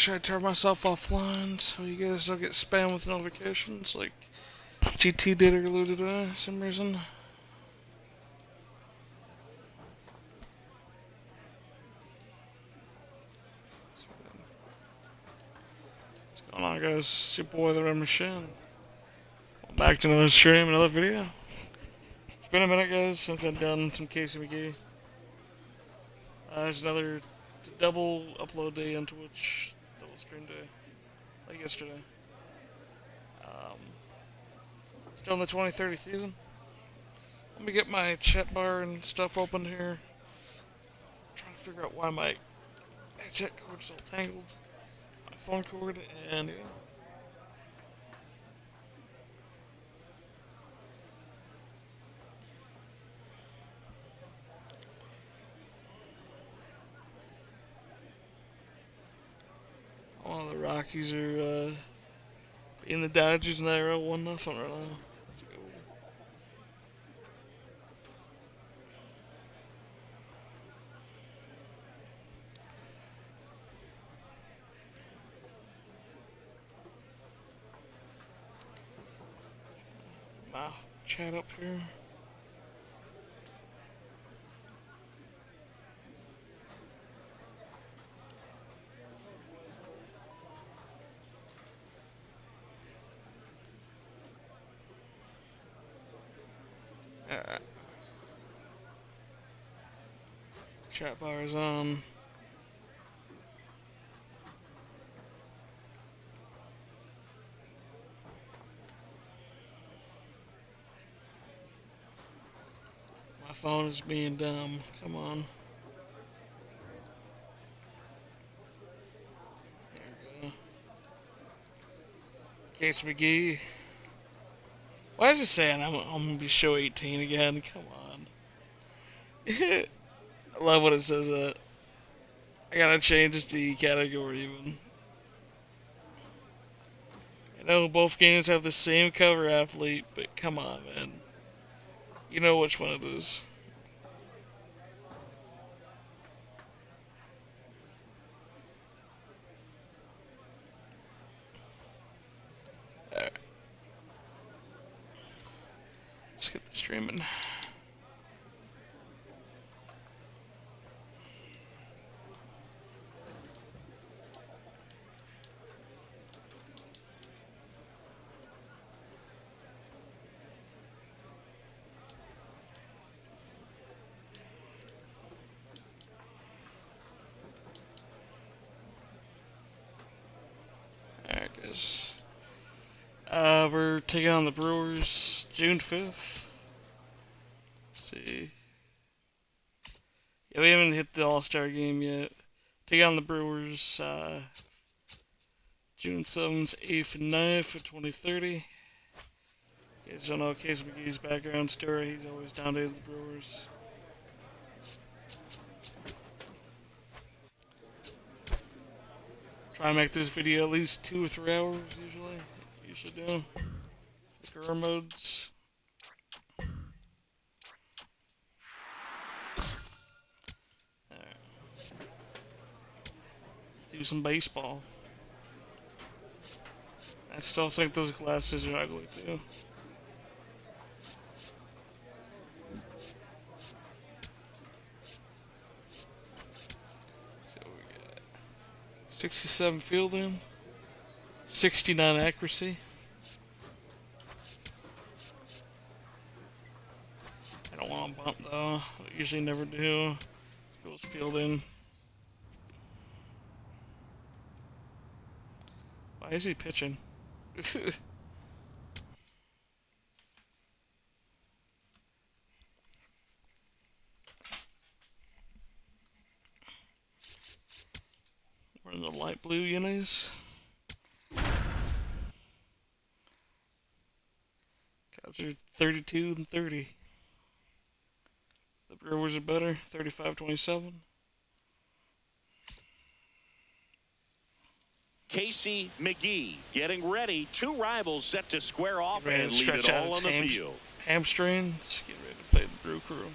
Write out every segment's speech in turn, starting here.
sure I turn myself offline so you guys don't get spam with notifications like GT did earlier today for some reason. What's going on, guys? It's your boy, the Red Machine. Welcome back to another stream, another video. It's been a minute, guys, since I've done some Casey McGee. There's another double upload day on Twitch, double stream day, like yesterday. Still in the 2030 season. Let me get my chat bar and stuff open here. I'm trying to figure out why my headset cord's all tangled. My phone cord, and yeah. Oh, the Rockies are beating the Dodgers in that row 1-0 right now. Let's go. Wow, chat up here. Alright. Chat bar is on. My phone is being dumb. Come on. There we go. Case McGee. Why is it saying I'm gonna be show 18 again? Come on. I love when it says that. I gotta change this to category even. I know both games have the same cover athlete, but come on, man. You know which one it is. Alright. Let's get the streaming. Alright, guys. We're taking on the Brewers June 5th. Let's see. Yeah, we haven't hit the All-Star game yet. Taking on the Brewers June 7th, 8th, and 9th of 2030. You guys don't know Case McGee's background story. He's always down to the Brewers. Try to make this video at least 2 or 3 hours usually. Usually do. The career modes. Alright. Let's do some baseball. I still think those glasses are ugly too. So we got 67 fielding, 69 accuracy. I don't want to bump though. I usually never do. Goes fielding. Why is he pitching? We're in the light blue unis. Cubs are 32 and 30. The Brewers are better, 35-27. Casey McGee getting ready. Two rivals set to square off and leave it all on the field. Hamstrings. Get ready to play the Brew Crew.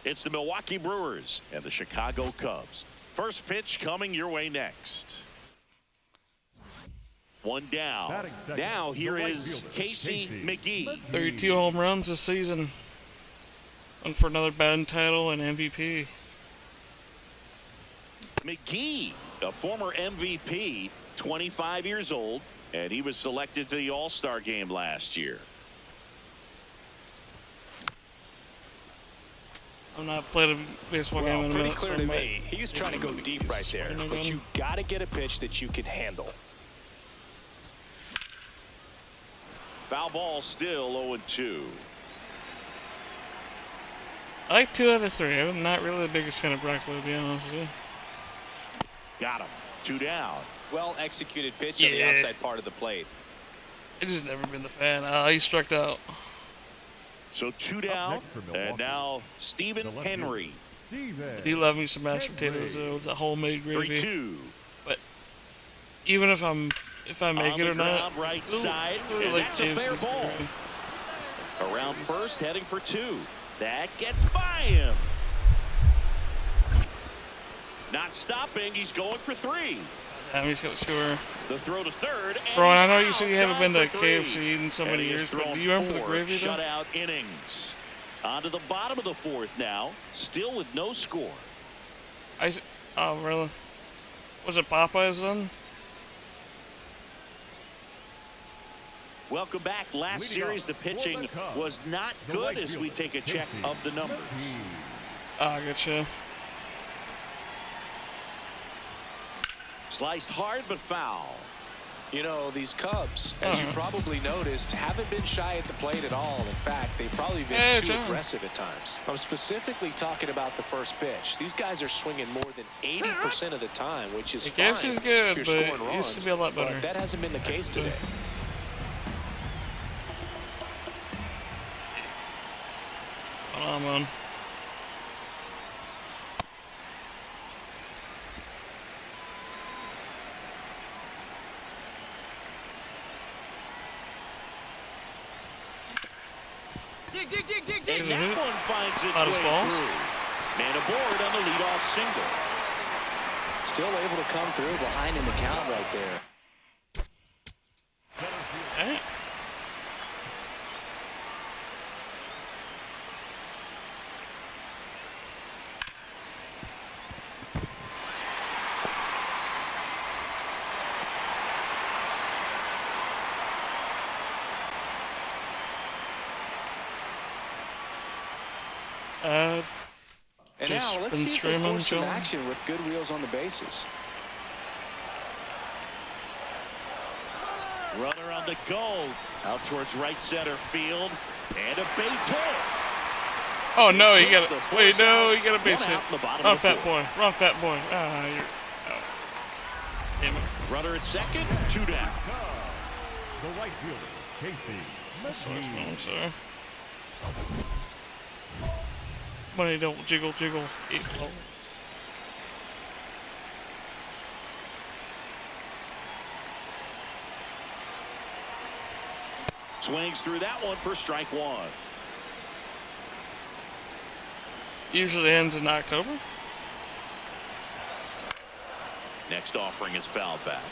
It's the Milwaukee Brewers and the Chicago Cubs. First pitch coming your way next. One down. Now here is Casey McGee. 32 home runs this season. One for another batting title and MVP. McGee, a former MVP, 25 years old, and he was selected to the All-Star game last year. I'm not playing a baseball game in a pretty minute. clear So to me. He was trying to go deep right there, but you got to get a pitch that you can handle. Foul ball, still 0-2. I like 2 out of 3. I'm not really the biggest fan of Broccoli, to be honest with you. Got him. 2 down. Well executed pitch on the outside part of the plate. I've just never been the fan. He struck out. So 2 down, and now Stephen Henry. I do love me some mashed potatoes though, with the homemade gravy. 3-2. But even if I make it or not, Right I still side, really and like that's a fair James's ball. gravy. Around first, heading for 2. That gets by him. Not stopping. He's going for 3. He's got to score. The throw to third. And Bro, I know he's you said out. you haven't been to Time for 3. KFC in so And many he has years, but thrown do you remember the 4 gravy though? shutout innings. On to the bottom of the 4th now. Still with no score. Oh, really? Was it Popeyes then? Welcome back. Last series, the pitching was not good as we take a check of the numbers. I getcha. Sliced hard but foul. You know, these Cubs, as you probably noticed, haven't been shy at the plate at all. In fact, they've probably been too aggressive at times. I'm specifically talking about the first pitch. These guys are swinging more than 80% of the time, which is fine. KFC's good, if you're but scoring it runs, used to be a lot better. but that hasn't been the case today. Oh, man. And that one finds its Out of way balls. through. Man aboard on the leadoff single. Still able to come through behind in the count right there. Hey. And Just now let's been see if they streaming, force some chilling. action with good wheels on the bases. Runner on the go. Out towards right center field. And a base hit. Oh, no, you got it. Wait, no, you got a base One hit. out in the bottom Run, of the fat 4th. boy. Run, fat boy. Ah, you're out. Damn it. Runner at second. 2 down. The right fielder, Casey McGee. I'm sorry. Money don't jiggle, jiggle. 8 balls. Swings through that one for strike 1. Usually ends in October. Next offering is fouled back.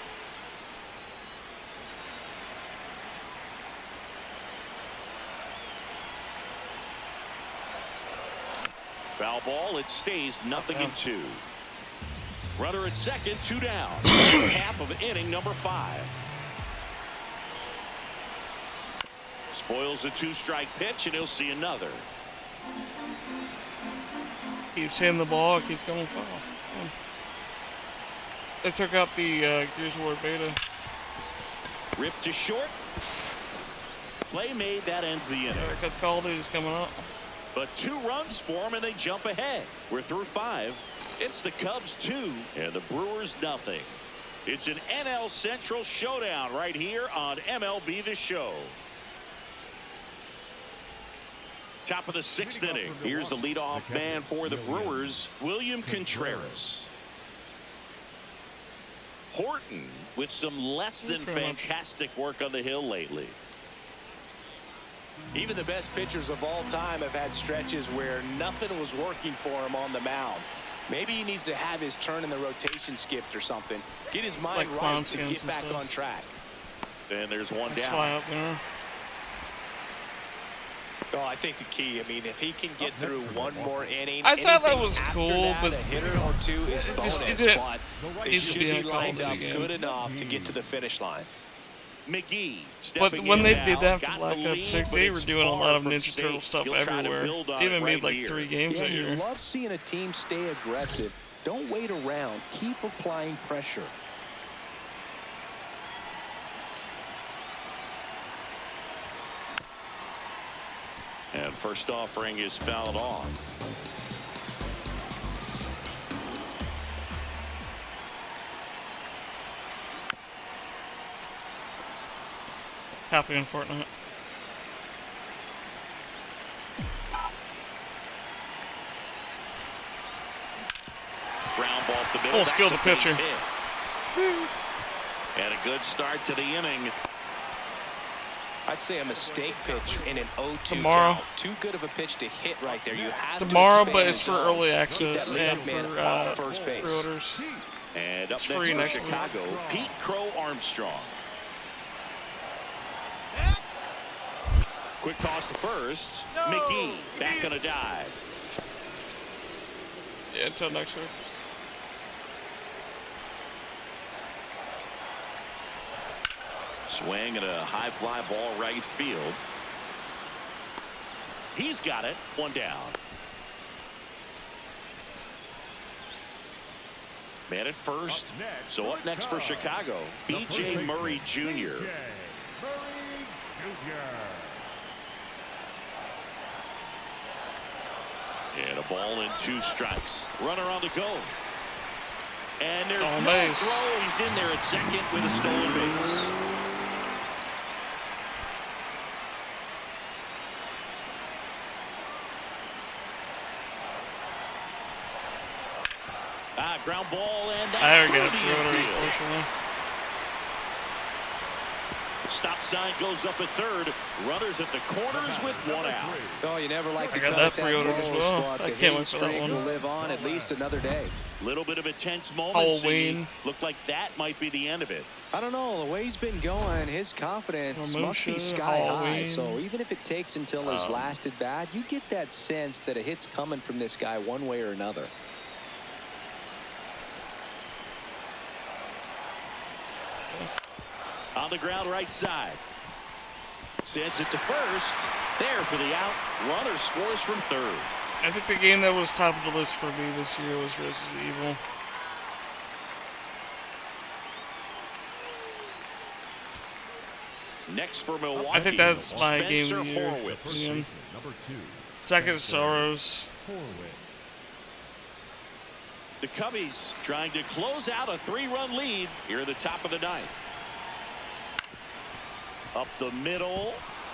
Foul ball. It stays 0-2. Runner at second. 2 down. Half of inning number 5. Spoils a 2-strike pitch, and he'll see another. Keeps hitting the ball, keeps coming foul. They took out the Gears of War beta. Ripped to short. Play made. That ends the inning. Because Call of Duty's coming up. But 2 runs for them, and they jump ahead. We're through 5. It's the Cubs 2 and the Brewers nothing. It's an NL Central showdown right here on MLB The Show. Top of the 6th inning. Here's the leadoff man for the Brewers, William Contreras. Horton with some less than fantastic work on the hill lately. Even the best pitchers of all time have had stretches where nothing was working for them on the mound. Maybe he needs to have his turn in the rotation skipped or something. Get his mind Like right to get and back stuff. on track. And there's one Nice down. fly out there. Oh, I think the key, I mean, if he can get through one more inning, I thought that anything was after cool, that, but a hitter or two is bonus, it didn't but they need to should be be a call lined of the up game. good enough to get to the finish line. McGee But stepping when in they now, did that for got Black the Ops lead, 6, but they were it's doing a far lot of from Ninja safe. Turtle stuff He'll try to everywhere. build on They even it made right like here. 3 games that You year. love seeing a team stay aggressive. Don't wait around. Keep applying pressure. And first offering is fouled off. Copy in Fortnite. Ground ball up the middle. Full That's skill a the base pitcher. hit. And a good start to the inning. I'd say a mistake pitch in an 0-2 Tomorrow. count. Too good of a pitch to hit right there. You have Tomorrow, to but expand it's the for zone. early Keep access that and leadoff man for off first base. pre-orders. And up It's next free for next week. Chicago, Pete Crow Armstrong. Quick toss to first. McGee back on a dive. Yeah, until next week. Swing and a high fly ball right field. He's got it. One down. Man at first. So up next for Chicago, B.J. Murray Jr. Murray Jr. And a ball and 2 strikes. Runner on the go. And there's Stolen no base. throw. He's in there at second with a stolen base. Ground ball, and I that's already through got the a pre-order, infield. unfortunately. Stop sign goes up at third. Runners at the corners with 1 out. Oh, you never like to I got cut that that pre-ordered as ball well. spot. I The can't wait hitting for that streak one. will live on at least another day. Little bit of a tense moment. Halloween. Looked like that might be the end of it. I don't know. The way he's been going, his confidence must be Promotion, sky high. Halloween. So even if it takes until his last at bat, you get that sense that a hit's coming from this guy one way or another. On the ground right side. Sends it to first. There for the out. Runner scores from third. I think the game that was top of the list for me this year was Resident Evil. Next for Milwaukee. I think that's my game Spencer of the year. Horwitz. Yeah. Number 2. Second is Sorrows. Horwitz. The Cubbies trying to close out a 3-run lead here at the top of the ninth. Up the middle.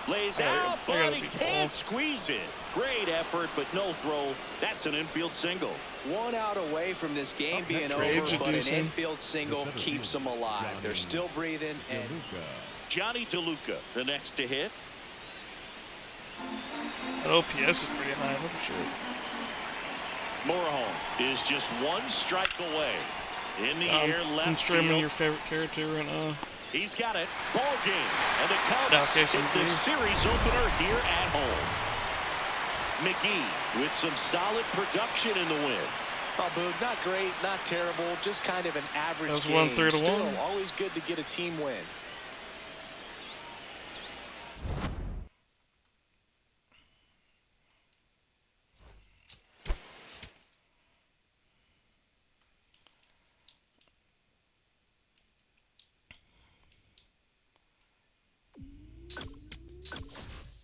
Lays out, They're gonna but he be can't close. squeeze it. Great effort, but no throw. That's an infield single. 1 out away from this game being for over, age but an reducing. infield single keeps them alive. They're still breathing, and DeLuca. Johnny DeLuca, the next to hit. That OPS is pretty high. I'm sure. Morejon is just 1 strike away. In the air, I'm left streaming field. your favorite character right now. He's got it. Ball game. And the Cubs Now, okay, hit the series opener here at home. McGee with some solid production in the win. Oh, Boog, not great, not terrible, just kind of an average That was game. 1-3 to Still, 1. always good to get a team win.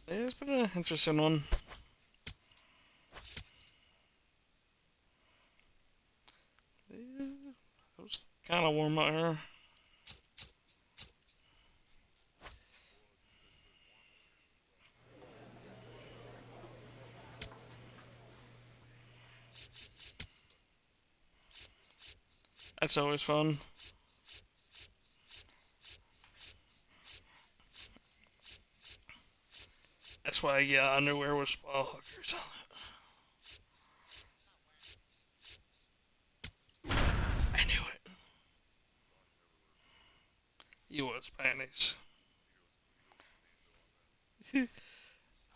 Yeah, it's been an interesting one. Yeah, it was kind of warm out here. That's always fun. That's why, yeah, underwear with ball hookers on it. U.S. panties.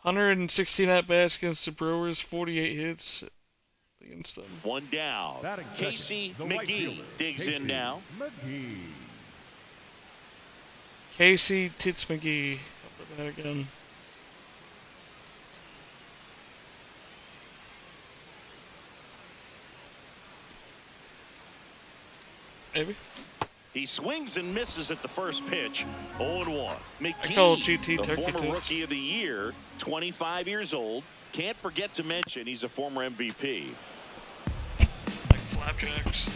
116 at-bats against the Brewers, 48 hits against them. One down. Casey McGee digs in now. McGee. Casey Tits McGee up the bat again. Maybe. He swings and misses at the first pitch. 0-1. I call McGee, GT the Turkey former Tits. Rookie of the Year, 25 years old. Can't forget to mention he's a former MVP. Like flapjacks.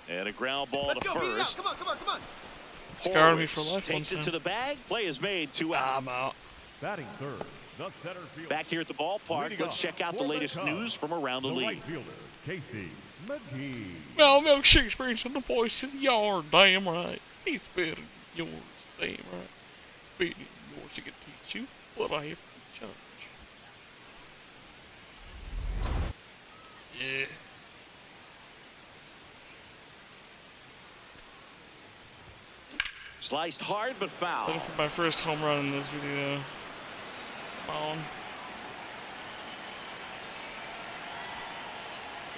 And a ground ball to first. Come on. Scarred me for life one Takes it time. to the bag. Play is made. 2 out. I'm out. Batting third, the center fielder. Back here at the ballpark, Leading let's off check out the for the latest Cubs, news from around the the right league. fielder, Casey McGee. Now milkshakes brings in the boys to the yard. Damn right. He's better than yours. Damn right. Better than yours. He can teach you what I have to charge. Yeah. Sliced hard but foul. Looking for my first home run in this video. Come on.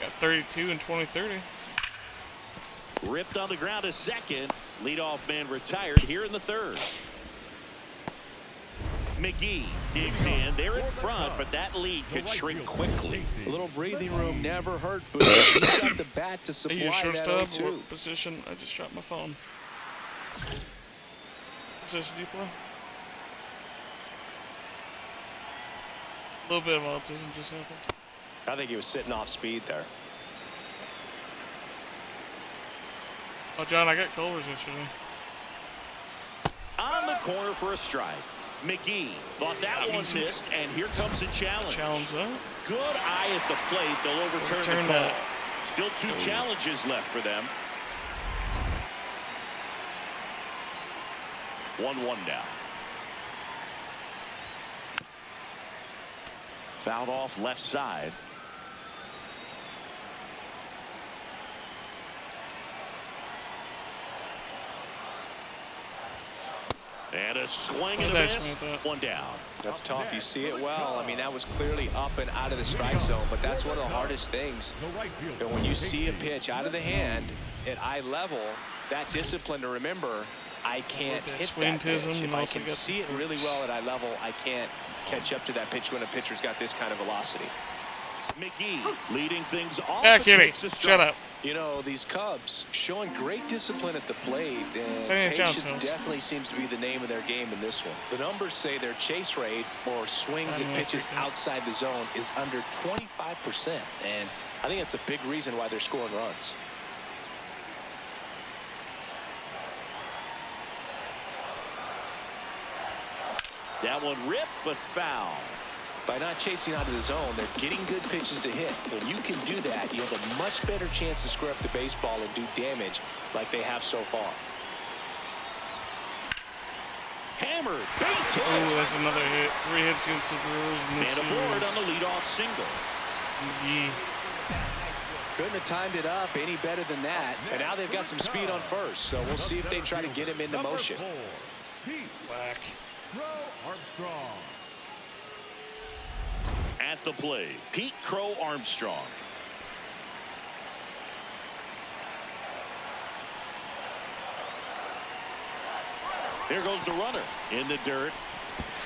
Got 32 in 2030. Ripped on the ground to second. Leadoff man retired here in the third. McGee digs in. They're in front, but that lead could shrink quickly. A little breathing room never hurt, but he's got the bat to Are supply you that shortstop? 0-2. What position? I just dropped my phone. Position do you play? A little bit of autism just happened. I think he was sitting off speed there. Oh, John, I got Culver's yesterday. On the corner for a strike. McGee thought that one missed, and here comes the challenge. Challenge that. Good eye at the plate. They'll overturn the call. Still 2 challenges left for them. 1-1 now. Fouled off left side. And a swing and a miss. 1 down. That's tough. You see it well. I mean, that was clearly up and out of the strike zone, but that's one of the hardest things. And when you see a pitch out of the hand at eye level, that discipline to remember, I can't hit that pitch. If I can see it really well at eye level, I can't catch up to that pitch when a pitcher's got this kind of velocity. McGee leading things off. Kimmy, shut up. You know, these Cubs showing great discipline at the plate, and patience definitely seems to be the name of their game in this one. The numbers say their chase rate, or swings and pitches outside the zone, is under 25%, and I think that's a big reason why they're scoring runs. That one ripped, but foul. By not chasing out of the zone, they're getting good pitches to hit. When you can do that, you have a much better chance to square up the baseball and do damage like they have so far. Hammered, base hit. Oh, that's another hit. 3 hits against the Brewers in this And a board on the leadoff single. McGee. Couldn't have timed it up any better than that. And now they've got some speed on first, so we'll see if they try to get him into motion. Whack. Armstrong. At the plate, Pete Crow Armstrong. Here goes the runner in the dirt.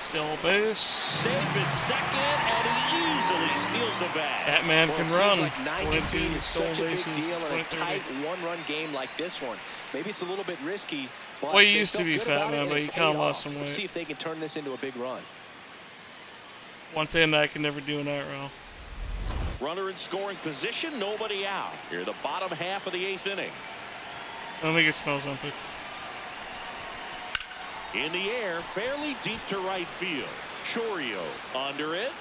Still base. Safe at second, and he easily steals the bag. That man can It run. seems like 90 feet is such a big bases, deal in a 20-30. tight one-run game like this one. Maybe it's a little bit risky, but Well, he they used to felt be good fat, about man, it, but and he it kinda paid lost off. some Let's weight. see if they can turn this into a big run. One thing that I can never do in that row. Runner in scoring position, nobody out. Here, the bottom half of the 8th inning. Let me get smells on pick. In the air, fairly deep to right field. Chorio under it.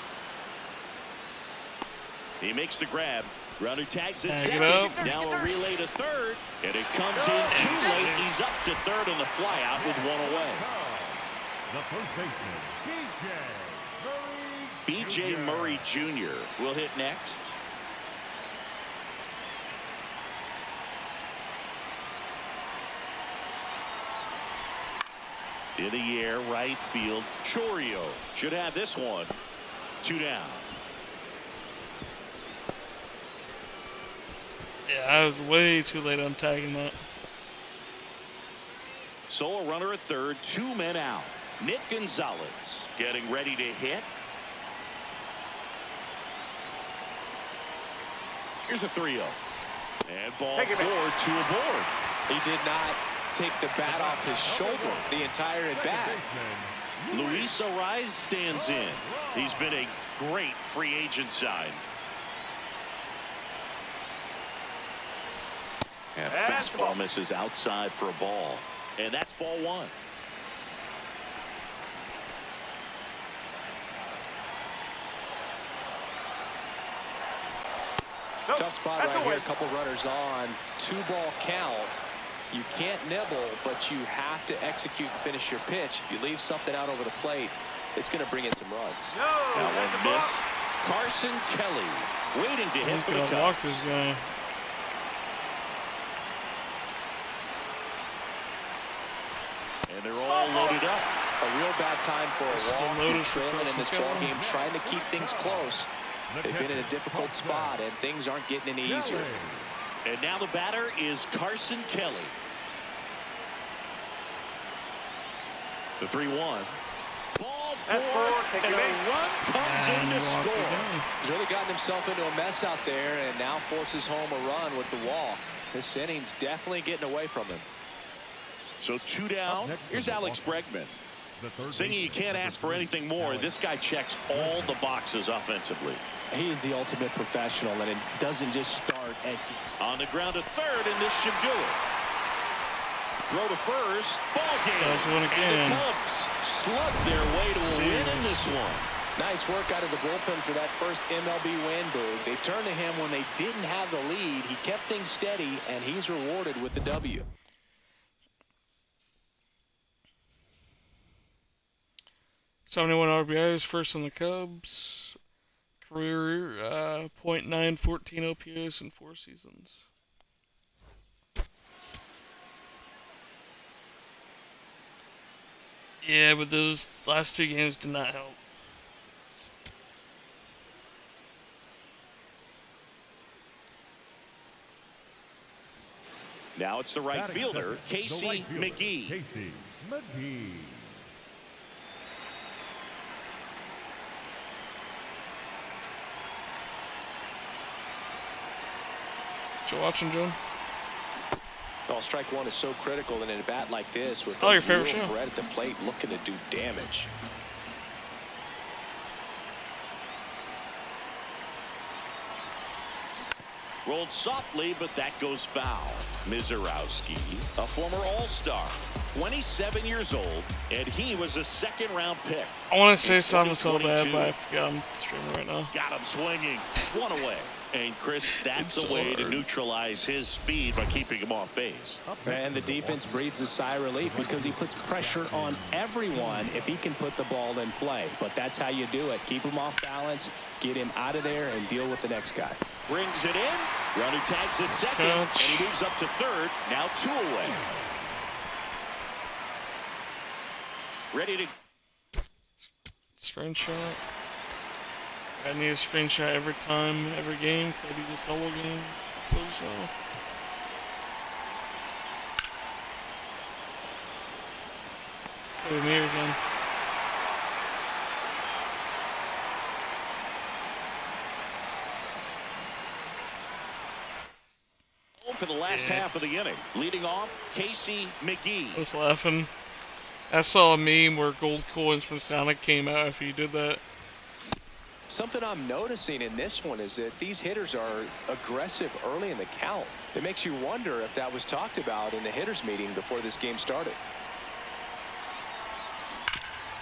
He makes the grab. Runner tags it Tag it second. up. Now a relay to third. And it comes in too late. He's up to third on the flyout with 1 away. The first baseman, B.J. Murray Jr. will hit next. In the air, right field. Chorio should have this one. 2 down. Yeah, I was way too late on tagging that. So a runner at third, 2 men out. Nick Gonzalez getting ready to hit. Here's a 3-0. And ball 4, 2 aboard. He did not take the bat off his shoulder the entire at bat. Luis Ariz stands in. He's been a great free agent sign. And fastball misses outside for a ball. And that's ball 1. Tough spot right here. A couple runners on. 2-ball count. You can't nibble, but you have to execute and finish your pitch. If you leave something out over the plate, it's going to bring in some runs. That one missed. Carson Kelly waiting to hit for the He's gonna walk Cubs. this guy. And they're all loaded up. A real bad time for a walk. You're loaded for trailing in this Carson ball Kelly. game, trying to keep things close. They've been in a difficult spot, and things aren't getting any easier. And now the batter is Carson Kelly. The 3-1. Ball 4, and a run comes in to score. He's really gotten himself into a mess out there and now forces home a run with the walk. This inning's definitely getting away from him. So 2 down. Here's Alex Bregman. Singing you can't ask for anything more. This guy checks all the boxes offensively. He is the ultimate professional, and it doesn't just start at... On the ground at third, and this should do it. Throw to first. Ball game. That's one again. And the Cubs slug their way to a win in this one. Nice work out of the bullpen for that first MLB win, Boog. They turned to him when they didn't have the lead. He kept things steady, and he's rewarded with the W. 71 RBIs, first on the Cubs. Career .914 OPS in 4 seasons. Yeah, but those last 2 games did not help. Now it's the right Batting fielder, second, the Casey right fielder, McGee. Casey McGee. You watching, Joe? Well, strike one is so critical in a bat like this with Your a favorite real show. threat at the plate looking to do damage. Rolled softly, but that goes foul. Mizorowski, a former All-Star, 27 years old, and he was a second-round pick. I want to say something so 2022. bad, but I forgot I'm streaming right now. Got him swinging. 1 away. And Chris, that's It's a so way to hard. neutralize his speed by keeping him off base. And the defense breathes a sigh of relief because he puts pressure on everyone if he can put the ball in play. But that's how you do it. Keep him off balance, get him out of there, and deal with the next guy. Brings it in. Runner tags at second, and he moves up to third. Now 2 away. Ready to... Screenshot. I need a screenshot every time, every game, because I do the solo game. So. Hey, me again. For the last half of the inning. Leading off, Casey McGee. I was laughing. I saw a meme where gold coins from Sonic came out after you did that. Something I'm noticing in this one is that these hitters are aggressive early in the count. It makes you wonder if that was talked about in the hitters meeting before this game started.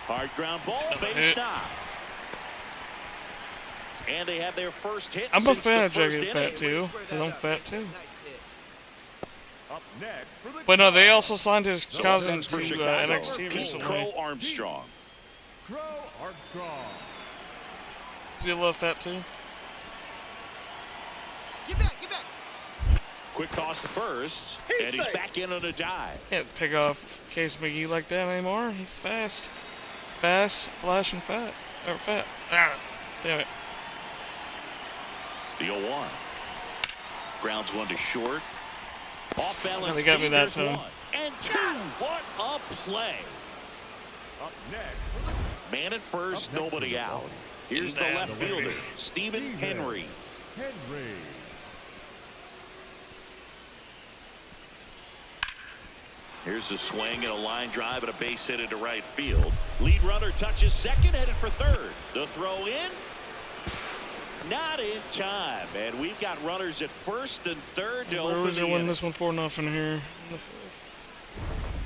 Hard ground ball, base stop. And they have their first hit. I'm a since fan the of Juggy first the Fat inning. too, because I'm fat too. Up next for the But no, they also signed his cousin Next for to Chicago, NXT Pete recently. Crow Armstrong. Crow Armstrong. Does he love fat too? quick toss to first, and he's back in on a dive. Can't pick off Case McGee like that anymore. He's fast. Fast, flash, and fat. Or fat. Ah, damn it. The 0-1. Grounds one to short. Off balance. They got me that time. 1 and 2. What a play. Up next. Man at first, nobody out. Here's the left fielder, Stephen Henry. Henry. Here's a swing and a line drive and a base hit into right field. Lead runner touches second, headed for third. The throw in. Not in time. And we've got runners at first and third to open Brewers the are winning inning. this one 4-0 here.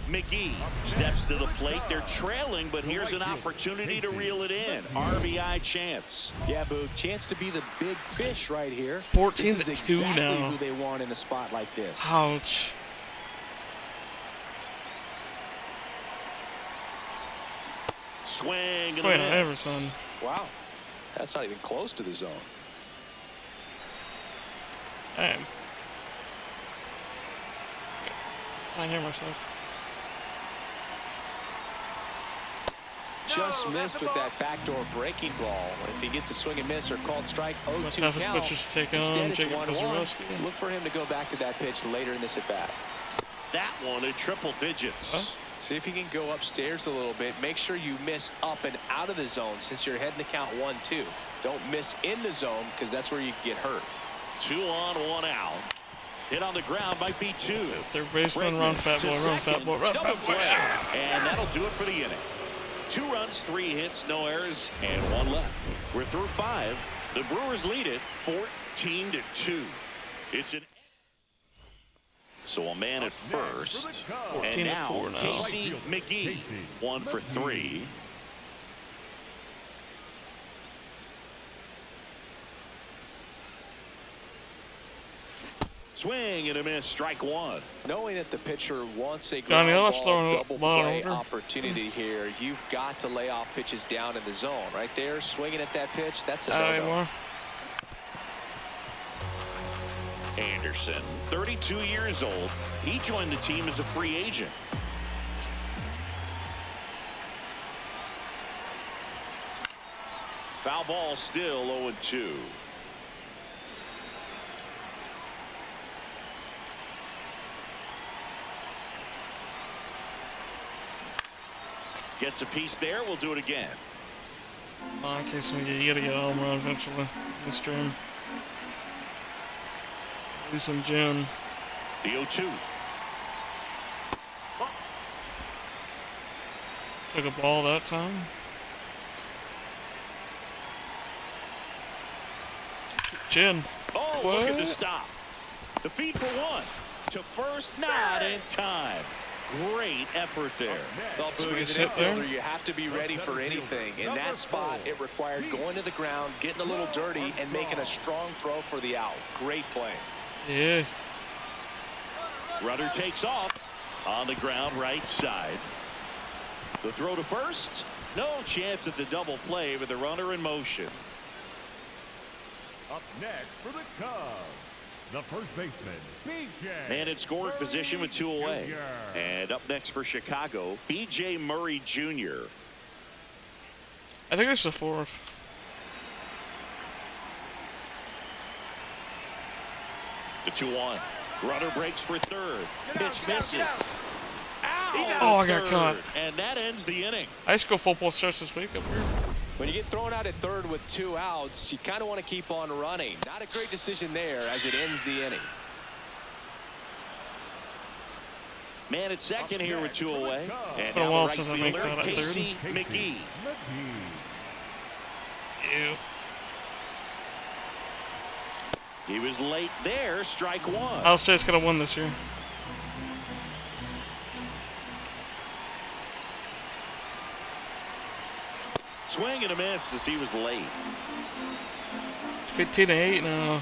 McGee steps to the plate. They're trailing, but here's an opportunity to reel it in. RBI chance. Yeah, Boog, chance to be the big fish right here. 14-2 this is exactly now. who they want in a spot like this. Ouch. Swing and Wait, a on miss. Everson. Wow, that's not even close to the zone. Damn. I hear myself. Just missed with that backdoor breaking ball. If he gets a swing and miss or called strike, My 0-2 toughest count. pitchers to take on Instead, it's Jacob 1-1. Kozarowski. Look for him to go back to that pitch later in this at bat. That one in triple digits. Huh? See if you can go upstairs a little bit. Make sure you miss up and out of the zone since you're heading to count 1-2. Don't miss in the zone because that's where you get hurt. 2 on, 1 out. Hit on the ground might be 2. Third baseman, run fat boy, run fat boy, run Double fat boy. play. And that'll do it for the inning. 2 runs, 3 hits, no errors, and 1 left. We're through 5. The Brewers lead it 14-2. It's an so a man at first, and now 14-4 now. Casey McGee, 1 for 3. Swing and a miss, strike 1. Knowing that the pitcher wants a Johnny, ground let's throw ball a double ball play over. opportunity here, you've got to lay off pitches down in the zone. Right there, swinging at that pitch, that's a Not no-no. anymore. Anderson, 32 years old. He joined the team as a free agent. Foul ball still 0-2. Gets a piece there. We'll do it again. In case you gotta get a home run eventually. This stream. At least in June. The 0-2. Took a ball that time. Chin. Oh, What? look at the stop. The feed for 1. To first, not in time. Great effort there. Well, Boog, Sweet as an hit there. infielder, you have to be ready for anything. In that spot, it required going to the ground, getting a little dirty, and making a strong throw for the out. Great play. Yeah. Runner takes off on the ground right side. The throw to first. No chance at the double play with the runner in motion. Up next for the Cubs, the first baseman, B.J. Man in scoring position with 2 away. Jr. And up next for Chicago, B.J. Murray Jr. I think it's the 4th. The 2-1. Runner breaks for third. Pitch misses. Ow! Oh, I got Third. caught. And that ends the inning. High school football starts this week up here. When you get thrown out at third with 2 outs, you kind of want to keep on running. Not a great decision there as it ends the inning. Man at second here with 2 away. And been a now while the right since I've been fielder, caught at third. Casey McGee. Ew. He was late there, strike 1. Ohio State's gonna win this year. Swing and a miss as he was late. It's 15-8 now.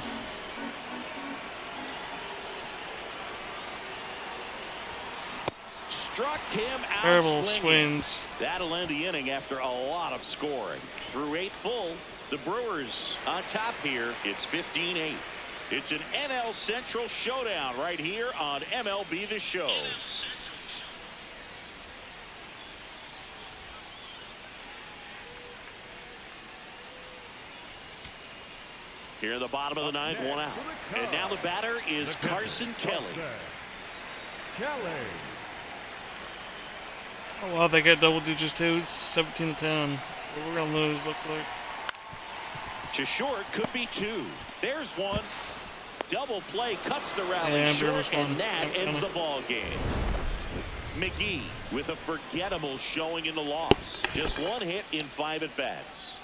Struck him out Terrible swinging. swings. That'll end the inning after a lot of scoring. Through 8 full, the Brewers on top here. It's 15-8. It's an NL Central showdown right here on MLB The Show. Here in the bottom of the ninth, one out. And now the batter is Carson Kelly. Oh, wow, they got double digits too. It's 17-10. We're going to lose, looks like. To short, could be two. There's one. Double play cuts the rally short, and that ends the ball game. McGee with a forgettable showing in the loss. Just one hit in 5 at-bats.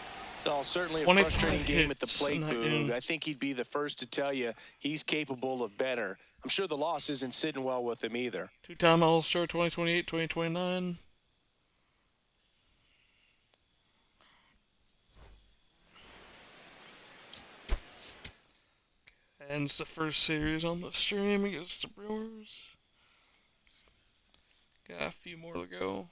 Oh, certainly a frustrating game at the plate, Boog. I think he'd be the first to tell you he's capable of better. I'm sure the loss isn't sitting well with him either. Two-time All-Star 2028, 2029. Ends the first series on the stream against the Brewers. Got a few more to go.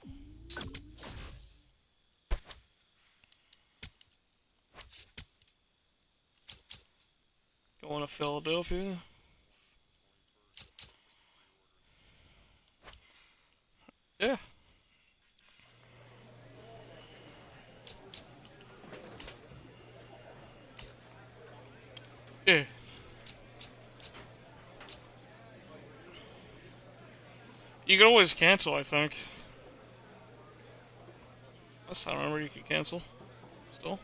Going to Philadelphia. Yeah. Yeah. You can always cancel, I think. That's how I remember you could cancel. Still.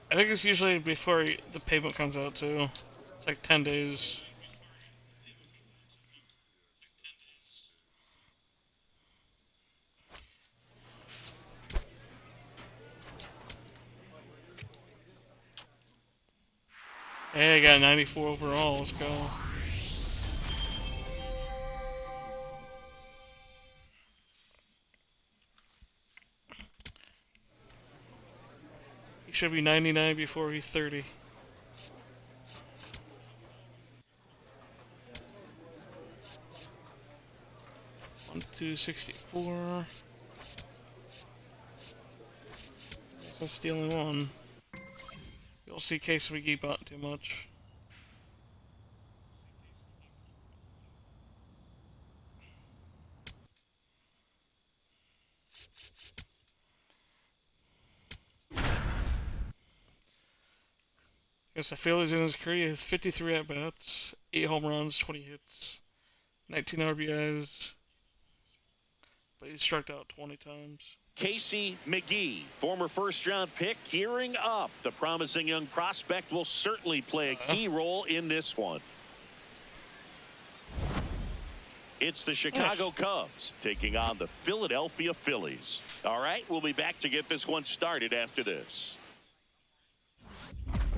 I think it's usually before the payment comes out, too. It's like 10 days. Hey, I got 94 overall. Let's go. He should be 99 before he's 30. On 264. That's stealing one. You'll see Case McGee bought too much. Guess the Phillies in his career has 53 at-bats, 8 home runs, 20 hits, 19 RBIs, but he's struck out 20 times. Casey McGee, former first-round pick, gearing up. The promising young prospect will certainly play a key role in this one. It's the Chicago Cubs taking on the Philadelphia Phillies. All right, we'll be back to get this one started after this.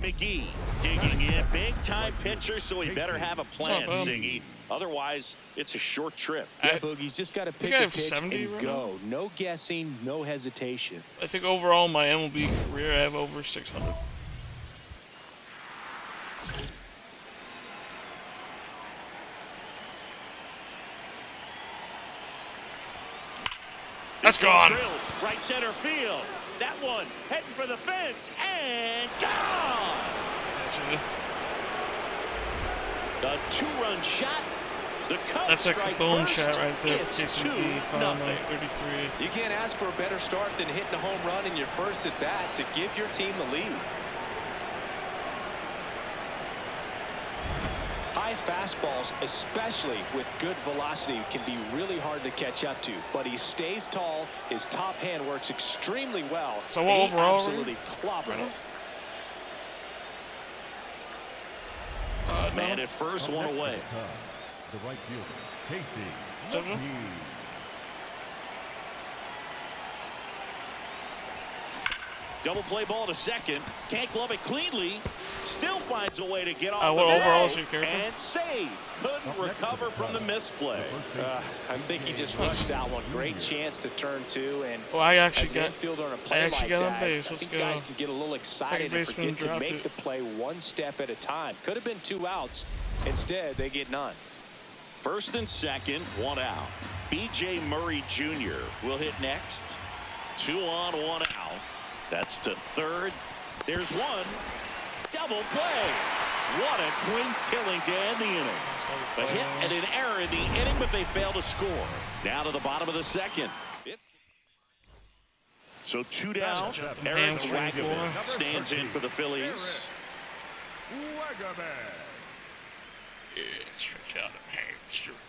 McGee digging in, big-time pitcher, so he better have a plan, Singy. Otherwise, it's a short trip. Yeah, Boogie's just got to pick a pitch and go. No guessing, no hesitation. I think overall in my MLB career, I have over 600. That's gone. Right center field. That one heading for the fence and gone. The two-run shot. The Cubs That's a boom first. shot right there for It's KCP, 2-0. You can't ask for a better start than hitting a home run in your first at bat to give your team the lead. High fastballs, especially with good velocity, can be really hard to catch up to. But he stays tall. His top hand works extremely well. So what overall? Absolutely clobbered him. Man at first, one away. The right fielder, Casey McGee. Double play ball to second. Can't glove it cleanly. Still finds a way to get off What the overall throw is your character? and save. Couldn't recover from the misplay. I think he just rushed that one. Great chance to turn two, and Oh, I as actually an got. infielder on a I play actually like got on that, base. I Let's think go. guys can get a little excited and baseman forget to dropped make it. the play one step at a time. Could have been 2 outs. Instead, they get none. First and second, 1 out. B.J. Murray Jr. will hit next. 2 on, 1 out. That's to third. There's one. Double play. What a clean killing to end the inning. A hit and an error in the inning, but they fail to score. Down to the bottom of the second. So 2 down. Eric Wagaman stands in for the Phillies. Wagaman. Stretch out the hamstrings.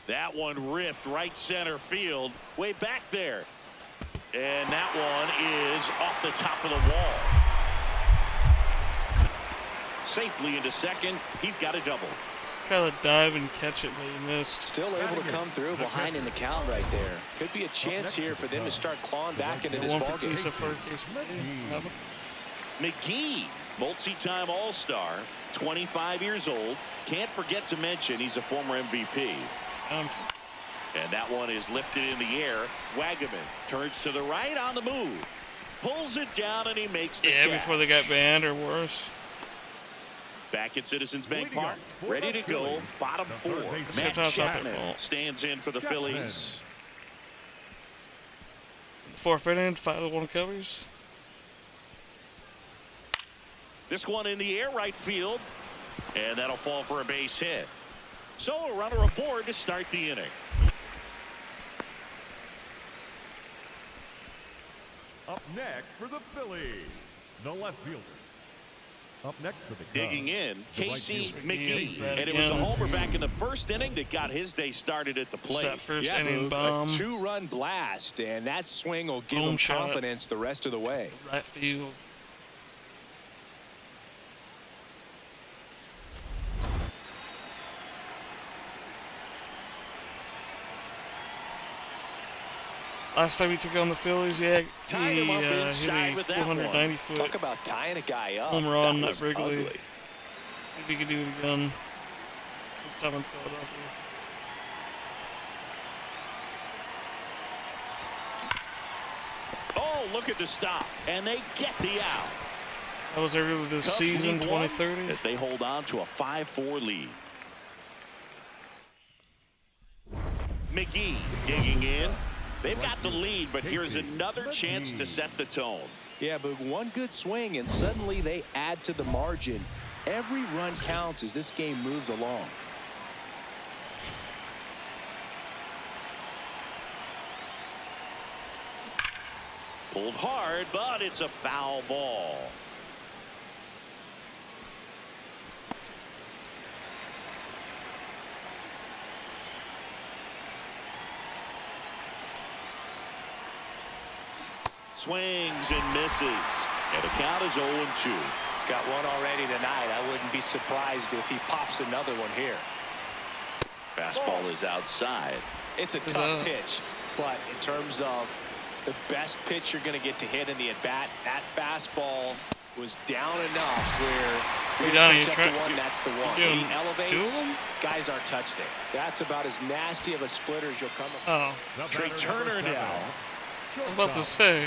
That one ripped right center field, way back there. And that one is off the top of the wall. Safely into second. He's got a double. Try to dive and catch it, but he missed. Still able to come through behind in the count right there. Could be a chance here for them to start clawing back into this One for ballgame. two so far, case McGee, multi-time All-Star, 25 years old. Can't forget to mention he's a former MVP. And that one is lifted in the air. Wagaman turns to the right on the move. Pulls it down and he makes the catch. Before they got banned or worse. Back at Citizens Bank Park, ready to go. Bottom 4. Matt Chapman stands in for the Phillies. Fourth inning, 5-1 covers. This one in the air, right field. And that'll fall for a base hit. So a runner aboard to start the inning. Up next for the Phillies, the left fielder. Up next for the Cubs, Digging in, Casey McGee. McGee. And it was a homer back in the first inning that got his day started at the Just plate. that first inning bomb. A 2-run blast, and that swing will give Boom him shot. confidence the rest of the way. Right field. Last time he took on the Phillies, yeah, Tied he him up hit inside a with that one. 490-foot Talk about tying a guy up. home run That at was Wrigley. ugly. See if he can do it again. This time in Philadelphia. Oh, look at the stop. And they get the out. That was earlier this Cubs season, lead one 2030. as they hold on to a 5-4 lead. McGee digging in. They've got the lead, but here's another chance to set the tone. Yeah, but one good swing, and suddenly they add to the margin. Every run counts as this game moves along. Pulled hard, but it's a foul ball. Swings and misses. And the count is 0-2. He's got one already tonight. I wouldn't be surprised if he pops another one here. Fastball is outside. It's a tough pitch, but in terms of the best pitch you're going to get to hit in the at-bat, that fastball was down enough where You're down, picks up the one, that's the one. doing He elevates, two of them? guys aren't touched it. That's about as nasty of a splitter as you'll come Oh, Trey Turner now. I'm about to say.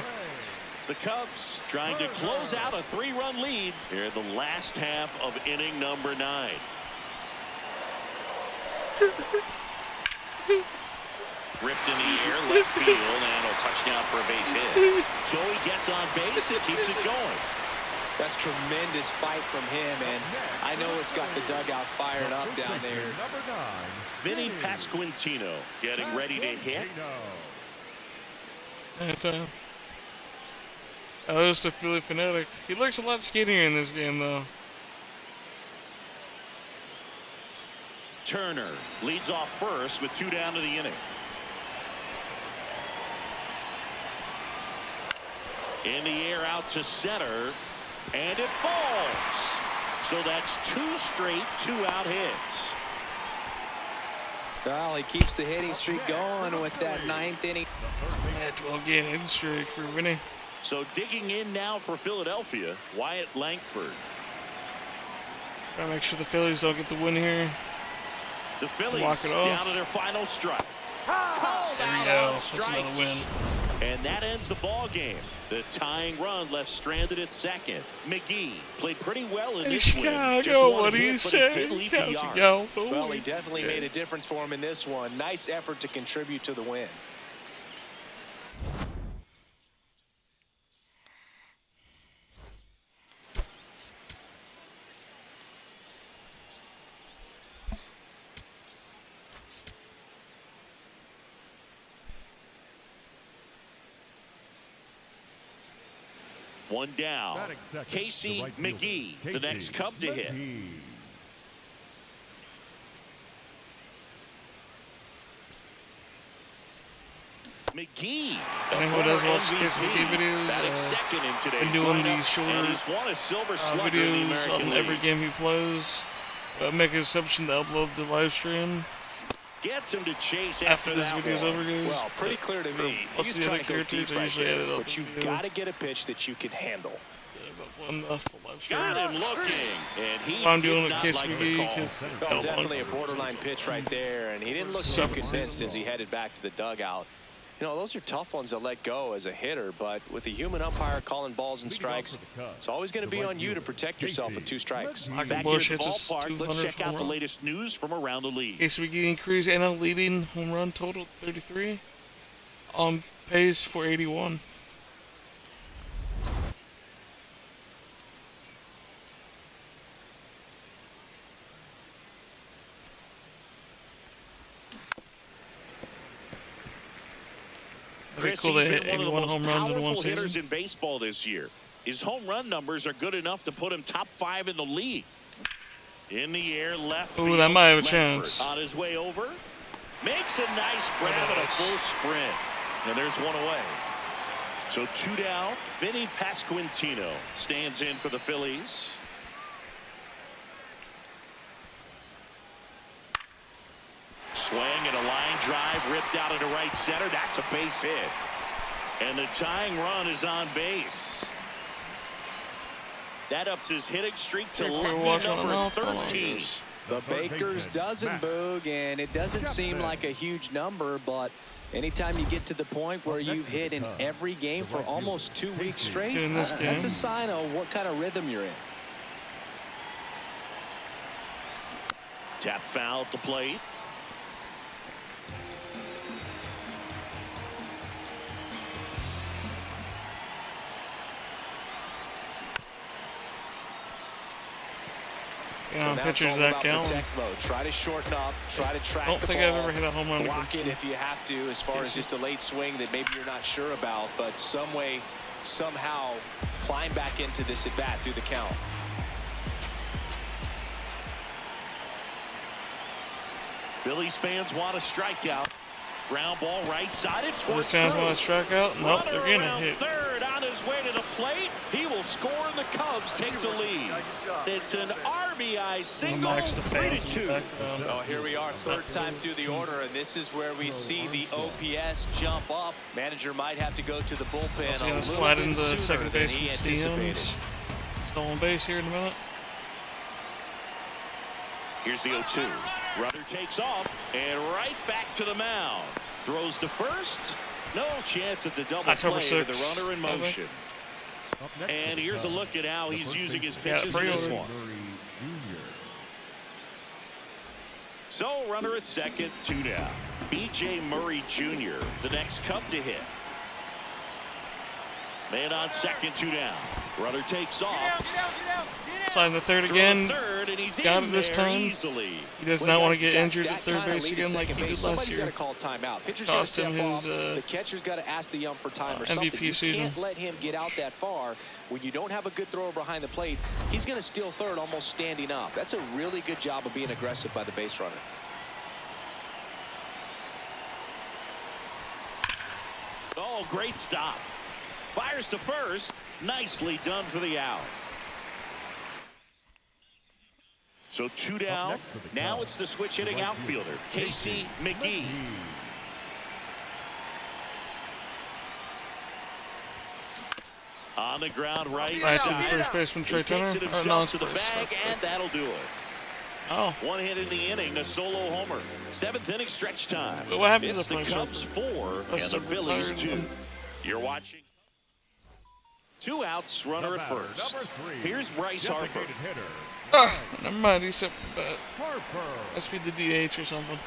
The Cubs trying to close out a 3-run lead here in the last half of inning number 9. Ripped in the air, left field, and a touchdown for a base hit. So he gets on base and keeps it going. That's tremendous fight from him, and I know it's got the dugout fired up down there. Number 9, Vinny Pasquantino getting ready to hit. Oh, there's the Philly fanatic. He looks a lot skinnier in this game, though. Turner leads off first with 2 down to the inning. In the air out to center, and it falls. So that's 2 straight 2-out hits. Well, he keeps the hitting streak going with that 9th inning. That 12-game hitting streak for Vinny. So digging in now for Philadelphia, Wyatt Langford. Gotta make sure the Phillies don't get the win here. The Phillies Walk it off. down to their final strike. Called There we out go. on That's another win. And that ends the ball game. The tying run left stranded at second. McGee played pretty well in this win. Chicago, what do you say? Chicago. Well, he definitely made a difference for him in this one. Nice effort to contribute to the win. One down. Casey McGee, the next Cub to hit. McGee, Anyone who does watch Casey McGee videos, been doing these shorter videos on every game he plays. Make an exception to upload the live stream. Gets him to chase after this video's over, guys. Well, pretty clear to me. What's the other characters I usually edit up? But you got to get a pitch that you can handle. Got him looking, and he I'm doing did a not Kiss like McGee the call. because Definitely a borderline pitch right there, and he didn't look too convinced as he headed back to the dugout. You know, those are tough ones to let go as a hitter, but with the human umpire calling balls and strikes, it's always going to be on you to protect yourself with 2 strikes. Back here at the ballpark, let's check out the latest news from around the league. Casey McGee increased NL leading home run total to 33. On pace for 81. Chris, cool he's they been hit one of the 81 most home runs in one powerful hitters season. in baseball this year. His home run numbers are good enough to put him top 5 in the league. In the air, left field. Ooh, that might have a Langford chance. on his way over. Makes a nice grab and a full sprint. And there's one away. So 2 down. Vinny Pasquantino stands in for the Phillies. Swing and a line drive ripped out into right center. That's a base hit. And the tying run is on base. That ups his hitting streak to lucky number 13. The Baker's dozen, Boog, and it doesn't seem like a huge number, but anytime you get to the point where you've hit in every game for almost 2 weeks straight, that's a sign of what kind of rhythm you're in. Tap foul at the plate. Yeah, so pitchers that count. Try to shorten up, try to track I don't think I've ever hit a home run. Block it if you have to, as far as just a late swing that maybe you're not sure about, but some way, somehow climb back into this at bat through the count. Phillies fans want a strikeout. Ground ball right side. It scores. Fans want a strikeout? Nope, they're getting a hit. Third on his way to the plate. He will score, and the Cubs take the lead. It's an RBI single. 3-2. Oh, here we are, 3rd time through the order, and this is where we see the OPS jump up. Manager might have to go to the bullpen. He's going to slide into second base with Steams. Stolen base here in a minute. Here's the 0-2. Runner takes off and right back to the mound. Throws to first. No chance at the double play with the runner in motion. And here's a look at how he's using his pitches in this one. So runner at second, 2 down. B.J. Murray Jr., the next Cub to hit. Man on second, 2 down. Runner takes off. Sliding the third again. Got it this time. Easily. He does not want to get injured at third base again like he did last year. Got to call timeout. Pitcher's cost him his the catcher's got to ask the ump for time or something. MVP season. You can't let him get out that far when you don't have a good thrower behind the plate. He's going to steal third almost standing up. That's a really good job of being aggressive by the base runner. Oh, great stop. Fires to first. Nicely done for the out. So 2 down. Now it's the switch hitting outfielder, Casey McGee. On the ground, right side. First baseman Trey Turner. Takes it himself to the bag, and that'll do it. Oh. 1 hit in the inning, a solo homer. 7th inning stretch time. What happened It's to the Cubs 4 and the Phillies 2. You're watching. 2 outs, runner at first. Here's Bryce Harper. Never mind, he said must be the DH or something.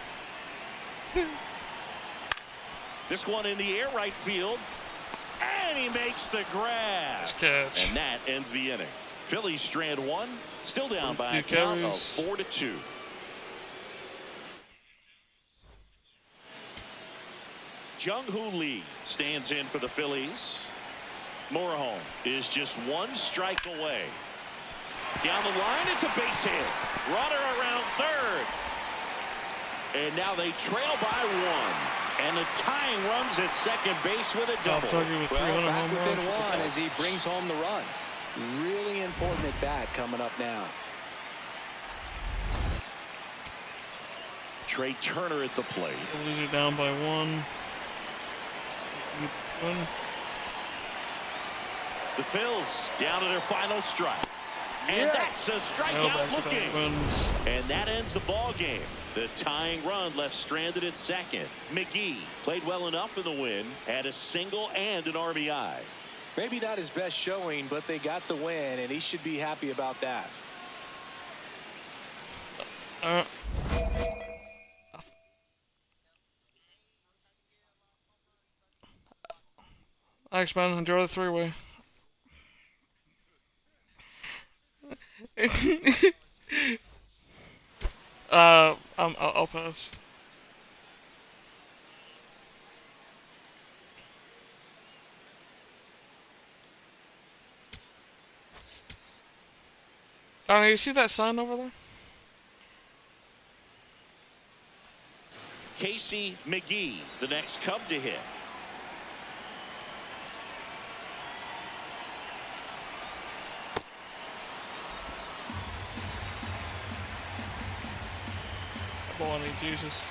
This one in the air, right field. And he makes the grab. Nice catch. And that ends the inning. Phillies strand 1, still down by a 2 count of carries. 4-2. Jung-Hoo Lee stands in for the Phillies. Morejon is just 1 strike away. Down the line, it's a base hit. Runner around third. And now they trail by 1. And the tying runs at second base with a double. Well, back within 1 as he brings home the run. Really important at bat coming up now. Trey Turner at the plate. Phillies are down by 1. The Phils down to their final strike. And that's a strikeout looking. And that ends the ball game. The tying run left stranded at second. McGee played well enough in the win, had a single and an RBI. Maybe not his best showing, but they got the win, and he should be happy about that. Thanks, man. Enjoy the 3-way. I'll pass. You see that sign over there? Casey McGee, the next Cub to hit. Ball need Jesus.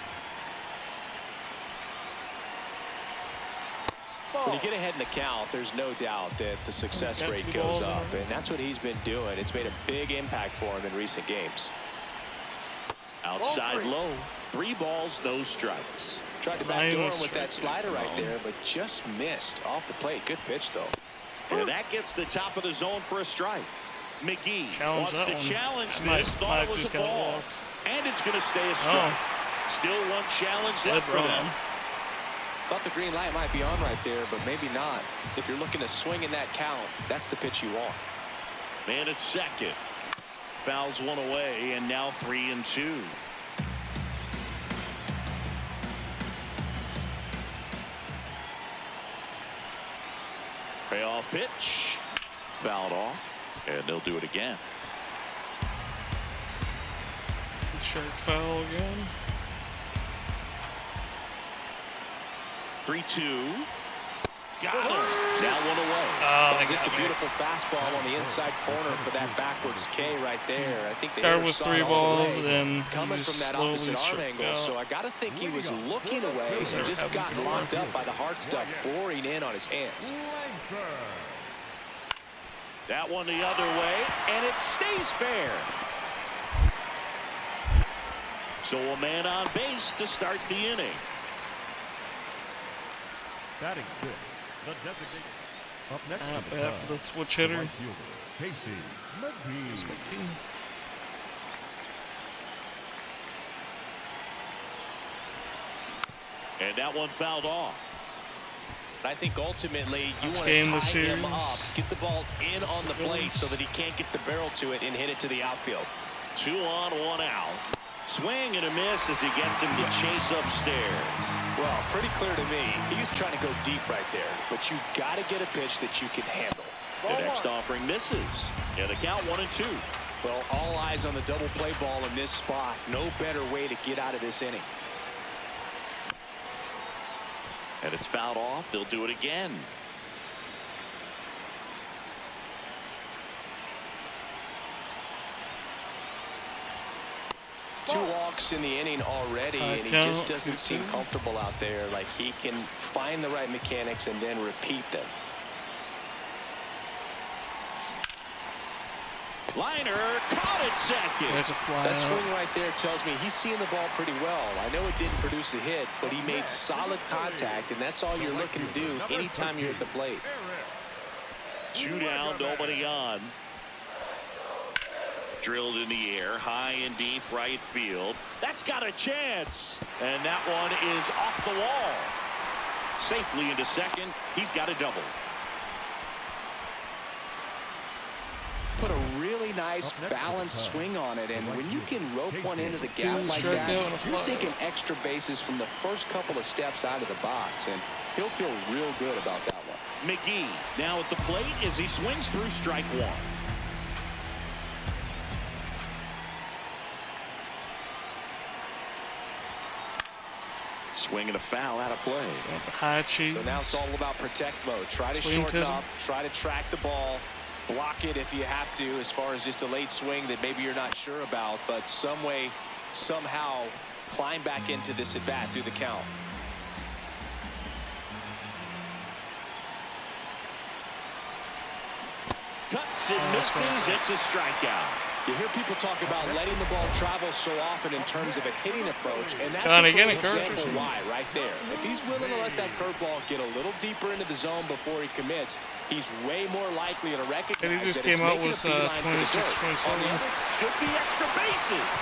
When you get ahead in the count, there's no doubt that the success rate goes up, and that's what he's been doing. It's made a big impact for him in recent games. Outside low, 3 balls, no strikes. Tried to backdoor him with that slider right there, but just missed off the plate. Good pitch, though. And that gets the top of the zone for a strike. McGee wants to challenge this. Thought it was a ball. And it's going to stay a strike. Still 1 challenge left for them. Thought the green light might be on right there, but maybe not. If you're looking to swing in that count, that's the pitch you want. Man at second. Fouls 1 away, and now 3-2. Payoff pitch. Fouled off, and they'll do it again. Shirt foul again. 3-2. Got him. Now 1 away. Just a beautiful fastball on the inside corner for that backwards K right there. I think the There was 3 balls and coming from that opposite arm angle. So I got to think he was looking away and just got locked up by the hard stuff boring in on his hands. That one the other way, and it stays fair. So a man on base to start the inning. Batting 6, the designated. Up next for the switch hitter. Right fielder, Casey McGee. And that one fouled off. I think ultimately you want to tie him up, get the ball in on the plate so that he can't get the barrel to it and hit it to the outfield. 2 on, 1 out. Swing and a miss as he gets him to chase upstairs. Well, pretty clear to me. He was trying to go deep right there, but you got to get a pitch that you can handle. The next offering misses. And the count 1-2. Well, all eyes on the double play ball in this spot. No better way to get out of this inning. And it's fouled off. They'll do it again. 2 walks in the inning already, and he just doesn't seem comfortable out there. Like he can find the right mechanics and then repeat them. Liner caught at second. There's a fly That out. swing right there tells me he's seeing the ball pretty well. I know it didn't produce a hit, but he made solid contact, and that's all you're looking to do anytime you're at the plate. 2 down, nobody on. Drilled in the air, high and deep right field. That's got a chance. And that one is off the wall. Safely into second. He's got a double. Put a really nice balanced swing on it, and when you can rope one into the gap like that, you're thinking extra bases from the first couple of steps out of the box, and he'll feel real good about that one. McGee now at the plate as he swings through strike 1. Swing and a foul out of play. High cheese. So now it's all about protect mode. Try to shorten up, try to track the ball, block it if you have to, as far as just a late swing that maybe you're not sure about, but some way, somehow climb back into this at bat through the count. Cuts and misses. It's a strikeout. You hear people talk about letting the ball travel so often in terms of a hitting approach, and that's a a example why right there. If he's willing to let that curveball get a little deeper into the zone before he commits, he's way more likely to recognize And he just that it's came out making with a beeline for the 26, dirt. 27. On the other, Should be extra bases.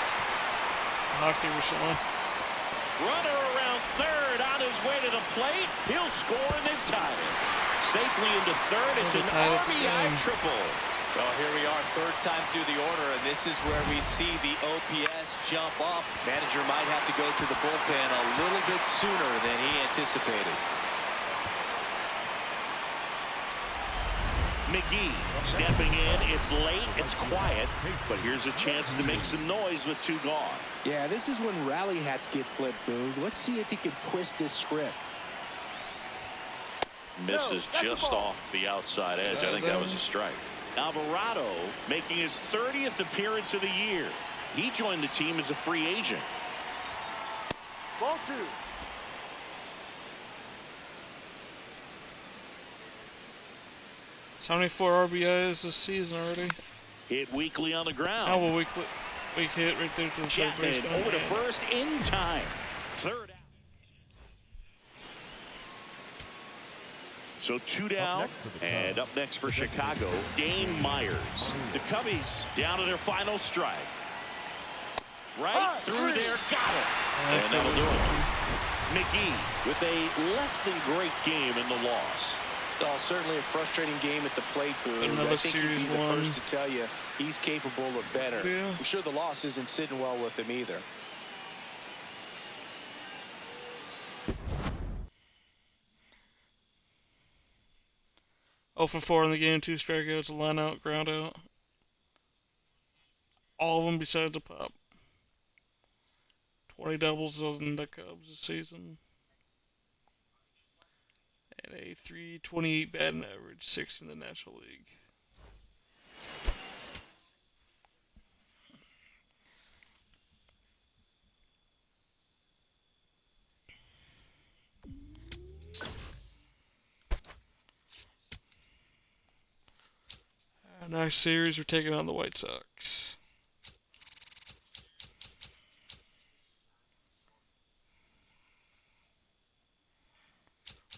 Hockey or something. Runner around third on his way to the plate. He'll score and then tie it. Safely into third. It's an RBI triple. Well, here we are, third time through the order, and this is where we see the OPS jump up. Manager might have to go to the bullpen a little bit sooner than he anticipated. McGee stepping in. It's late. It's quiet. But here's a chance to make some noise with 2 gone. Yeah, this is when rally hats get flipped, Boog. Let's see if he can twist this script. Misses just off the outside edge. I think that was a strike. Alvarado making his 30th appearance of the year. He joined the team as a free agent. Ball 2. 74 RBIs this season already. Hit weakly on the ground. Now a weak hit right there to the third base. Chapman over to first in time. Third out. So 2 down, and up next for Chicago, Dane Myers. The Cubbies down to their final strike. Right through there, got it. And that'll do it. McGee with a less than great game in the loss. Oh, certainly a frustrating game at the plate, Boog. Another I think series he'd be the one. first to tell you he's capable of better. Yeah. I'm sure the loss isn't sitting well with him either. Oh for 4 in the game, 2 strikeouts, a line out, ground out. All of them besides a pop. 20 doubles on the Cubs this season. And a 328 batting average, 6 in the National League. Next series, we're taking on the White Sox.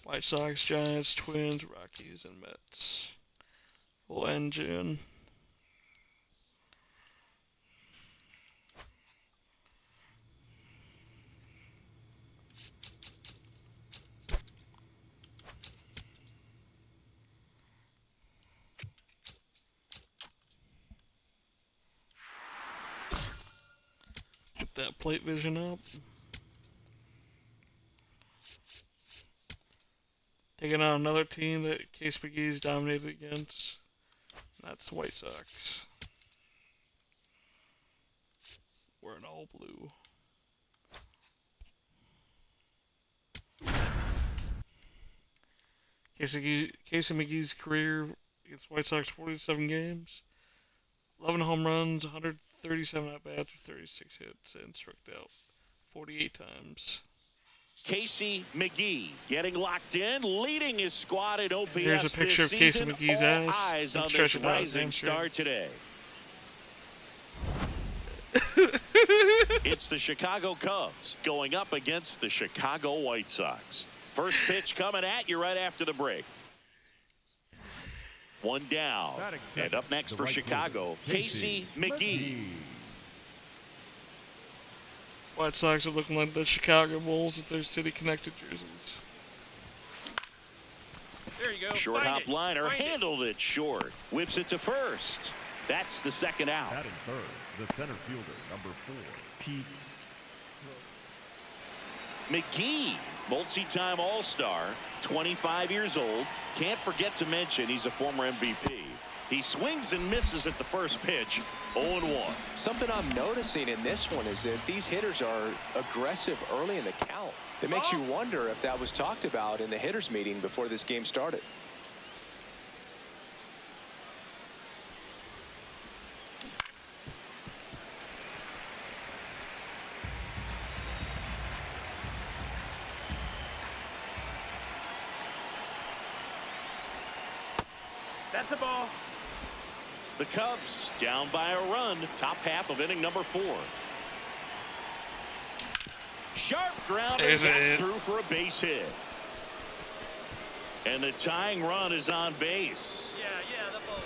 White Sox, Giants, Twins, Rockies, and Mets. Will end June. Get that plate vision up. Taking on another team that Case McGee's dominated against. That's the White Sox. We're in all blue. Casey McGee's career against White Sox, 47 games. 11 home runs, 137 at-bats with 36 hits, and struck out 48 times. Casey McGee getting locked in, leading his squad at OPS. Here's a picture of Casey McGee's All ass. eyes And on stretch this it out, rising star today. It's the Chicago Cubs going up against the Chicago White Sox. First pitch coming at you right after the break. One down. And up next for Chicago, Casey McGee. White Sox are looking like the Chicago Bulls with their city-connected jerseys. There you go. Short hop liner, handled it short. Whips it to first. That's the second out. Batting third, the center fielder, number 4, Pete. McGee, multi-time All-Star, 25 years old. Can't forget to mention he's a former MVP. He swings and misses at the first pitch, 0-1. Something I'm noticing in this one is that these hitters are aggressive early in the count. It makes you wonder if that was talked about in the hitters meeting before this game started. That's a ball. The Cubs down by a run, top half of inning number 4. Sharp grounder gets through for a base hit. And the tying run is on base.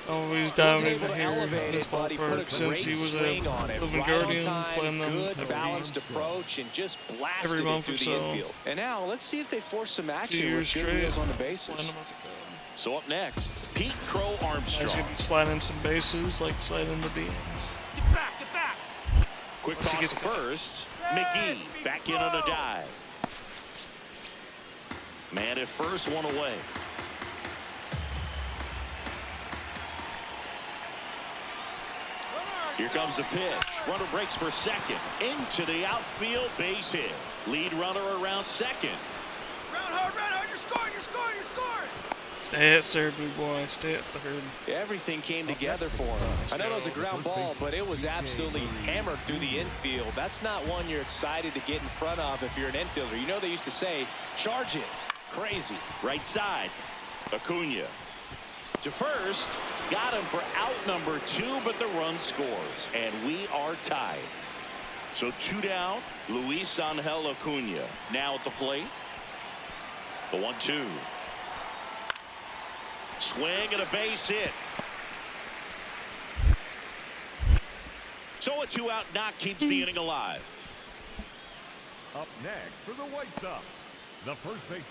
Always dominated here in this ballpark since he was a living guardian, playing them good balanced approach and just blasted every month it through or the so. infield. And now let's see if they force some 2 action years with good straight. wheels on the bases. So up next, Pete Crow He's Armstrong. gonna be sliding some bases, like sliding the DMs. Get back, get back. Quick toss to first. McGee back in on a dive. Man at first, one away. Here comes the pitch. Runner breaks for second. Into the outfield, base hit. Lead runner around second. Run hard, you're scoring, you're scoring, you're scoring. Stay at third, big boy. Stay at third. Everything came together for him. I know it was a ground ball, but it was absolutely hammered through the infield. That's not one you're excited to get in front of if you're an infielder. You know they used to say, charge it. Crazy. Right side. Acuna. To first. Got him for out number 2, but the run scores. And we are tied. So 2 down. Luis Angel Acuna now at the plate. The 1-2. Swing and a base hit. So a 2-out knock keeps the inning alive. Up next for the White Sox, the first baseman.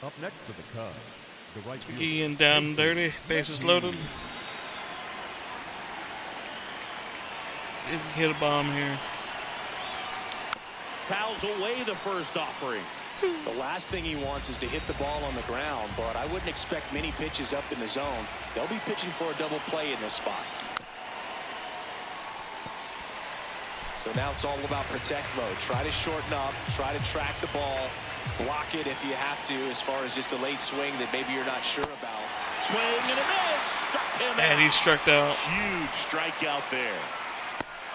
Up next for the Cubs, the right fielder. McGee and down and dirty. Bases loaded. See if we can hit a bomb here. Fouls away the first offering. The last thing he wants is to hit the ball on the ground, but I wouldn't expect many pitches up in the zone. They'll be pitching for a double play in this spot. So now it's all about protect mode. Try to shorten up, try to track the ball, block it if you have to, as far as just a late swing that maybe you're not sure about. Swing and a miss. Struck him And out. he struck out. Huge strikeout there.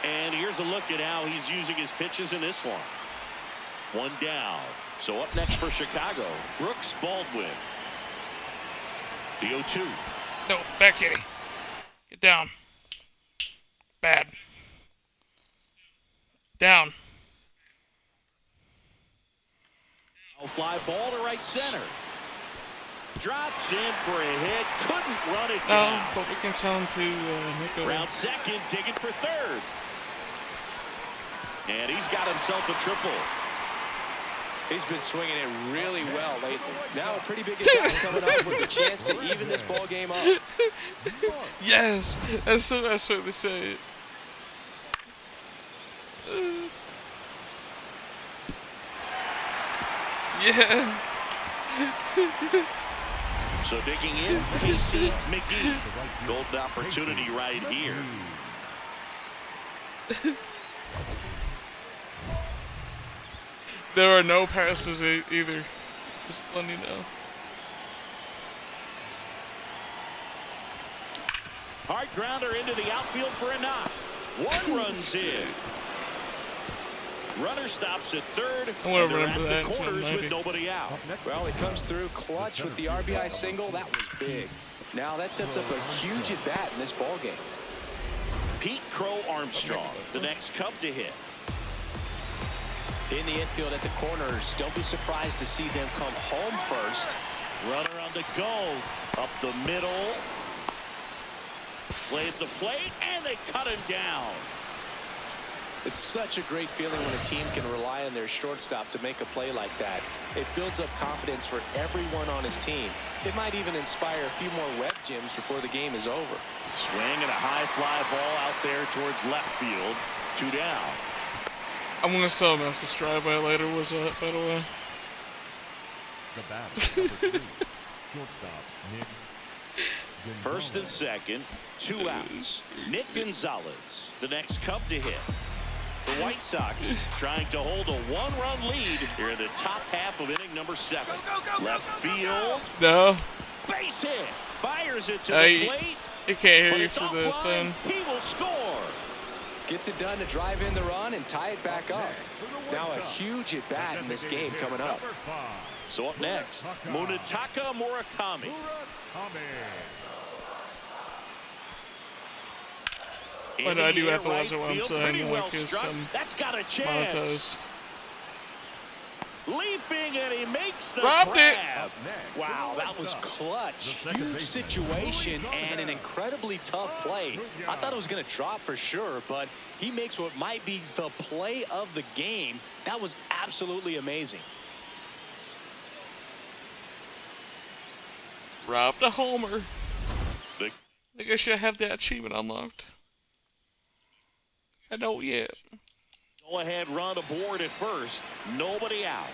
And here's a look at how he's using his pitches in this one. 1 down. So up next for Chicago, Brooks Baldwin. The 0-2. No, back kitty. Get down. Bad. Down. Fly ball to right center. Drops in for a hit. Couldn't run it No, down. but we can sell him to Nico. Round second, digging for third. And he's got himself a triple. He's been swinging it really well lately. Now a pretty big attack coming up with a chance to even this ball game up. Yes, that's what they say. Yeah. So digging in, Casey McGee. Golden opportunity right here. There are no passes either. Just letting you know. Hard grounder into the outfield for a knock. One run's in. Runner stops at third. I want to they're remember at that the corners until with nobody out. Well, he comes through clutch with the RBI single. That was big. Now that sets up a huge at bat in this ball game. Pete Crow Armstrong, the next Cub to hit. In the infield at the corners, don't be surprised to see them come home first. Runner on the go. Up the middle. Plays the plate, and they cut him down. It's such a great feeling when a team can rely on their shortstop to make a play like that. It builds up confidence for everyone on his team. It might even inspire a few more web gyms before the game is over. Swing and a high fly ball out there towards left field. 2 down. I'm going to sell Memphis Drive-By later, was that, by the way? The batter, number 2, shortstop, Nick Gonzalez. First and second, 2 outs. Nick Gonzalez, the next Cub to hit. The White Sox trying to hold a 1-run lead here in the top half of inning number 7. Left field. No. Base hit. Fires it to the plate. It can't hear But you it's through the offline. thing. He will score. Gets it done to drive in the run and tie it back up. Now a huge at bat in this game coming up. So up next, Munetaka Murakami. But I do have to watch what I'm saying, Well like, is That's got a chance. monetized. Leaping, and he makes the Dropped it. grab. Wow, that was clutch. Huge situation and an incredibly tough play. I thought it was going to drop for sure, but he makes what might be the play of the game. That was absolutely amazing. Robbed a homer. The- I think I should have that achievement unlocked. I don't yet. Go ahead run aboard at first. Nobody out.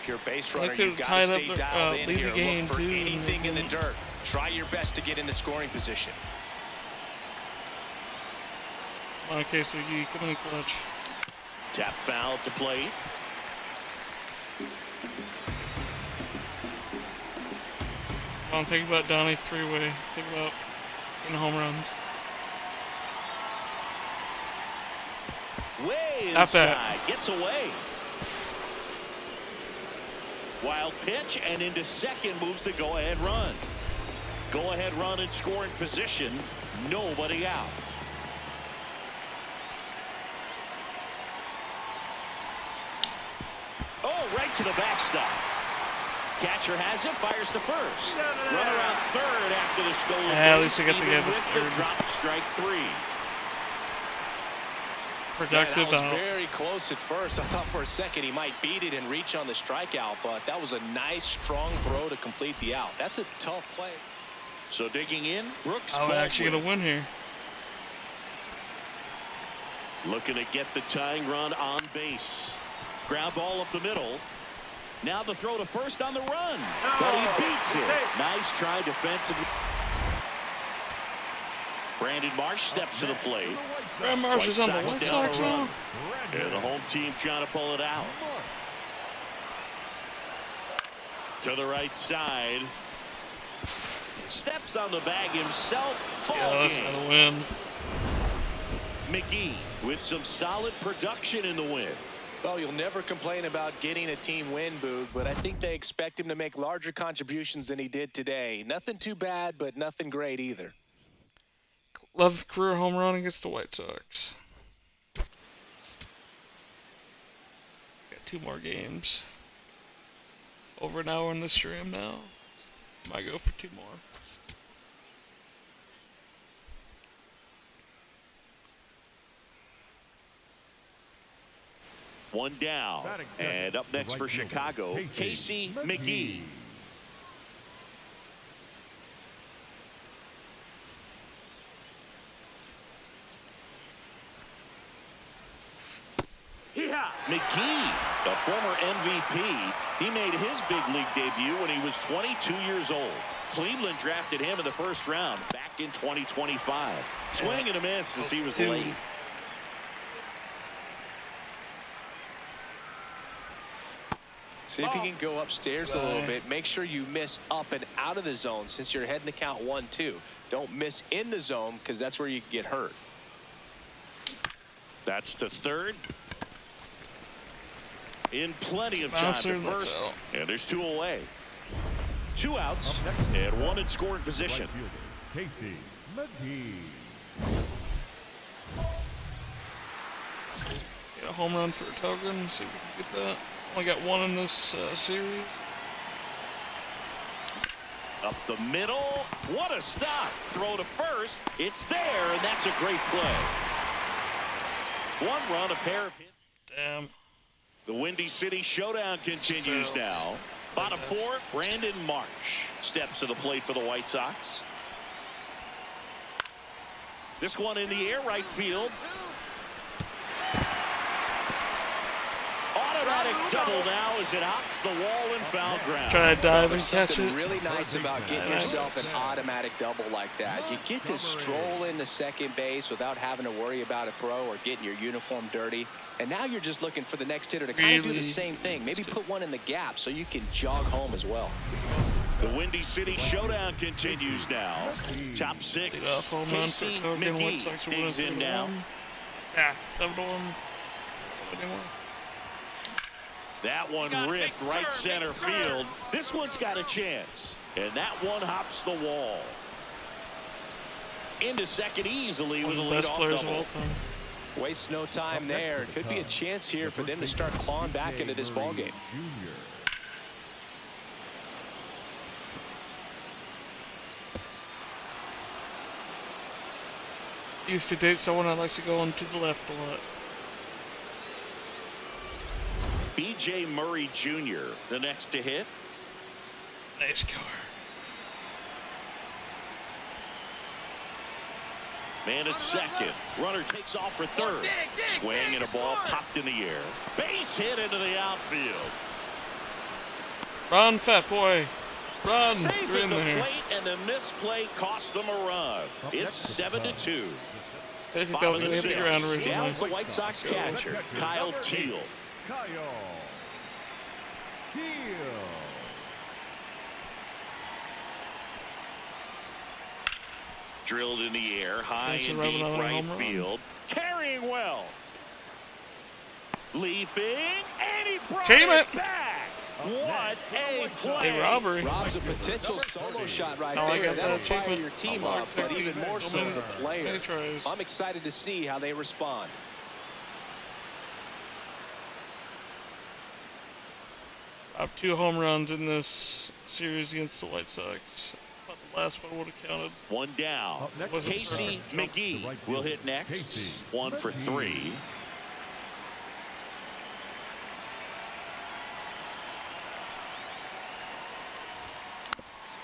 If you're a base runner, could've you've got to tied up stay the, dialed in lead the here. game, Look for too. anything in the dirt. Try your best to get into scoring position. On case McGee, come in clutch. Tap foul at the plate. I don't think about Donnie three-way. Think about getting home runs. Way Not inside. bad. Gets away. Wild pitch and into second moves the go-ahead run. Go-ahead run in scoring position. Nobody out. Oh, right to the backstop. Catcher has it, fires to first. Run around third after the stolen base. At least I got to even get the with third. drop, strike 3. Productive that was out. very close at first. I thought for a second he might beat it and reach on the strikeout, but that was a nice, strong throw to complete the out. That's a tough play. So digging in, Brooks I'm actually Baldwin. going to win here. Looking to get the tying run on base. Ground ball up the middle. Now the throw to first on the run. But he beats it. Nice try defensively. Brandon Marsh steps to the plate. Brandon Marsh is on the White Sox now. And the home team trying to pull it out. To the right side. Steps on the bag himself. Yeah, Ball that's game. for the win. McGee with some solid production in the win. Well, you'll never complain about getting a team win, Boog, but I think they expect him to make larger contributions than he did today. Nothing too bad, but nothing great either. Love's career home run against the White Sox. Got 2 more games. Over an hour in the stream now. Might go for 2 more. One down. And up next for Chicago, Casey McGee. Yeah. McGee, a former MVP, he made his big league debut when he was 22 years old. Cleveland drafted him in the first round back in 2025. Swing and a miss as he was late. See if you can go upstairs a little bit. Make sure you miss up and out of the zone since you're heading to count 1-2. Don't miss in the zone because that's where you can get hurt. That's to third. In plenty of time to first. And there's 2 away. 2 outs and 1 in scoring position. Right fielder, McGee. Get a home run for Togan. See if we can get that. Only got 1 in this series. Up the middle. What a stop. Throw to first. It's there, and that's a great play. 1 run, a pair of hits. Damn. The Windy City showdown continues now. Bottom 4, Brandon Marsh steps to the plate for the White Sox. This one in the air, right field. Automatic double now as it hops the wall and foul ground. Try to dive and There's catch something it. really nice about getting yourself an automatic double like that. You get to stroll into second base without having to worry about a throw or getting your uniform dirty. And now you're just looking for the next hitter to kind of do the same thing. Maybe put one in the gap so you can jog home as well. The Windy City showdown continues now. Top 6. Casey McGee digs in now. Yeah, 7-1. That one ripped right center field. This one's got a chance. And that one hops the wall. Into second easily with a leadoff double. Waste no time there. Could be a chance here for them to start clawing back into this ballgame. Used to date someone that likes to go into the left a lot. B.J. Murray Jr., the next to hit. Nice car. Man at second. Runner takes off for third. Swing and a ball popped in the air. Base hit into the outfield. Run, fat boy. Run. Save You're at in the there. plate, and the misplay cost them a run. It's 7-2. I think that was going to hit the ground originally. Down's the White Sox catcher, Kyle Teal. Kyle Teal. Drilled in the air, high and deep right field. Carrying well. Leaping, and he brought it back. What a play. Hey, robbery. Rob's a potential solo shot right there. That'll fire your team up, but even more so the player. I'm excited to see how they respond. I have 2 home runs in this series against the White Sox. But the last one would have counted. 1 down. Casey McGee will hit next. 1 for 3.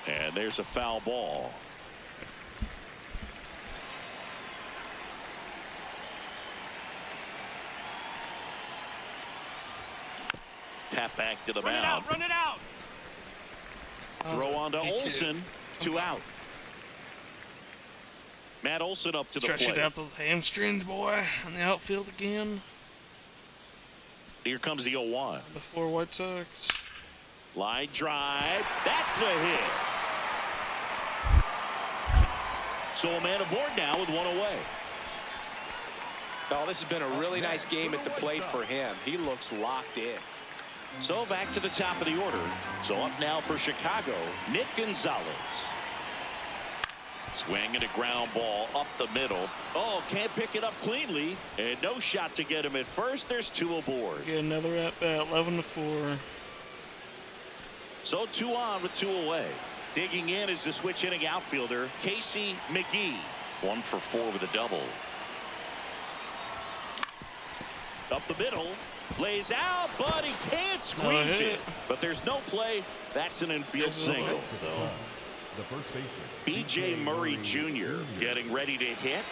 And there's a foul ball. Tap back to the mound. Run it out. Throw on to Olsen. 2 out. Matt Olsen up to the plate. Stretch it out the hamstrings, boy. On the outfield again. Here comes the 0-1. Before White Sox. Line drive. That's a hit. So a man aboard now with 1 away. Oh, this has been a really nice game at the plate for him. He looks locked in. So back to the top of the order. So up now for Chicago, Nick Gonzalez. Swing and a ground ball up the middle. Oh, can't pick it up cleanly. And no shot to get him at first. There's 2 aboard. Get another at bat, 11-4. So 2 on with 2 away. Digging in is the switch hitting outfielder, Casey McGee. 1 for 4 with a double. Up the middle. Lays out, but he can't squeeze it. But there's no play. That's an infield single. The first baseman, B.J. Murray Jr. getting ready to hit.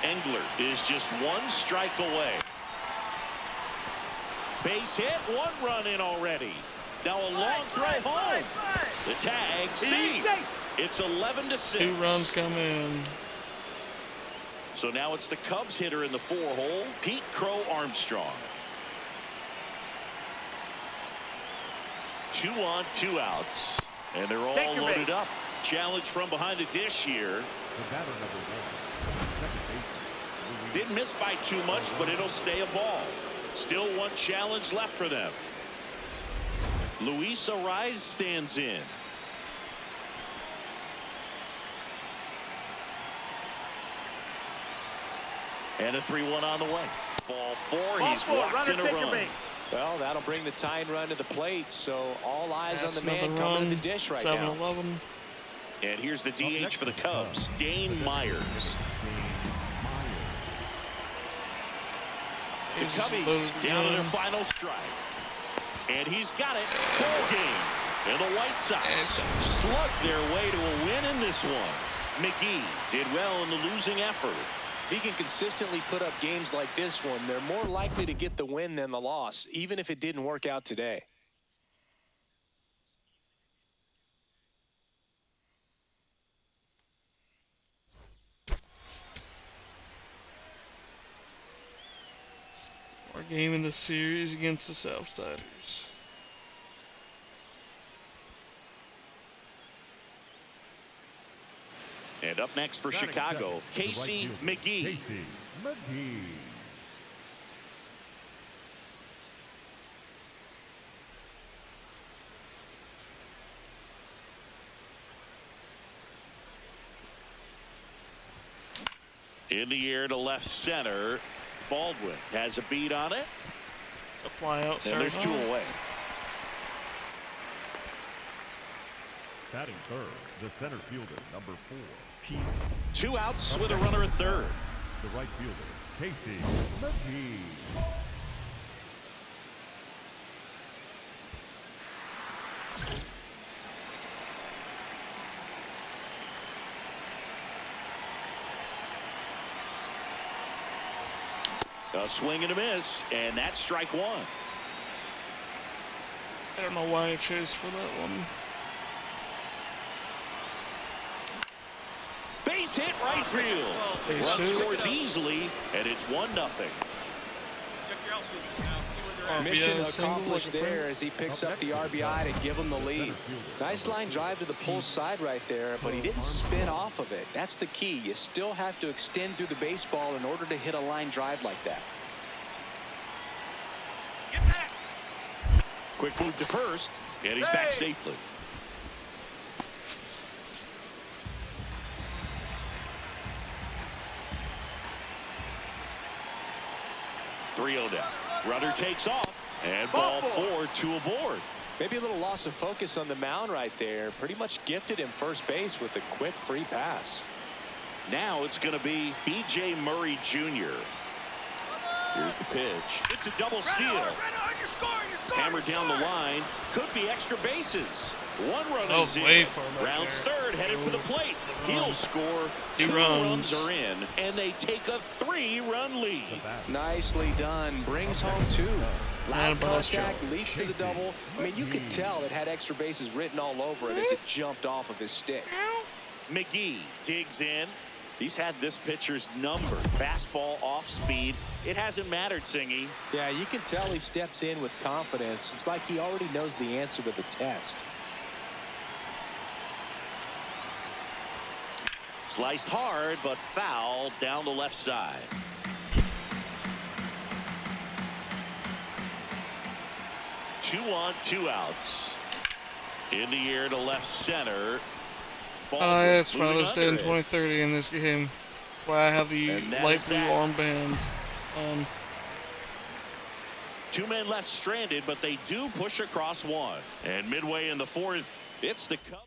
Engler is just 1 strike away. Base hit, 1 run in already. Now a long throw home. The tag, see. It's 11-6. 2 runs come in. So now it's the Cubs hitter in the 4 hole, Pete Crow Armstrong. 2 on, 2 outs. And they're all loaded up. Challenge from behind the dish here. Didn't miss by too much, but it'll stay a ball. Still one challenge left for them. Luis Ariz stands in. And a 3-1 on the way. Ball 4. He's walked in a run. Well, that'll bring the tying run to the plate. So all eyes on the man coming to the dish right now. 7-11. And here's the DH for the Cubs, Dane Myers. The Cubbies down to their final strike. And he's got it. Ball game. And the White Sox slugged their way to a win in this one. McGee did well in the losing effort. If he can consistently put up games like this one, they're more likely to get the win than the loss, even if it didn't work out today. Our game in the series against the Southsiders. And up next for Chicago, Casey McGee. Casey McGee. In the air to left center. Baldwin has a beat on it. A fly out. And there's 2 away. Batting third, the center fielder, number 4, Pete. 2 outs with a runner at third. The right fielder, Casey McGee. A swing and a miss, and that's strike 1. I don't know why I chose for that one. Base hit right field. Run scores easily, and it's 1-0. Check your outfielders now. See where they're at. Mission RBI single accomplished like a there as he picks up the RBI to give him the lead. Nice line drive to the pull side right there, but he didn't spin off of it. That's the key. You still have to extend through the baseball in order to hit a line drive like that. Get back. Quick move to first, and he's back safely. Down. Runner takes off, and ball 4, 2 aboard. Maybe a little loss of focus on the mound right there. Pretty much gifted him first base with a quick free pass. Now it's going to be B.J. Murray Jr. Here's the pitch. It's a double steal. Right on, you're scoring, you're scoring. Hammered down the line. Could be extra bases. 1 run That is was way in. far back Rounds there. third, headed for the plate. He'll score. 2 2 runs. runs are in, and they take a 3-run lead. Nicely done. Brings home 2. Loud Bosco. contact leads to the double. I mean, you could tell it had extra bases written all over it as it jumped off of his stick. McGee digs in. He's had this pitcher's number. Fastball off speed. It hasn't mattered, Singy. Yeah, you can tell he steps in with confidence. It's like he already knows the answer to the test. Sliced hard, but foul down the left side. Two on, 2 outs. In the air to left center. Yeah, it's Father's Day in 2030 in this game. Why I have the light blue armband on. 2 men left stranded, but they do push across 1. And midway in the 4th, it's the Cubs.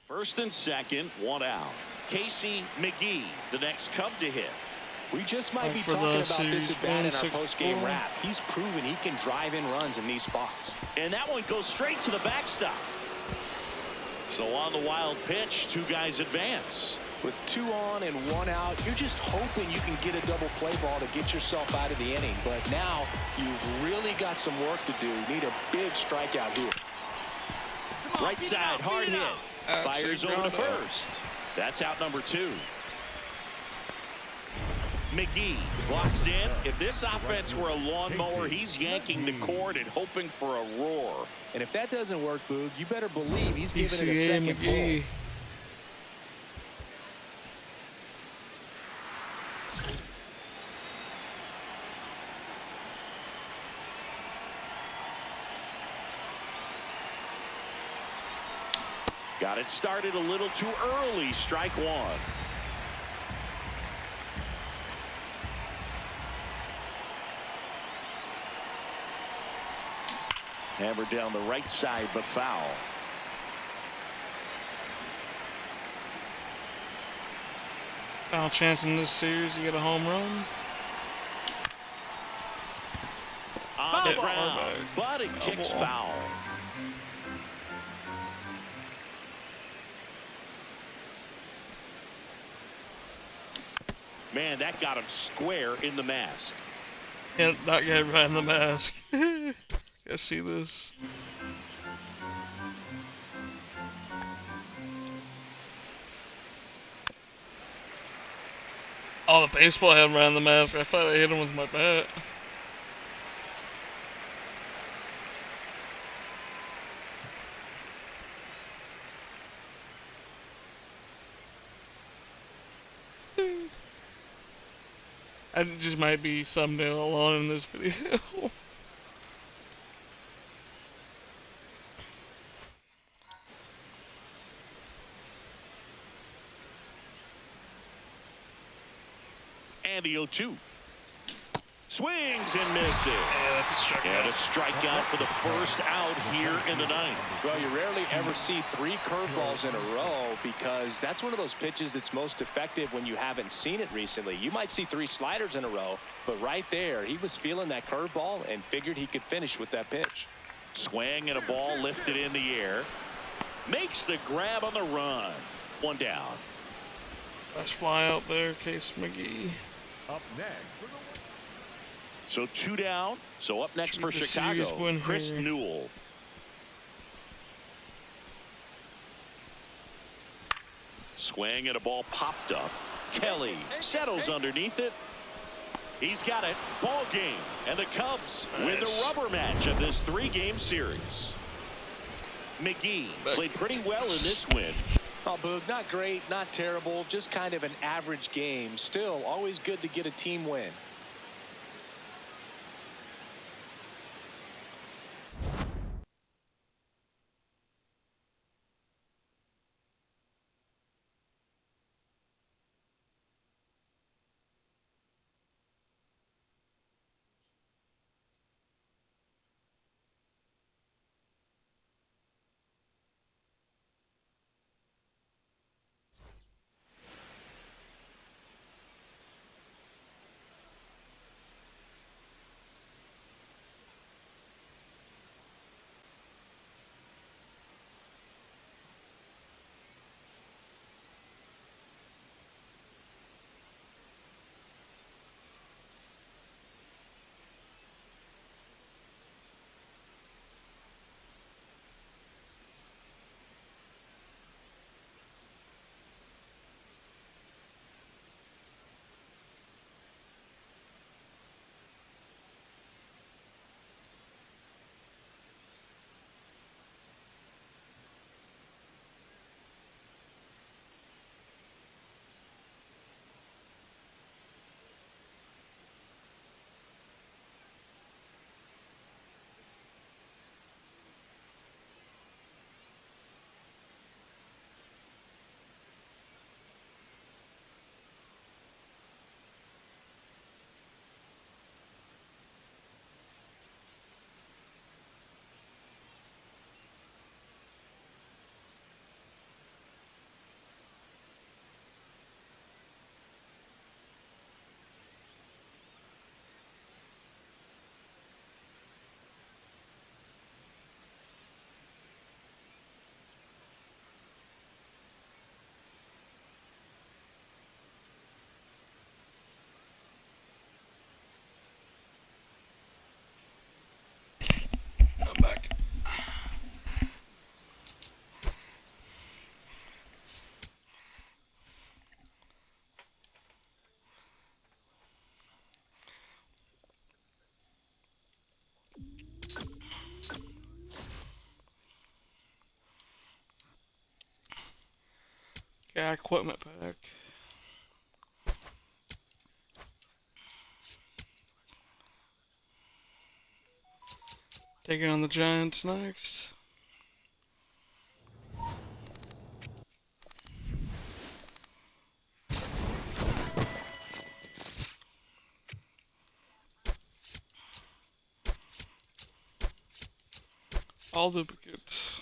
First and second, 1 out. Casey McGee, the next Cub to hit. We just might be for talking the about series this at bat in our 1-6-4. post-game wrap. He's proven he can drive in runs in these spots. And that one goes straight to the backstop. So on the wild pitch, 2 guys advance. With 2 on and 1 out, you're just hoping you can get a double play ball to get yourself out of the inning. But now you've really got some work to do. You need a big strikeout here. Right side, hard hit. Fires over to first. That's out number 2. McGee blocks in. If this offense were a lawnmower, he's yanking the cord and hoping for a roar. And if that doesn't work, Boog, you better believe he's giving it a PCA second McGee. pull. Got it started a little too early. Strike one. Hammered down the right side, but foul. Final chance in this series to get a home run. On the ground, but it kicks foul. Man, that got him square in the mask. Yeah, not get right in the mask. Gotta see this. Oh, the baseball had him right in the mask. I thought I hit him with my bat. I just might be thumbnail alone in this video. And the 0-2. Swings and misses. Yeah, that's a strikeout. And a strikeout for the first out here in the ninth. Well, you rarely ever see 3 curveballs in a row because that's one of those pitches that's most effective when you haven't seen it recently. You might see 3 sliders in a row, but right there, he was feeling that curveball and figured he could finish with that pitch. Swing and a ball lifted in the air. Makes the grab on the run. One down. Let's fly out there, Case McGee. Up next for the So 2 down. So up next for The Chicago, series win Chris here. Newell. Swing and a ball popped up. Kelly settles underneath it. He's got it. Ball game. And the Cubs win the rubber match of this 3-game series. McGee played pretty well in this win. Oh, Boog, not great, not terrible, just kind of an average game. Still, always good to get a team win. Yeah, equipment pack. Taking on the Giants next. All duplicates.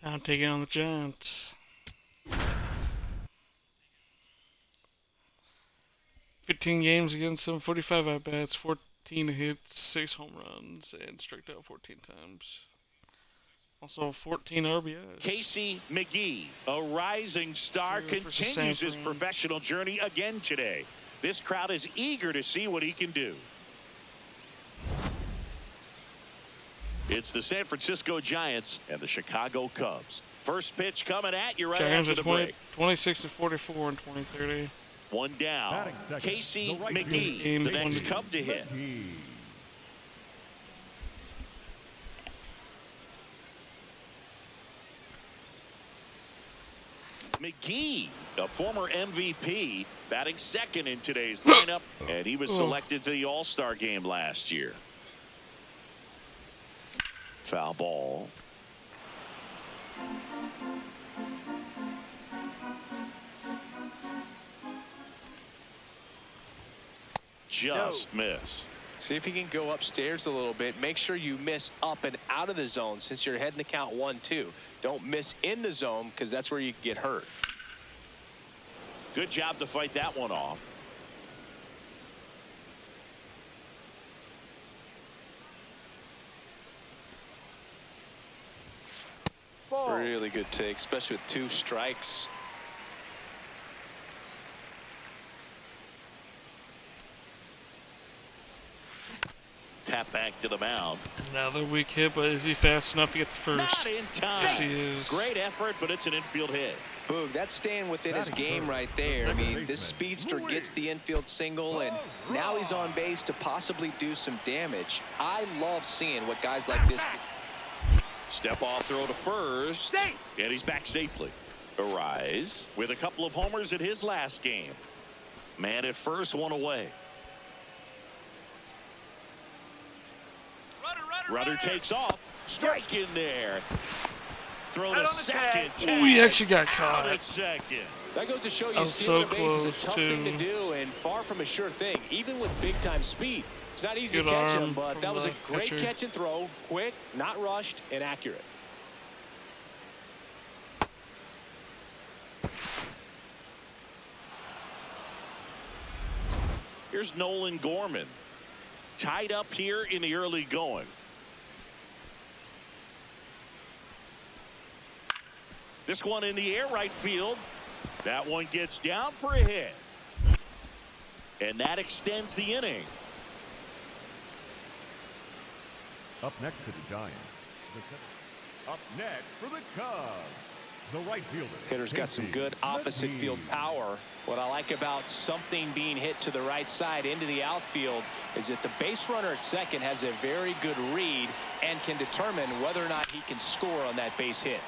Now taking on the Giants. 15 games against them, 45 at-bats, 14 hits, 6 home runs, and striked out 14 times. Also 14 RBIs. Casey McGee, a rising star, continues his professional journey again today. This crowd is eager to see what he can do. It's the San Francisco Giants and the Chicago Cubs. First pitch coming at you right Giants after the break. 26-44 in 2030. One down. Casey McGee, the next Cub to hit. McGee, a former MVP, batting second in today's lineup, and he was selected to the All-Star game last year. Foul ball. Just missed. See if he can go upstairs a little bit. Make sure you miss up and out of the zone since you're heading the count 1-2. Don't miss in the zone because that's where you get hurt. Good job to fight that one off. Really good take, especially with 2 strikes. Tap back to the mound. Another weak hit, but is he fast enough to get the first? Not in time. Yes, he is. Great effort, but it's an infield hit. Boog, that's staying within his game right there. I mean, this speedster gets the infield single, and now he's on base to possibly do some damage. I love seeing what guys like this do. Step off throw to first, and he's back safely. Arise with a couple of homers in his last game. Man at first, one away. Runner takes off. Strike in there. Throw to second. Ooh, he actually got caught. Out at second. That goes to show you was stealing so a base is a close, tough too. thing to do and far from a sure thing, even with big-time speed. It's not easy Good to catch arm him, but from that was a the great catcher. catch and throw. Quick, not rushed, and accurate. Here's Nolan Gorman. Tied up here in the early going. This one in the air right field. That one gets down for a hit. And that extends the inning. Up next to the Giants. Up next for the Cubs. The right fielder. Hitter's got some good opposite field power. What I like about something being hit to the right side into the outfield is that the base runner at second has a very good read and can determine whether or not he can score on that base hit.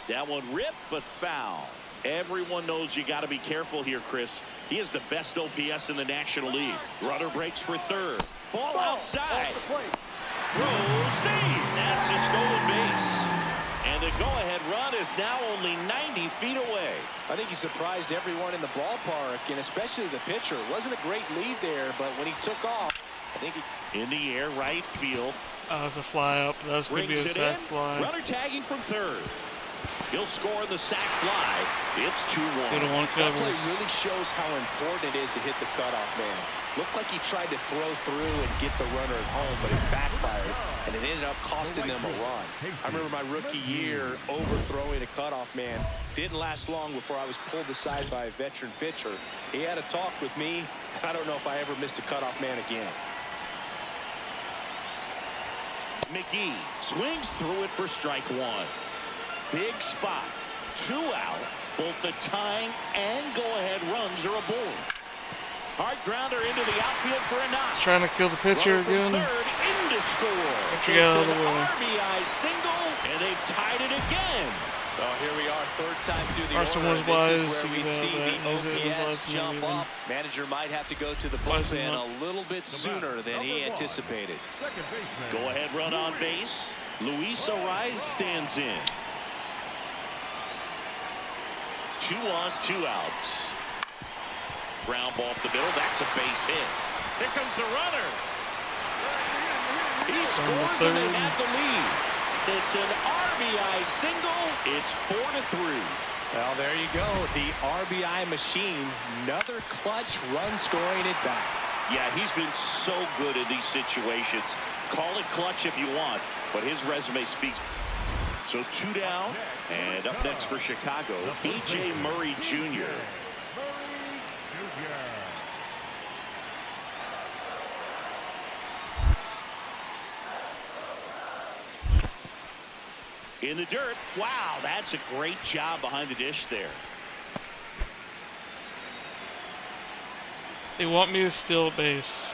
That one ripped but foul. Everyone knows you got to be careful here, Chris. He has the best OPS in the National League. Runner breaks for third. Ball outside. Throw, save. That's a stolen base. And the go-ahead run is now only 90 feet away. I think he surprised everyone in the ballpark, and especially the pitcher. It wasn't a great lead there, but when he took off, I think he... In the air, right field. That's a fly up. That's going to be a sac fly. Runner tagging from third. He'll score the sac fly. It's 2-1. That play really shows how important it is to hit the cutoff man. Looked like he tried to throw through and get the runner at home, but it backfired, and it ended up costing them a run. I remember my rookie year overthrowing a cutoff man. Didn't last long before I was pulled aside by a veteran pitcher. He had a talk with me. I don't know if I ever missed a cutoff man again. McGee swings through it for strike one. Big spot. 2 out. Both the tying and go-ahead runs are aboard. Hard grounder into the outfield for a knock. He's trying to kill the pitcher again. Third in to score. Pitcher got out of the way. RBI single, and they've tied it again. Oh, here we are, third time through the Carson order. was wise. This is where we see the OPS jump even. up. Manager might have to go to the bullpen a little bit sooner than he anticipated. Go-ahead run on base. Luis Ariz stands in. 2 on, 2 outs. Ground ball up the middle. That's a base hit. Here comes the runner. He scores and they have the lead. It's an RBI single. It's 4-3. Well, there you go. The RBI machine. Another clutch run scoring at bat. Yeah, he's been so good in these situations. Call it clutch if you want, but his resume speaks. So 2 down, and up next for Chicago, B.J. Murray Jr. In the dirt. Wow, that's a great job behind the dish there. They want me to steal base.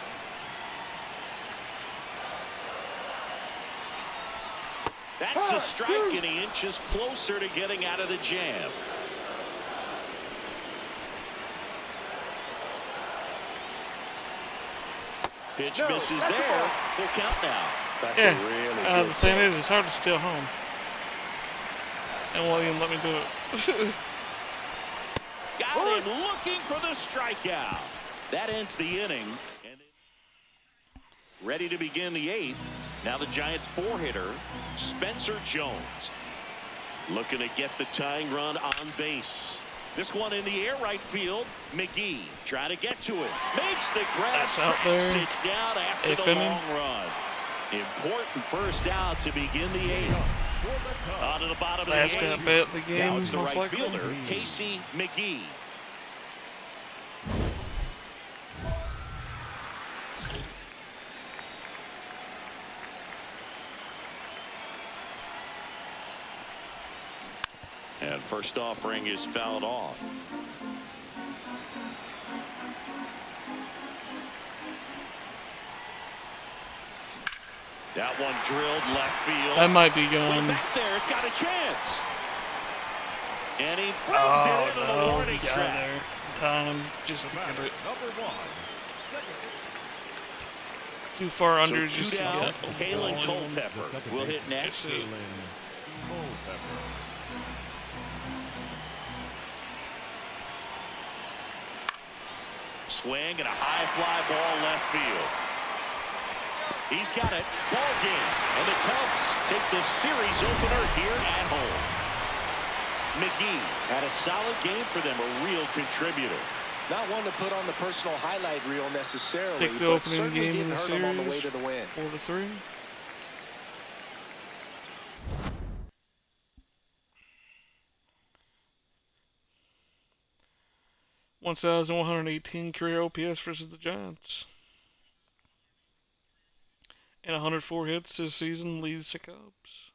That's a strike, and he inches closer to getting out of the jam. Pitch misses there. Full count now. That's a really good the thing is, it's hard to steal home. And won't even let me do it. Got him looking for the strikeout. That ends the inning. And ready to begin the 8th. Now the Giants 4-hitter, Spencer Jones. Looking to get the tying run on base. This one in the air right field. McGee trying to get to it. Makes the grab. Tracks it down after the long run. Important first out to begin the 8th. On to the bottom Last of the 8th. at bat the game. Now it's the right likely. fielder, Casey McGee. And first offering is fouled off. That one drilled left field. That might be gone. Back there, it's got a chance. And he brings it into the warning he got track. there. Time just to get it. Too far under So just to down, get. Kalen Culpepper will hit next. Swing and a high fly ball left field. He's got it. Ball game. And the Cubs take the series opener here at home. McGee had a solid game for them, a real contributor. Not one to put on the personal highlight reel necessarily, Pick the but opening certainly game in didn't the hurt him on the way series. to the win. 4-3. (1,118) career OPS versus the Giants, and 104 hits this season leads the Cubs.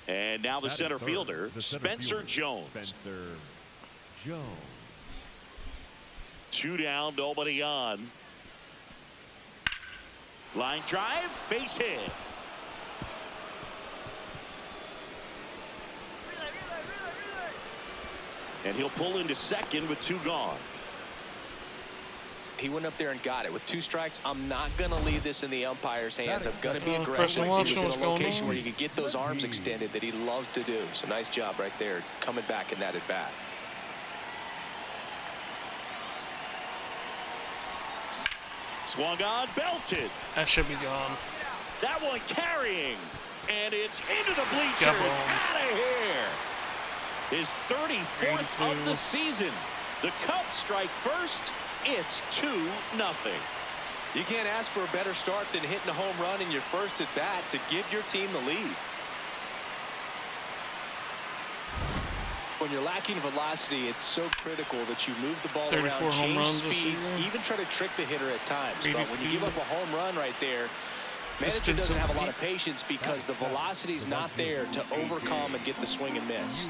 And now the center fielder, Spencer Jones. Spencer Jones. 2 down, nobody on. Line drive, base hit. Relay. And he'll pull into second with 2 gone. He went up there and got it. With 2 strikes, I'm not going to leave this in the umpire's hands. I'm going to be aggressive. He was in a location where you could get those arms extended that he loves to do. So nice job right there, coming back in that at bat. Swung on, belted. That should be gone. That one carrying. And it's into the bleachers. Come It's on. out of here. His 34th of the season. The Cubs strike first. It's 2-0. You can't ask for a better start than hitting a home run in your first at bat to give your team the lead. When you're lacking velocity, it's so critical that you move the ball 34 around, home change runs this speeds, season. even try to trick the hitter at times. But when you 82. give up a home run right there, manager doesn't have a lot of patience because the velocity's not there to overcome and get the swing and miss.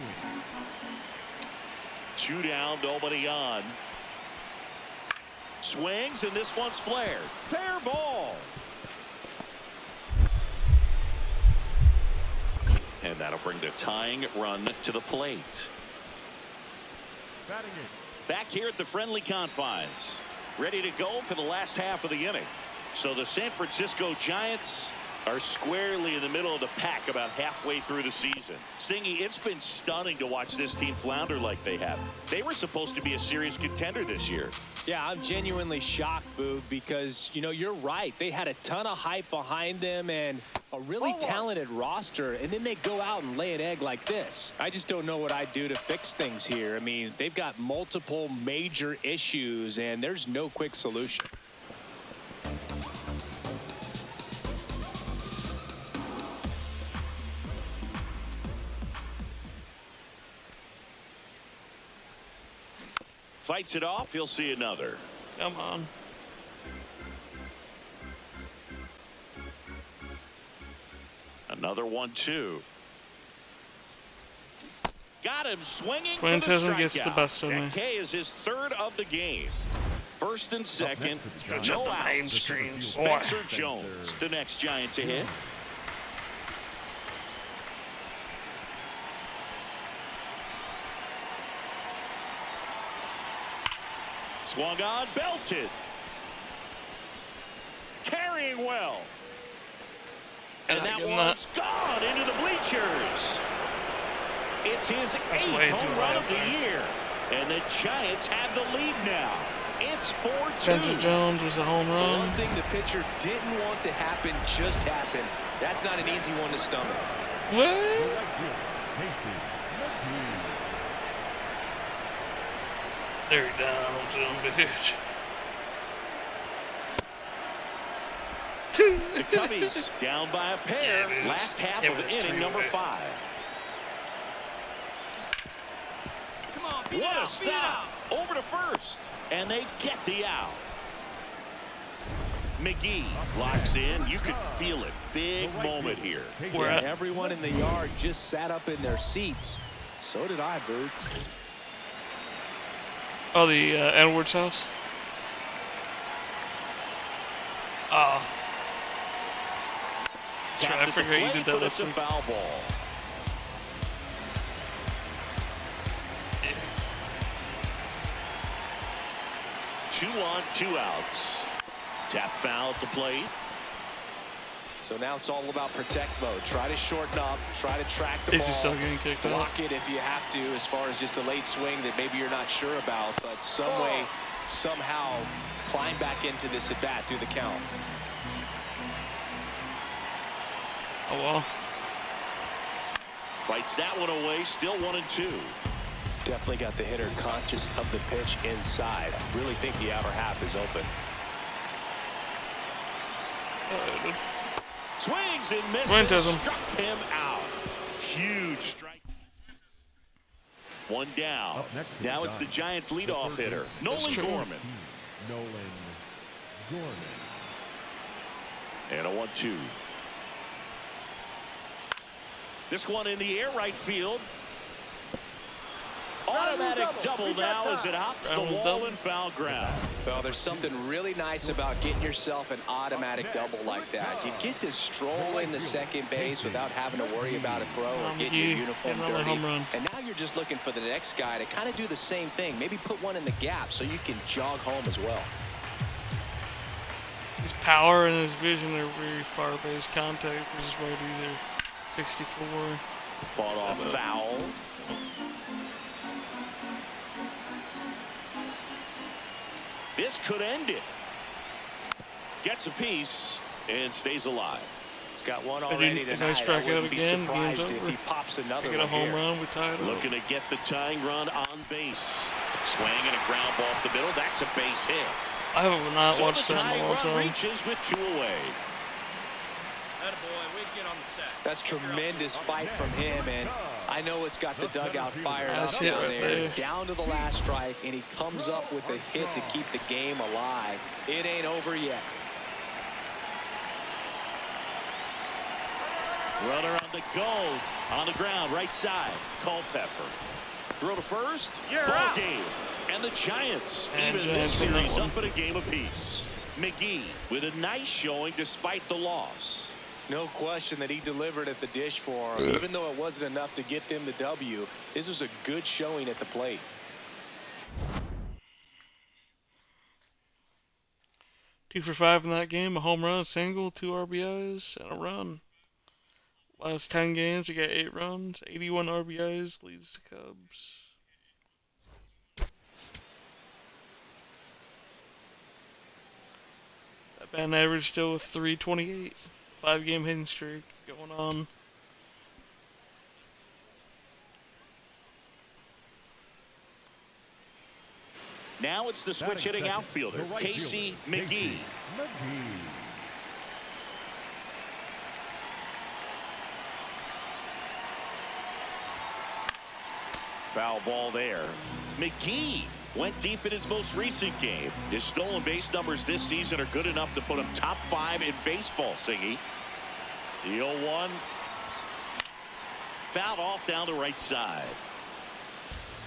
2 down, nobody on. Swings, and this one's flared. Fair ball. And that'll bring the tying run to the plate. Batting it. Back here at the friendly confines. Ready to go for the last half of the inning. So the San Francisco Giants are squarely in the middle of the pack about halfway through the season. Singy, it's been stunning to watch this team flounder like they have. They were supposed to be a serious contender this year. Yeah, I'm genuinely shocked, Boog, because, you know, you're right. They had a ton of hype behind them and a really talented roster, and then they go out and lay an egg like this. I just don't know what I'd do to fix things here. I mean, they've got multiple major issues, and there's no quick solution. Fights it off. He'll see another. Come on. Another 1-2. Got him swinging. Quintezan gets the best of me. That K is his 3rd of the game. First and second. No the main outs. screen. Spencer Jones, the next Giant to hit. Swung on, belted. Carrying well. And that one's gone into the bleachers. It's his 8th home run of the year. And the Giants have the lead now. It's 4-2. Spencer Jones was a home run. One thing the pitcher didn't want to happen just happened. That's not an easy one to stomach. What? There he down, son of a bitch. The Cubbies down by a pair. Last half of inning number 5. Come on, What a stop. Over to first. And they get the out. McGee locks in. You could feel it. Big moment here. Where at? Everyone in the yard just sat up in their seats. So did I, Boo. Oh, the Edwards house? Oh. That's right, I forgot you did that last week. Foul ball. Yeah. 2 on, 2 outs. Tap foul at the plate. So now it's all about protect mode. Try to shorten up. Try to track the ball. Is he still getting kicked out? Block it if you have to, as far as just a late swing that maybe you're not sure about. But some way, somehow, climb back into this at bat through the count. Oh, well. Fights that one away. Still 1-2. Definitely got the hitter conscious of the pitch inside. Really think the outer half is open. Swings and misses. Quintezan. Struck him out. Huge strike. 1 down. Now it's the Giants' leadoff hitter, Nolan Gorman. Nolan Gorman. And a 1-2. This one in the air right field. Automatic double now as it hops the wall and foul ground. Well, there's something really nice about getting yourself an automatic double like that. You get to stroll into second base without having to worry about a throw or getting your uniform dirty. And now you're just looking for the next guy to kind of do the same thing. Maybe put one in the gap so you can jog home as well. His power and his vision are very far base contact for his righty there. 64. Fought off foul. This could end it. Gets a piece and stays alive. He's got one already tonight. If I strike out again, game's over. If he pops another get a home run, we tie it up. Looking to get the tying run on base. Swing and a ground ball up the middle. That's a base hit. I have not watched that in a long time. Reaches with 2 away. Attaboy, way to get on the set. That's tremendous fight from him, and I know it's got the dugout fired up Nice hit down right there. there. Down to the last strike, and he comes up with a hit to keep the game alive. It ain't over yet. Runner on the go. On the ground, right side. Culpepper. Throw to first. Ball game. And the Giants, even this series, up at a game apiece. McGee with a nice showing despite the loss. No question that he delivered at the dish for him. Even though it wasn't enough to get them the W, this was a good showing at the plate. Two for 5 in that game. A home run, a single, 2 RBIs, and a run. Last 10 games, he got 8 runs, 81 RBIs, leads the Cubs. That batting average still with 328. 5-game hitting streak going on. Now it's the switch hitting outfielder, Casey McGee. Foul ball there. McGee went deep in his most recent game. His stolen base numbers this season are good enough to put him top 5 in baseball, Singy. The 0-1. Fouled off down the right side.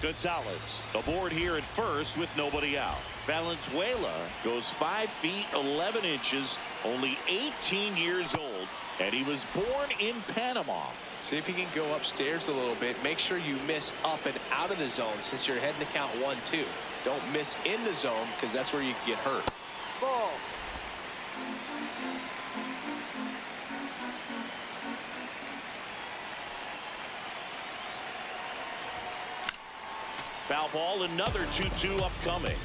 Gonzalez aboard here at first with nobody out. Valenzuela goes 5 feet 11 inches, only 18 years old, and he was born in Panama. See if you can go upstairs a little bit. Make sure you miss up and out of the zone since you're heading to count 1-2. Don't miss in the zone because that's where you can get hurt. Ball. Foul ball, another 2-2 upcoming.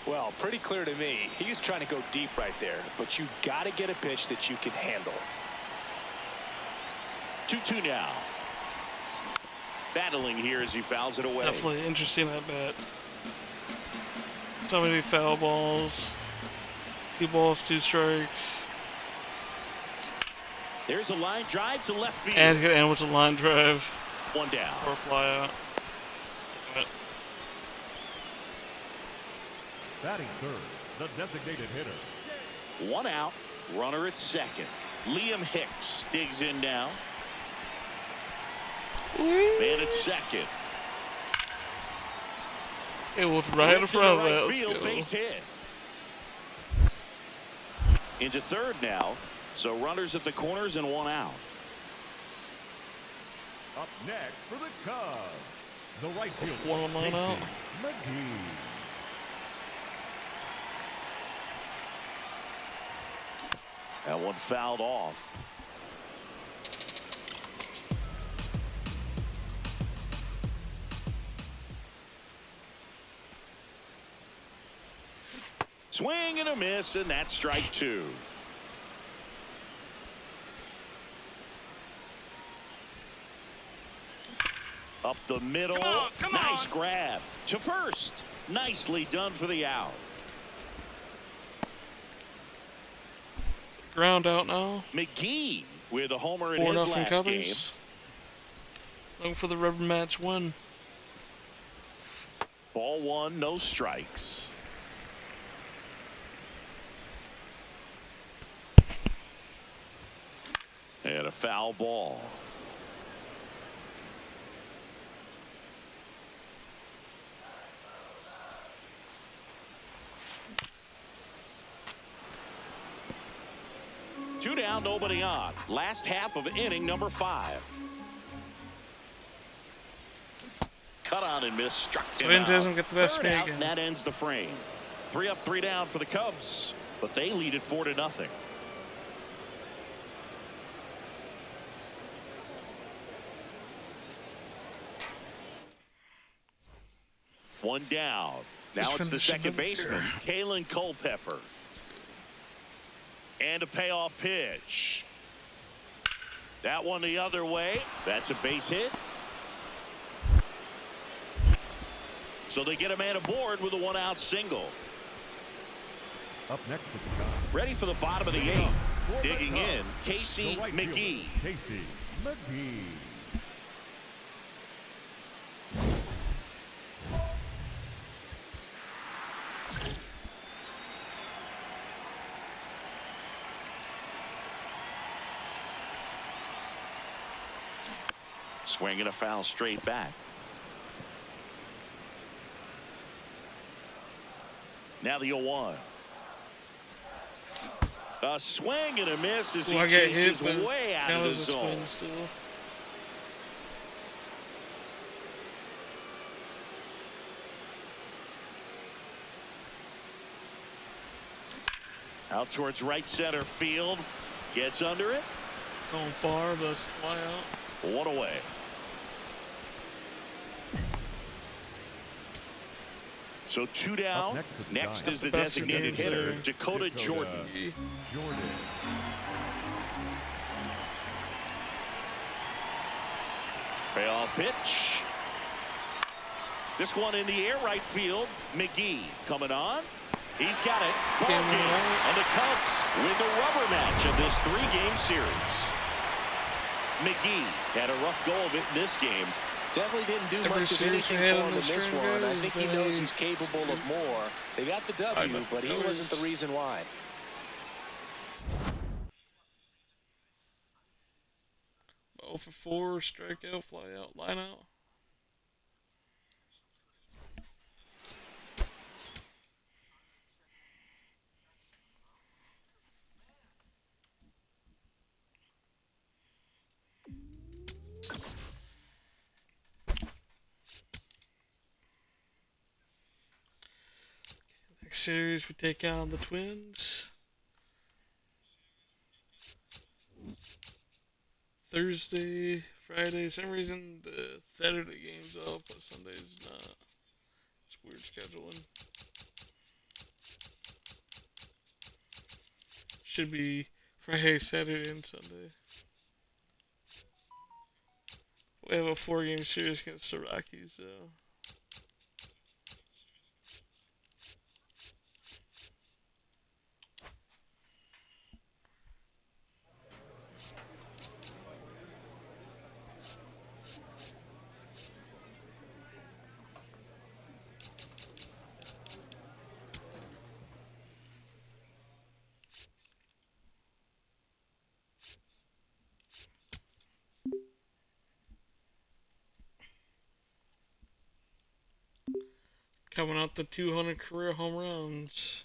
Well, pretty clear to me. He was trying to go deep right there, but you got to get a pitch that you can handle. 2-2 now. Battling here as he fouls it away. Definitely interesting at bat. So many foul balls. 2 balls, 2 strikes. There's a line drive to left field. And it's going to end with a line drive. 1 down. Or fly out. Batting third, the designated hitter. 1 out. Runner at second. Liam Hicks digs in now. Man at second. It was right in front of that. Right field, base hit. Into third now. So runners at the corners and 1 out. Up next for the Cubs, the right fielder, 1 line out. McGee. That one fouled off. Swing and a miss, and that's strike 2. Up the middle. Come Nice on. grab to first. Nicely done for the out. Ground out now. McGee with a homer in 4-0 his last game. Cubs. Looking for the rubber match win. Ball one, no strikes. And a foul ball. Two down, nobody on. Last half of inning number 5. Cut on and miss, struck him Twins out. doesn't get the best Third of me out, again. and that ends the frame. 3 up, 3 down for the Cubs, but they lead it 4-0. One down. Now Just it's the finishing second up baseman, Kalen Culpepper. And a payoff pitch. That one the other way. That's a base hit. So they get a man aboard with a 1-out single. Up next with the Cubs. Ready for the bottom of the 8th. Digging in, Casey The right McGee. fielder, Casey McGee. Swinging a foul straight back. Now the 0-1. A swing and a miss as he I get hit, chases but way out of count the as a zone. spin still. Out towards right center field. Gets under it. Going far, but it's a fly out. 1 away. So 2 down. Next is the Best designated games hitter, there. Dakota Jordan. Jordan. Payoff pitch. This one in the air, right field. McGee coming on. He's got it. Ball game. And the Cubs win the rubber match of this 3-game series. McGee had a rough go of it in this game. Definitely didn't do Every much of series anything we had for in him in this this string, one. I guys, think he knows he's capable of more. They got the W, but he wasn't the reason why. Oh for 4, strikeout, fly out, line out. Next series we take on the Twins. Thursday, Friday. Some reason the Saturday game's off, but Sunday's not. It's weird scheduling. Should be Friday, Saturday, and Sunday. We have a 4-game series against the Rockies, so. Coming out the 200 career home runs.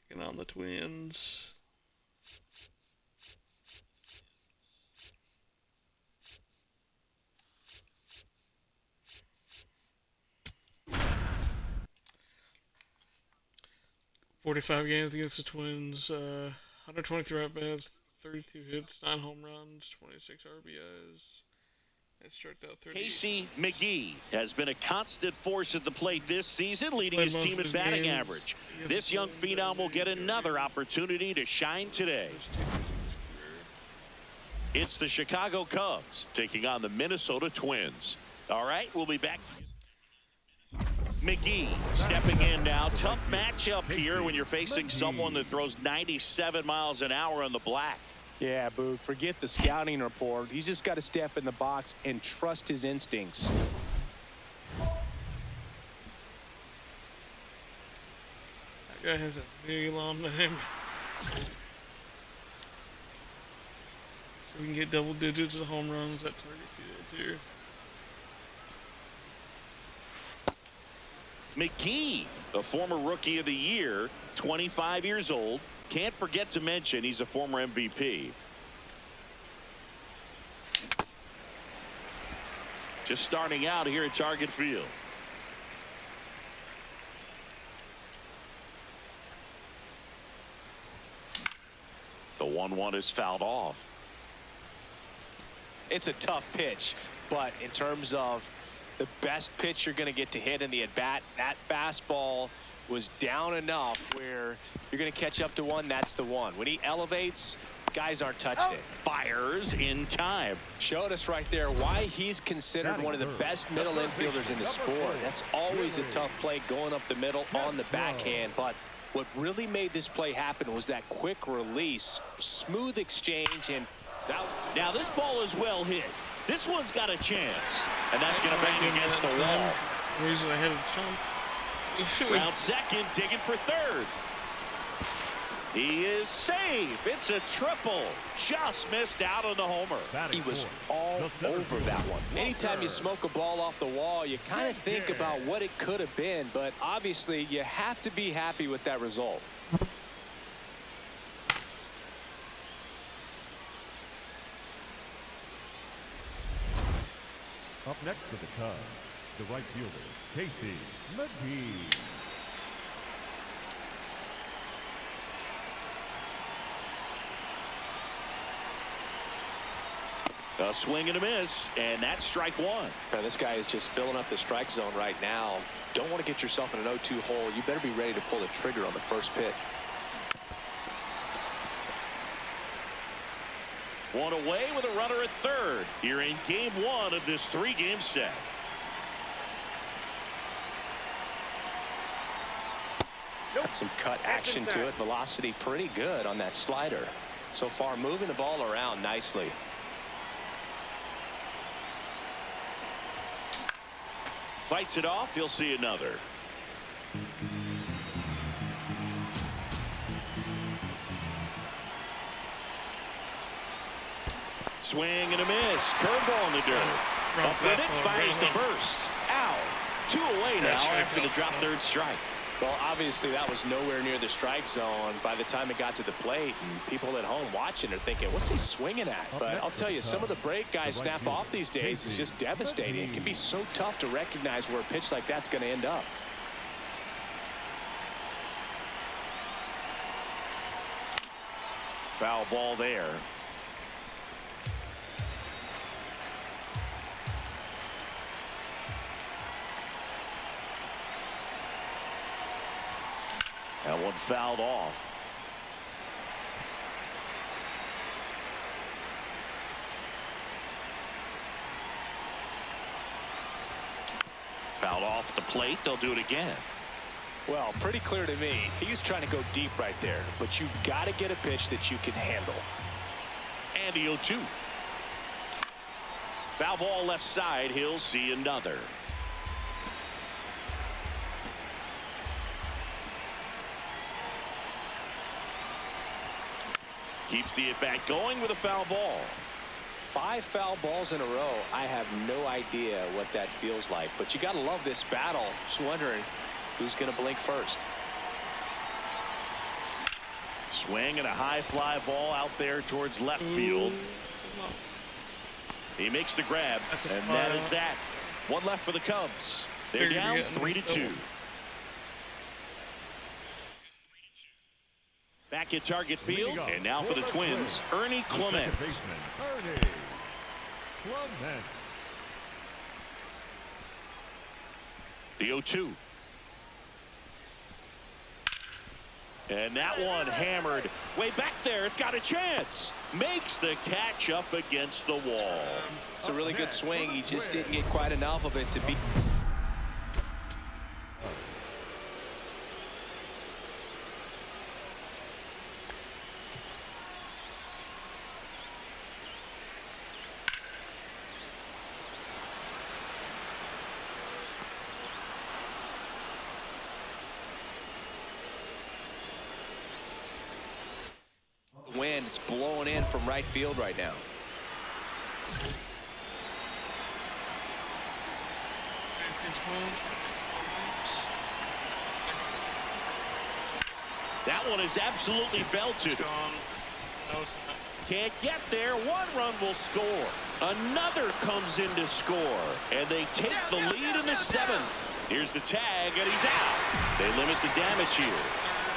Taking on the Twins. .45 games against the Twins, 123 at-bats, 32 hits, 9 home runs, 26 RBIs, and struck out 30. Casey McGee has been a constant force at the plate this season, leading Played his most team of in his batting games average. against This the young Twins phenom will every get year. another opportunity to shine today. First 2 years of his career. It's the Chicago Cubs taking on the Minnesota Twins. All right, we'll be back. McGee stepping in now. Tough matchup here when you're facing someone that throws 97 miles an hour on the black. Yeah, Boog, forget the scouting report. He's just got to step in the box and trust his instincts. That guy has a very long name. So we can get double digits of home runs at target fields here. McGee, a former Rookie of the Year, 25 years old. Can't forget to mention he's a former MVP. Just starting out here at Target Field. The 1-1 is fouled off. It's a tough pitch, but in terms of the best pitch you're going to get to hit in the at-bat, that fastball was down enough where you're going to catch up to one. That's the one. When he elevates, guys aren't touched it. Fires in time. Showed us right there why he's considered one of the best middle infielders in the sport. That's always a tough play going up the middle on the backhand, but what really made this play happen was that quick release, smooth exchange, and now this ball is well hit. This one's got a chance, and that's going to bang against the wall. Reason ahead of Trump. Round second, digging for third. He is safe. It's a triple. Just missed out on the homer. He was all over that one. Anytime you smoke a ball off the wall, you kind of think about what it could have been, but obviously you have to be happy with that result. Up next for the Cubs, the right fielder, McGee. A swing and a miss, and that's strike one. Now, this guy is just filling up the strike zone right now. Don't want to get yourself in an 0-2 hole. You better be ready to pull the trigger on the first pitch. One away with a runner at third here in game one of this three-game set. Got some cut action to it. Velocity pretty good on that slider. So far, moving the ball around nicely. Fights it off. He'll see another. Swing and a miss. Curveball in the dirt. Up with it. Fires the first. Ow. Two away now after the drop third strike. Well, obviously that was nowhere near the strike zone by the time it got to the plate, and people at home watching are thinking, what's he swinging at? But I'll tell you, some of the break guys snap off these days is just devastating. It can be so tough to recognize where a pitch like that's going to end up. Foul ball there. That one fouled off. Fouled off at the plate. They'll do it again. Well, pretty clear to me. He's trying to go deep right there, but you've got to get a pitch that you can handle. And the 0-2. Foul ball left side. He'll see another. Keeps the at-bat going with a foul ball. 5 foul balls in a row. I have no idea what that feels like, but you got to love this battle. Just wondering who's going to blink first. Swing and a high fly ball out there towards left field. He makes the grab, and that is that. One left for the Cubs. They're down 3-2. Back at Target Field, and now for the Twins, Ernie Clement. The 0-2. And that one hammered way back there. It's got a chance. Makes the catch up against the wall. It's a really good swing. He just didn't get quite enough of it to be. Wind, it's blowing in from right field right now. That one is absolutely belted. Can't get there. One run will score. Another comes in to score. And they take the lead in the seventh. Here's the tag, and he's out. They limit the damage here.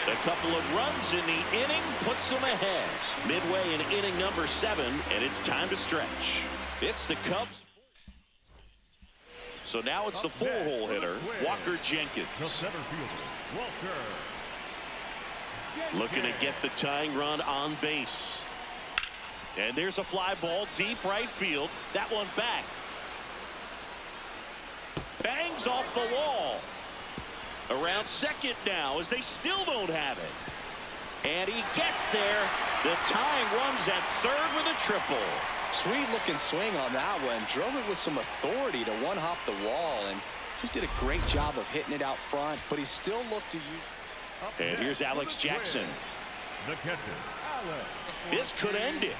A couple of runs in the inning puts them ahead. Midway in inning number 7, and it's time to stretch. It's the Cubs. So now it's the 4-hole hitter, Walker Jenkins. The center fielder, Walker. Looking to get the tying run on base. And there's a fly ball deep right field. That one back. Bangs off the wall. Around second now as they still don't have it. And he gets there. The tying runs at third with a triple. Sweet looking swing on that one. Drove it with some authority to one-hop the wall and just did a great job of hitting it out front. But he still looked to use. And here's Alex Jackson. The catcher, Alex. This could end it.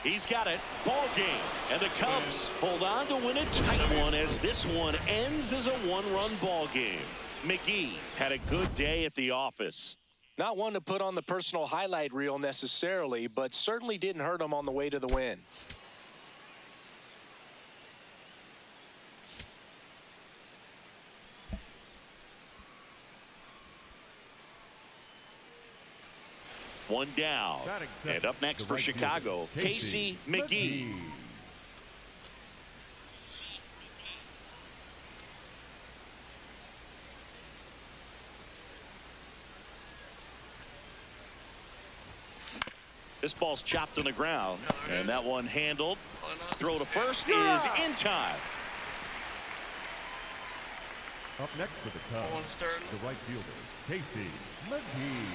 He's got it. Ball game. And the Cubs hold on to win a tight one as this one ends as a one-run ball game. McGee had a good day at the office. Not one to put on the personal highlight reel necessarily, but certainly didn't hurt him on the way to the win. One down. And up next for Chicago, Casey McGee. This ball's chopped on the ground, and that one handled. Throw to first is in time. Up next for the Cubs, the right fielder, Casey McGee.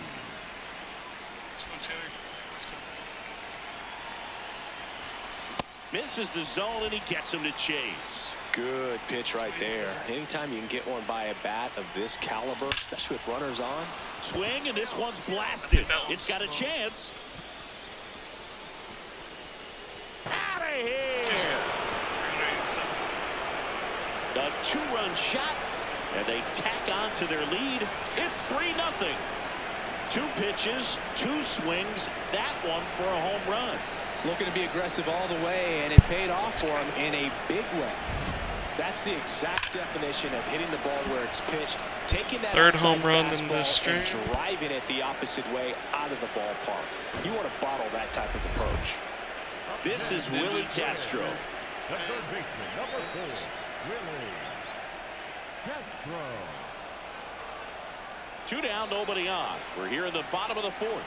Misses the zone, and he gets him to chase. Good pitch right there. Anytime you can get one by a bat of this caliber, especially with runners on. Swing, and this one's blasted. It's got a chance. Out of here. A 2-run shot, and they tack on to their lead. It's 3-0. 2 pitches, 2 swings, that one for a home run. Looking to be aggressive all the way, and it paid off for him in a big way. That's the exact definition of hitting the ball where it's pitched, taking that third home run in this string, and driving it the opposite way out of the ballpark. You want to bottle that type of approach. This is Willie Castro. The third baseman, number 4, Willie Castro. 2 down, nobody on. We're here in the bottom of the 4th.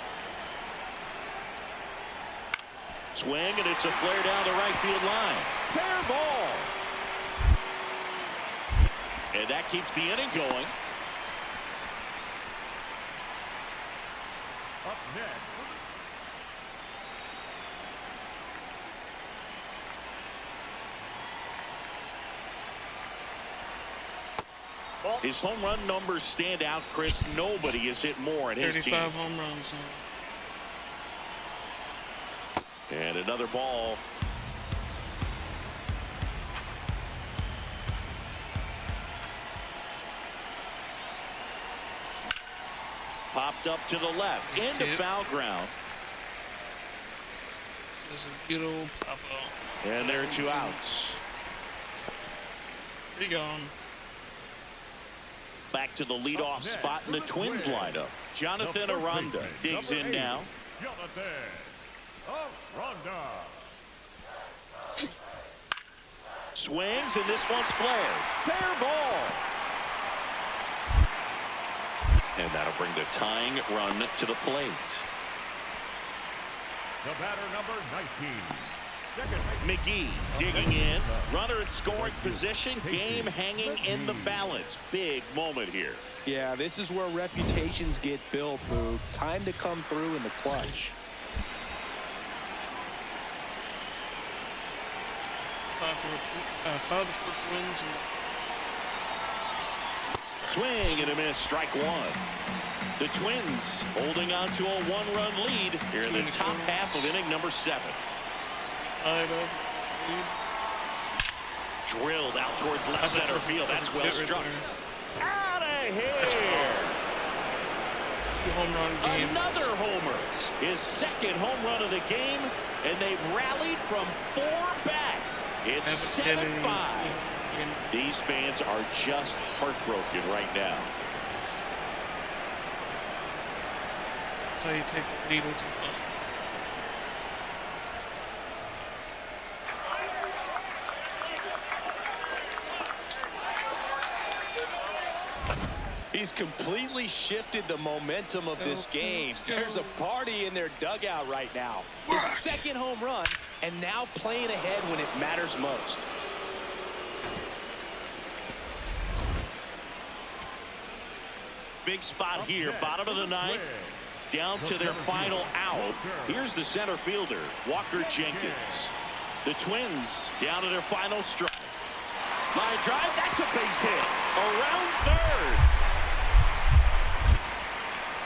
Swing, and it's a flare down the right field line. Fair ball. And that keeps the inning going. Up next. His home run numbers stand out, Chris. Nobody has hit more in his team. 35 home runs. And another ball. Popped up to the left into foul ground. There's a good old pop-out. And there are 2 outs. Be gone. Back to the leadoff spot in the Twins lineup. Jonathan Aranda digs in now. Jonathan Aranda. Swings, and this one's flared. Fair ball. And that'll bring the tying run to the plate. The batter, number 19. McGee digging in. Runner in scoring position. Game hanging in the balance. Big moment here. Yeah, this is where reputations get built, Boog. Time to come through in the clutch. Five of the first wins. Swing and a miss. Strike one. The Twins holding on to a one-run lead here in the top half of inning number 7. Drilled out towards left center field. That's well struck. Out of here. Home run game. Another homer. His second home run of the game, and they've rallied from 4 back. It's 7-5. These fans are just heartbroken right now. That's how you take the lead as well. He's completely shifted the momentum of this game. There's a party in their dugout right now. His second home run, and now playing ahead when it matters most. Big spot here, bottom of the 9th, down to their final out. Here's the center fielder, Walker Jenkins. The Twins down to their final strike. Line drive, that's a base hit. Around third.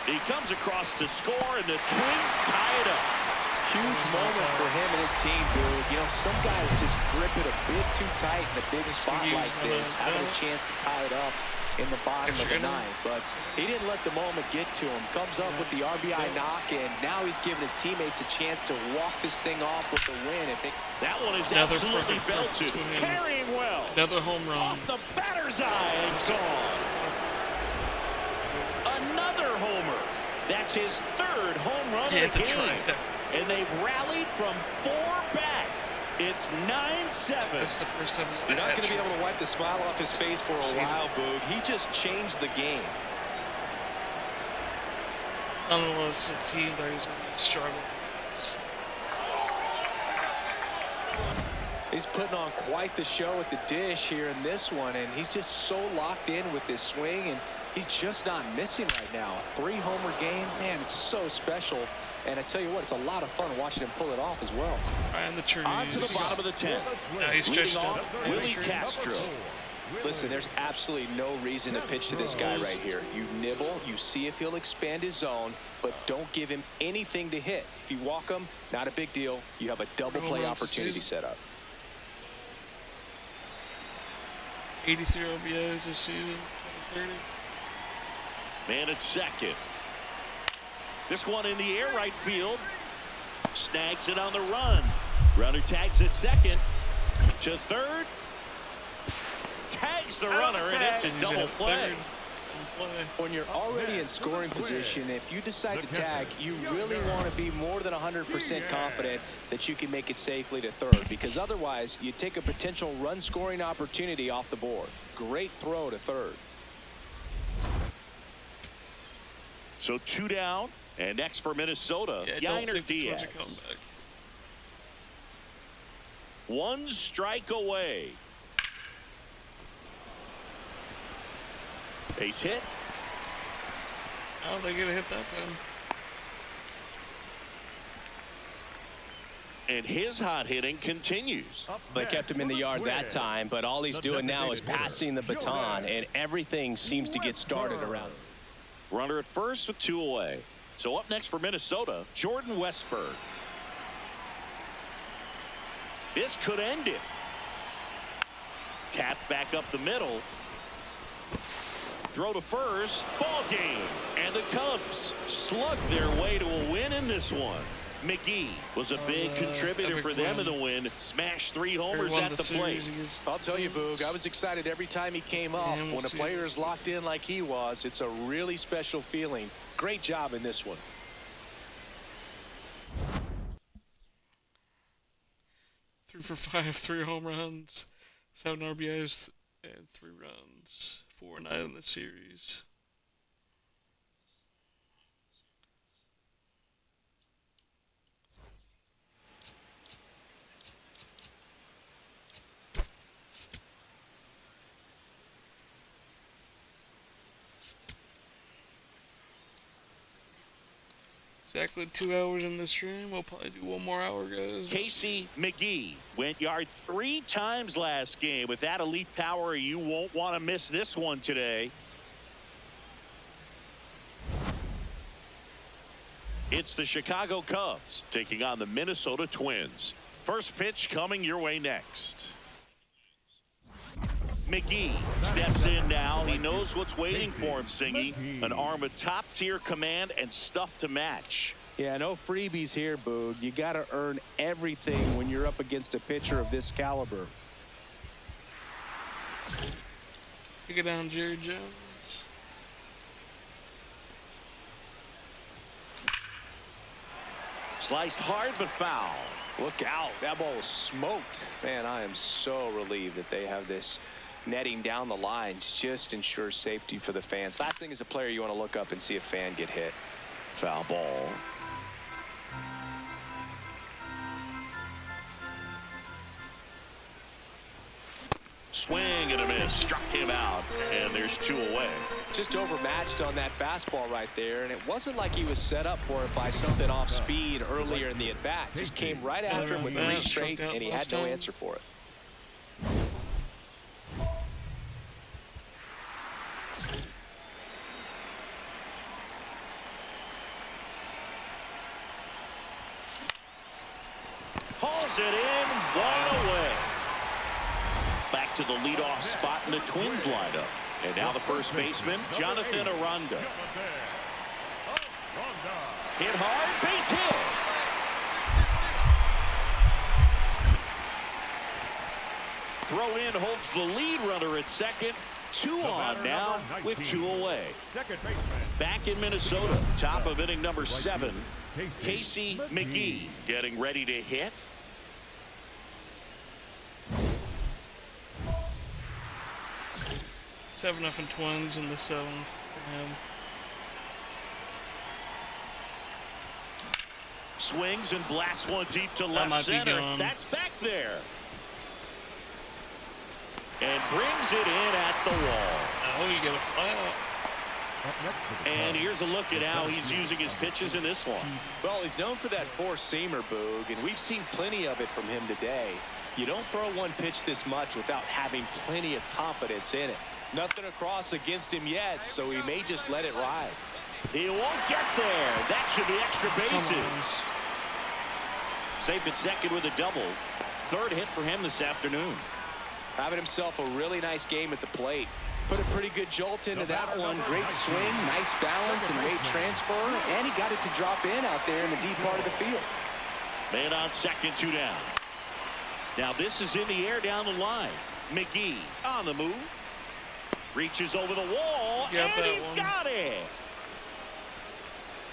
He comes across to score, and the Twins tie it up. Huge moment for him and his team, dude. You know, some guys just grip it a bit too tight in a big spot like this, having a chance to tie it up in the bottom of the 9th. But he didn't let the moment get to him. Comes up with the RBI knock, and now he's giving his teammates a chance to walk this thing off with the win. I think that one is another absolutely belted. Carrying well. Another home run. Off the batter's eye and gone. Another homer. That's his 3rd home run of the game. And they've rallied from 4 back. It's 9-7. That's the first time. You're not going to be able to wipe the smile off his face for a while, Boog. He just changed the game. I don't know, it's a team that is going to struggle. He's putting on quite the show at the dish here in this one, and he's just so locked in with this swing, and he's just not missing right now. 3-homer game, man, it's so special. And I tell you what, it's a lot of fun watching him pull it off as well. And the trees. On to the bottom of the 10th. Nice Leading off, Willie Castro. Listen, there's absolutely no reason to pitch to this guy right here. You nibble, you see if he'll expand his zone, but don't give him anything to hit. If you walk him, not a big deal. You have a double play opportunity set up. 83 RBIs this season. 30. Man at second. This one in the air right field. Snags it on the run. Runner tags at second. To third. Tags the runner, and it's a double play. When you're already in scoring position, if you decide to tag, you really want to be more than 100% confident that you can make it safely to third, because otherwise you take a potential run scoring opportunity off the board. Great throw to third. So 2 down, and next for Minnesota, Yainer Diaz. 1 strike away. Base hit. Oh, they get a hit that time. And his hot hitting continues. They kept him in the yard that time, but all he's doing now is passing the baton, and everything seems to get started around him. Runner at first with 2 away. So up next for Minnesota, Jordan Westburg. This could end it. Tap back up the middle. Throw to first. Ball game. And the Cubs slug their way to a win in this one. McGee was a big contributor for them in the win. Smashed 3 homers at the plate. I'll tell you, Boog, I was excited every time he came up. When a player is locked in like he was, it's a really special feeling. Great job in this one. Three for 5, 3 home runs, 7 RBIs, and 3 runs. 4-9 in the series. Exactly 2 hours in the stream. We'll probably do 1 more hour, guys. Casey McGee went yard 3 times last game. With that elite power, you won't want to miss this one today. It's the Chicago Cubs taking on the Minnesota Twins. First pitch coming your way next. McGee steps in now. He knows what's waiting for him, Singy. An arm of top-tier command and stuff to match. Yeah, no freebies here, Boog. You got to earn everything when you're up against a pitcher of this caliber. Pick it down, Jerry Jones. Sliced hard but foul. Look out. That ball was smoked. Man, I am so relieved that they have this netting down the lines. Just ensures safety for the fans. Last thing as a player, you want to look up and see a fan get hit. Foul ball. Swing and a miss. Struck him out, and there's 2 away. Just overmatched on that fastball right there, and it wasn't like he was set up for it by something off speed earlier in the at-bat. Just came right after him with 3 straight, and he had no answer for it. Hauls it in, 1 away. Back to the leadoff spot in the Twins lineup. And now the first baseman, Jonathan Aranda. Hit hard, base hit. Throw in holds the lead runner at second. 2 on now with 2 away. Back in Minnesota, top of inning number 7. Casey McGee getting ready to hit. Seven up in Twins in the 7th. Swings and blasts one deep to left center. That's back there. And brings it in at the wall. Oh, you get a fly out. And here's a look at how he's using his pitches in this one. Well, he's known for that four-seamer, Boog, and we've seen plenty of it from him today. You don't throw one pitch this much without having plenty of confidence in it. Nothing across against him yet, so he may just let it ride. He won't get there. That should be extra bases. Safe at second with a double. 3rd hit for him this afternoon. Having himself a really nice game at the plate. Put a pretty good jolt into that one. Great swing, nice balance and weight transfer, and he got it to drop in out there in the deep part of the field. Man on second, 2 down. Now this is in the air down the line. McGee on the move. Reaches over the wall, and he's got it.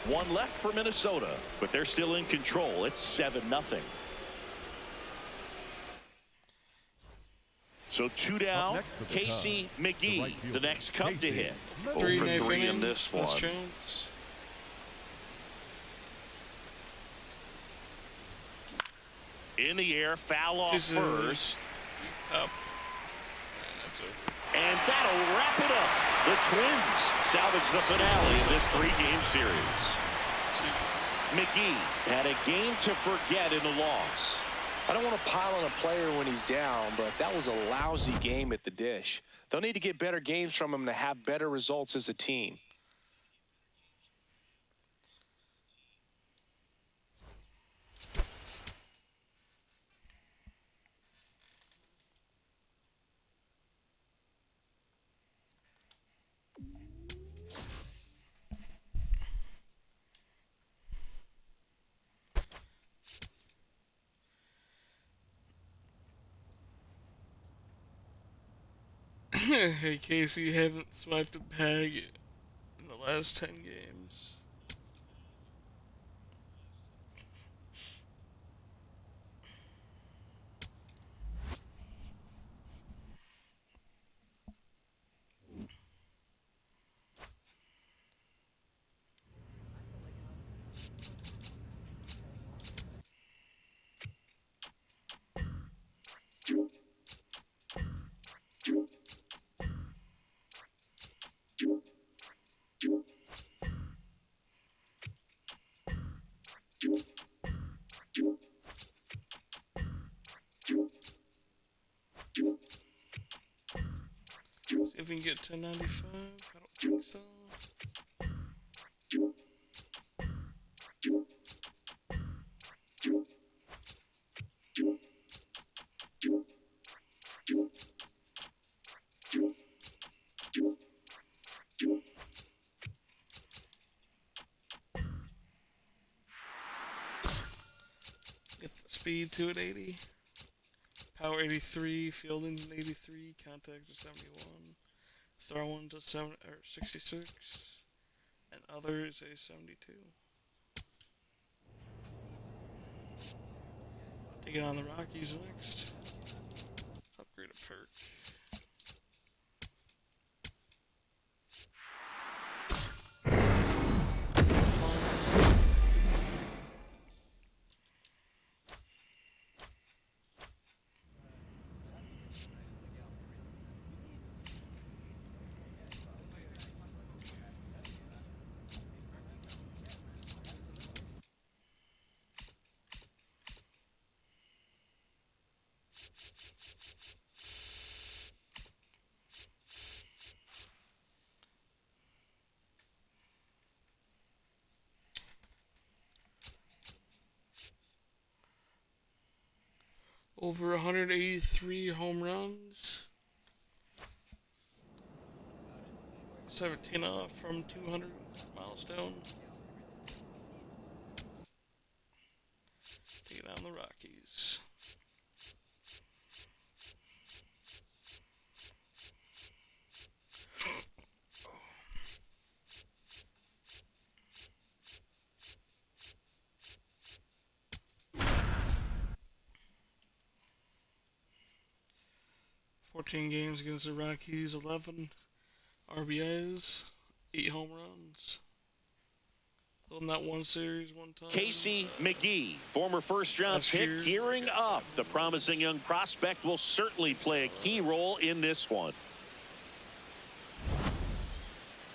1 left for Minnesota, but they're still in control. It's 7-0. So 2 down. Casey McGee, the next Cub to hit. 0 for 3 in this one. In the air, foul off first. And that'll wrap it up. The Twins salvage the finale of this 3-game series. McGee had a game to forget in the loss. I don't want to pile on a player when he's down, but that was a lousy game at the dish. They'll need to get better games from him to have better results as a team. Hey Casey, you haven't swiped a bag in the last 10 games. even get 1095. I don't think so. Get the speed to an 80. Power 83, fielding 83, contact to 71, throwing to 66, and others a 72. Taking on the Rockies next. Upgrade a perch. Over 183 home runs. 17 off from 200 milestone. Taking on the Rockies. Games against the Rockies, 11 RBIs, 8 home runs. Closing that one series one time. Casey McGee, former first-round pick, gearing up. The promising young prospect will certainly play a key role in this one.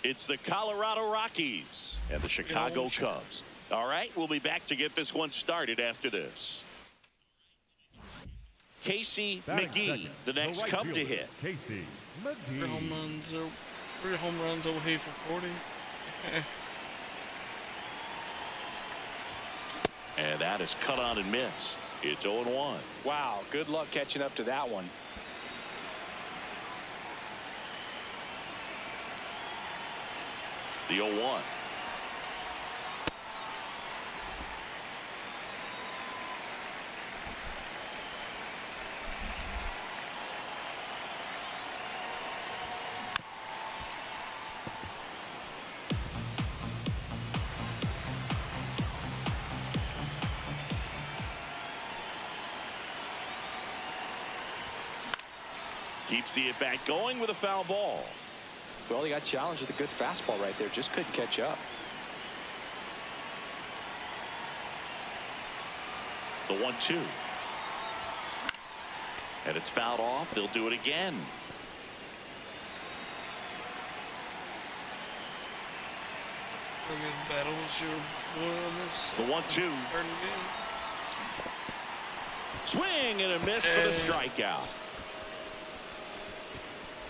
It's the Colorado Rockies and the Chicago Cubs. All right, we'll be back to get this one started after this. Casey McGee, the next Cub to hit. Casey McGee. 3 home runs away from 40. And that is cut on and missed. It's 0-1. Wow, good luck catching up to that one. The 0-1. Keeps the at-bat going with a foul ball. Well, he got challenged with a good fastball right there. Just couldn't catch up. The 1-2. And it's fouled off. They'll do it again. The 1-2. Swing and a miss for the strikeout.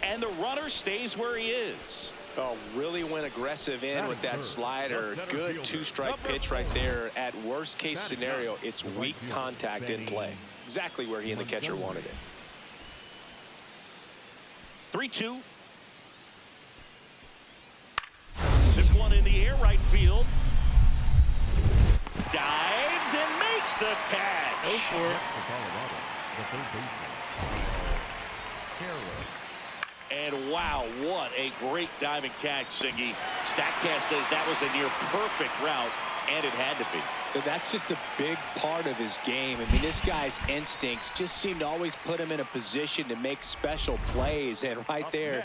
And the runner stays where he is. Oh, really went aggressive in with that slider. Good 2-strike pitch right there. At worst case scenario, it's weak contact in play. Exactly where he and the catcher wanted it. 3-2. This one in the air, right field. Dives and makes the catch. Go for it. And wow, what a great diving catch, Singy. StatCast says that was a near perfect route, and it had to be. But that's just a big part of his game. I mean, this guy's instincts just seem to always put him in a position to make special plays. And right there.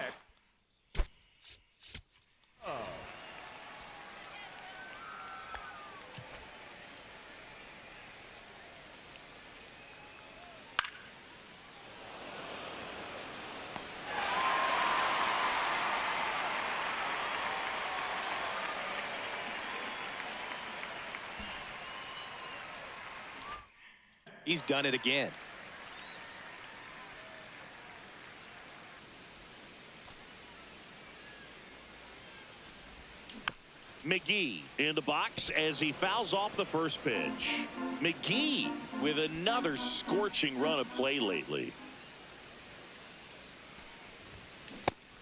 He's done it again. McGee in the box as he fouls off the first pitch. McGee with another scorching run of play lately.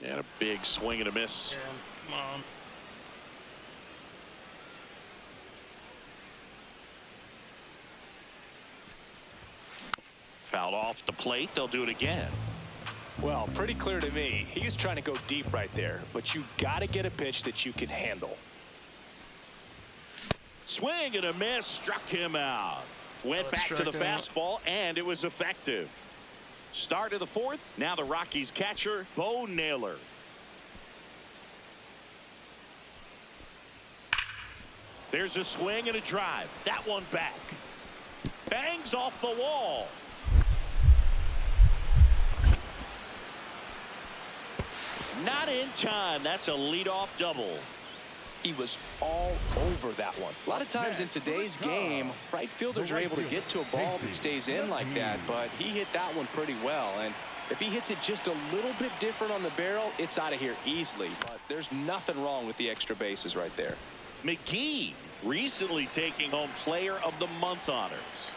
And a big swing and a miss. Yeah, come on. Fouled off the plate. They'll do it again. Well, pretty clear to me. He was trying to go deep right there, but you got to get a pitch that you can handle. Swing and a miss, struck him out. Went back to the fastball, and it was effective. Start of the fourth. Now the Rockies catcher, Bo Naylor. There's a swing and a drive. That one back. Bangs off the wall. Not in time. That's a leadoff double. He was all over that one. A lot of times in today's game, right fielders are able to get to a ball that stays in like that, but he hit that one pretty well. And if he hits it just a little bit different on the barrel, it's out of here easily. But there's nothing wrong with the extra bases right there. McGee recently taking home Player of the Month honors.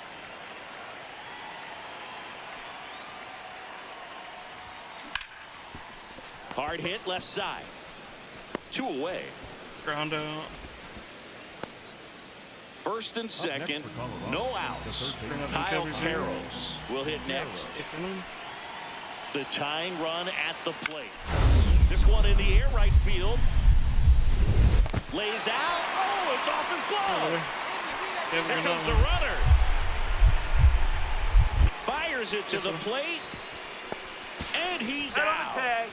Hard hit left side. 2 away. Ground out. First and second. No outs. Kyle Carroll will hit next. The tying run at the plate. This one in the air right field. Lays out. Oh, it's off his glove. Here comes the runner. Fires it to the plate. And he's out.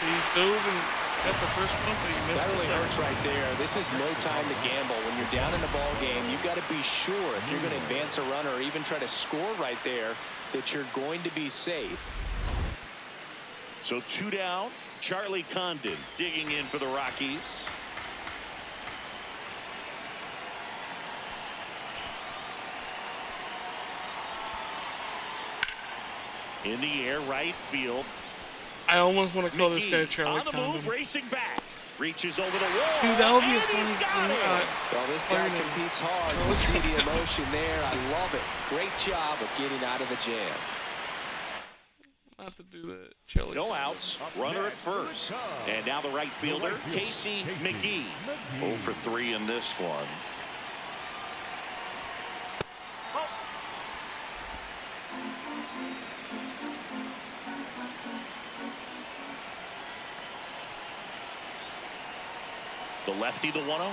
He dove and got the first one, but he missed That really the hurts right there. This is no time to gamble. When you're down in the ball game, you've got to be sure if you're going to advance a runner or even try to score right there that you're going to be safe. So 2 down. Charlie Condon digging in for the Rockies. In the air right field. I almost want to call this guy McGee Charlie on the Condon. move, racing back. Reaches over the wall. Dude, that would be a and fun he's got thing. it. Well, this guy competes hard. You see the emotion there. I love it. Great job of getting out of the jam. Not to do that. Charlie No Condon. outs. Runner at first. And now the right fielder, Casey McGee. 0 for 3 in this one. The lefty, the 1-0.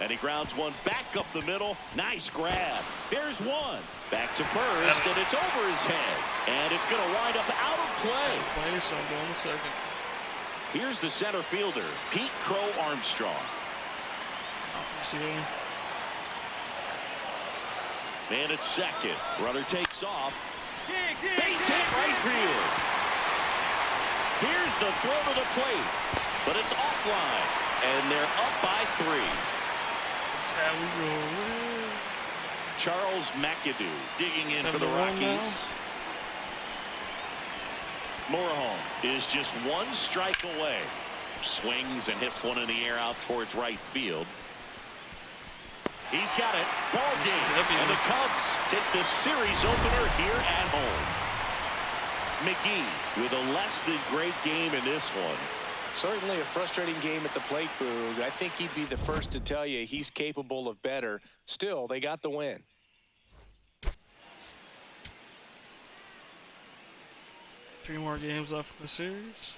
And he grounds one back up the middle. Nice grab. There's one. Back to first, and it's over his head. And it's going to wind up out of play. Play, so I'm going to second. Here's the center fielder, Pete Crow Armstrong. See him. Man at second. Runner takes off. Dig, dig, Base dig, hit right dig, field. Here's the throw to the plate. But it's offline. And they're up by 3. That's how we roll. Charles McAdoo digging in for the Rockies. Moreholm is just 1 strike away. Swings and hits one in the air out towards right field. He's got it. Ball game. And the Cubs take the series opener here at home. McGee with a less than great game in this one. Certainly a frustrating game at the plate, Boog. I think he'd be the first to tell you he's capable of better. Still, they got the win. Three more games left in the series.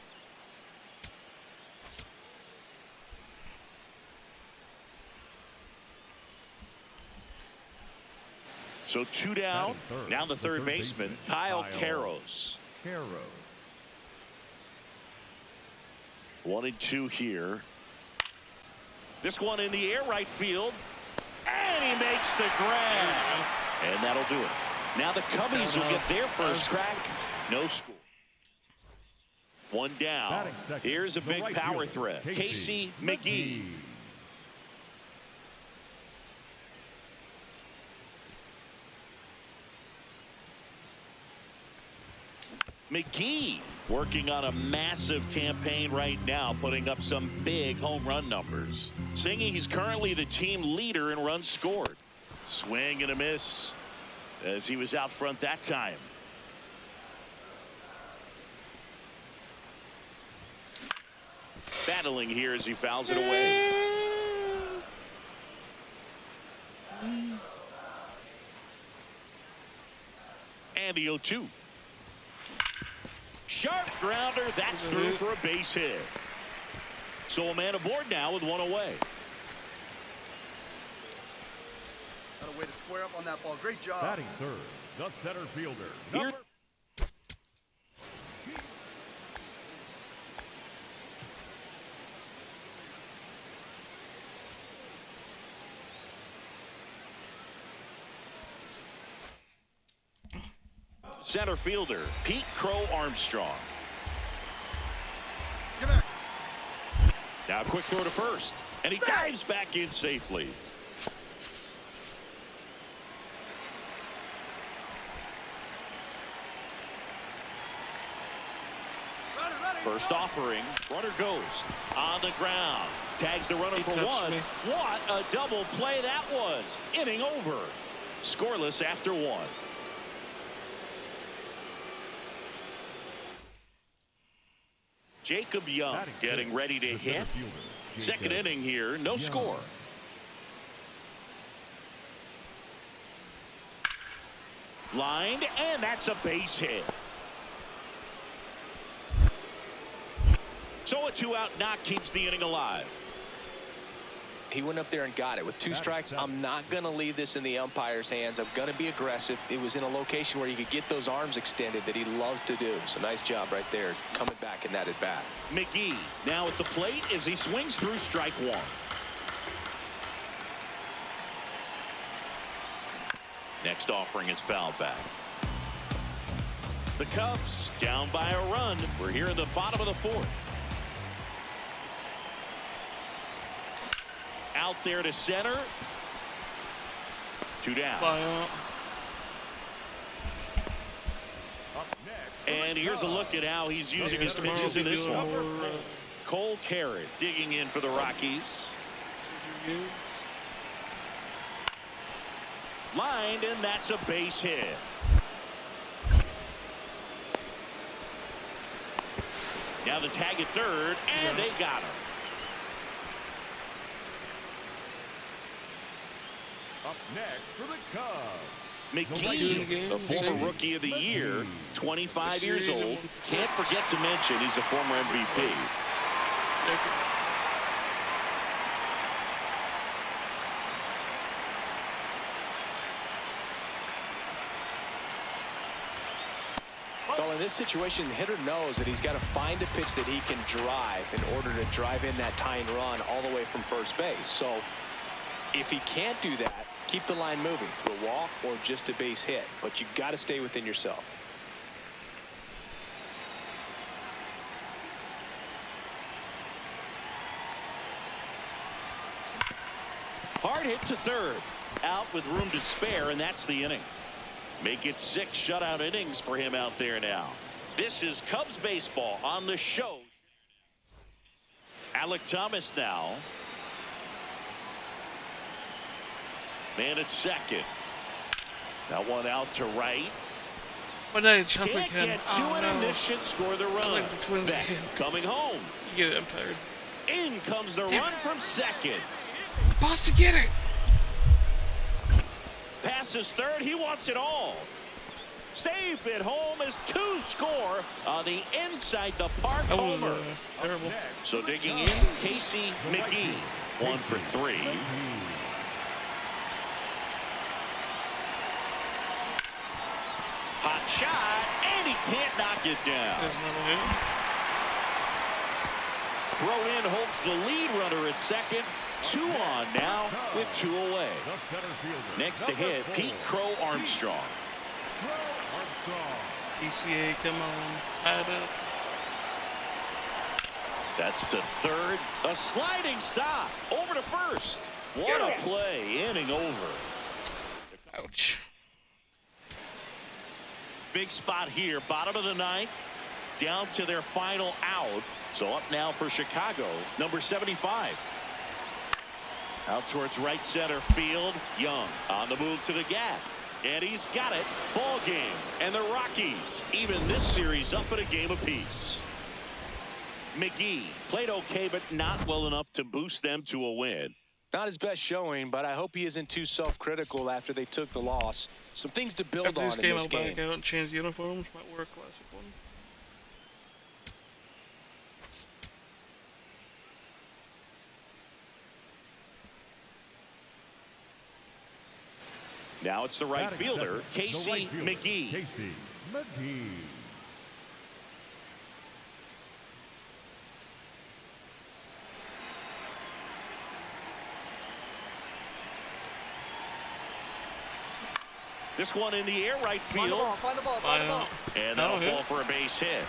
So 2 down. Now the third baseman, Kyle Carroll. 1 and 2 here. This one in the air right field. And he makes the grab. And that'll do it. Now the Cubbies will get their first crack. No score. 1 down. Here's a big power threat. Casey McGee. McGee Working on a massive campaign right now, putting up some big home run numbers. Singing he's currently the team leader in runs scored. Swing and a miss as he was out front that time. Battling here as he fouls it away. And the 0-2. Sharp grounder. That's through for a base hit. So a man aboard now with one away. Got a way to square up on that ball. Great job. Batting third, the center fielder. Here. Center fielder Pete Crow Armstrong. Get back. Now a quick throw to first, and he dives back in safely. First offering, runner goes on the ground, tags the runner for one. What a double play that was. Inning over. Scoreless after one. Jacob Young getting ready to hit. Second inning here, no score. Lined, and that's a base hit. So a 2-out knock keeps the inning alive. He went up there and got it. With 2 strikes, I'm not going to leave this in the umpire's hands. I'm going to be aggressive. It was in a location where you could get those arms extended that he loves to do. So nice job right there, coming back in that at-bat. McGee now at the plate as he swings through strike one. Next offering is fouled back. The Cubs down by a run. We're here in the bottom of the fourth. Out there to center. 2 down. And here's a look at how he's using his pitches in this one. Cole Carrot digging in for the Rockies. Lined, and that's a base hit. Now the tag at third, and they got him. Up next for the Cubs. McGee, the former Rookie of the Year, 25 years old. Can't forget to mention he's a former MVP. Well, in this situation, the hitter knows that he's got to find a pitch that he can drive in order to drive in that tying run all the way from first base. So if he can't do that, keep the line moving to a walk or just a base hit. But you've got to stay within yourself. Hard hit to third. Out with room to spare, and that's the inning. Make it 6 shutout innings for him out there now. This is Cubs baseball on the show. Alec Thomas now. Man at second. That one out to right. Why did I jump Can't again? get to it, and this should score the run. I like the Twins Beck again. coming home. You get it, I'm tired. In comes the run from second. Boss, get it! Passes third. He wants it all. Safe at home as 2 score on the inside the park That was homer. terrible. So digging in, Casey McGee, 1 for 3. Hot shot, and he can't knock it down. There's another hit. Throw in holds the lead runner at second. 2 on now with 2 away. Next to hit, Pete Crow Armstrong. ECA, come on. Add up. That's to third. A sliding stop. Over to first. What a play. Inning over. Ouch. Big spot here. Bottom of the 9th. down to their final out. So up now for Chicago, number 75. Out towards right center field. Young on the move to the gap. And he's got it. Ball game. And the Rockies even this series up at a game apiece. McGee played okay, but not well enough to boost them to a win. Not his best showing, but I hope he isn't too self-critical after they took the loss. Some things to build After on this in game, this I'll game. back out and change the uniforms. Might wear a classic one. Now it's the right fielder, Casey McGee. Casey McGee. This one in the air, right field. Find the ball, find the ball. And that'll fall for a base hit.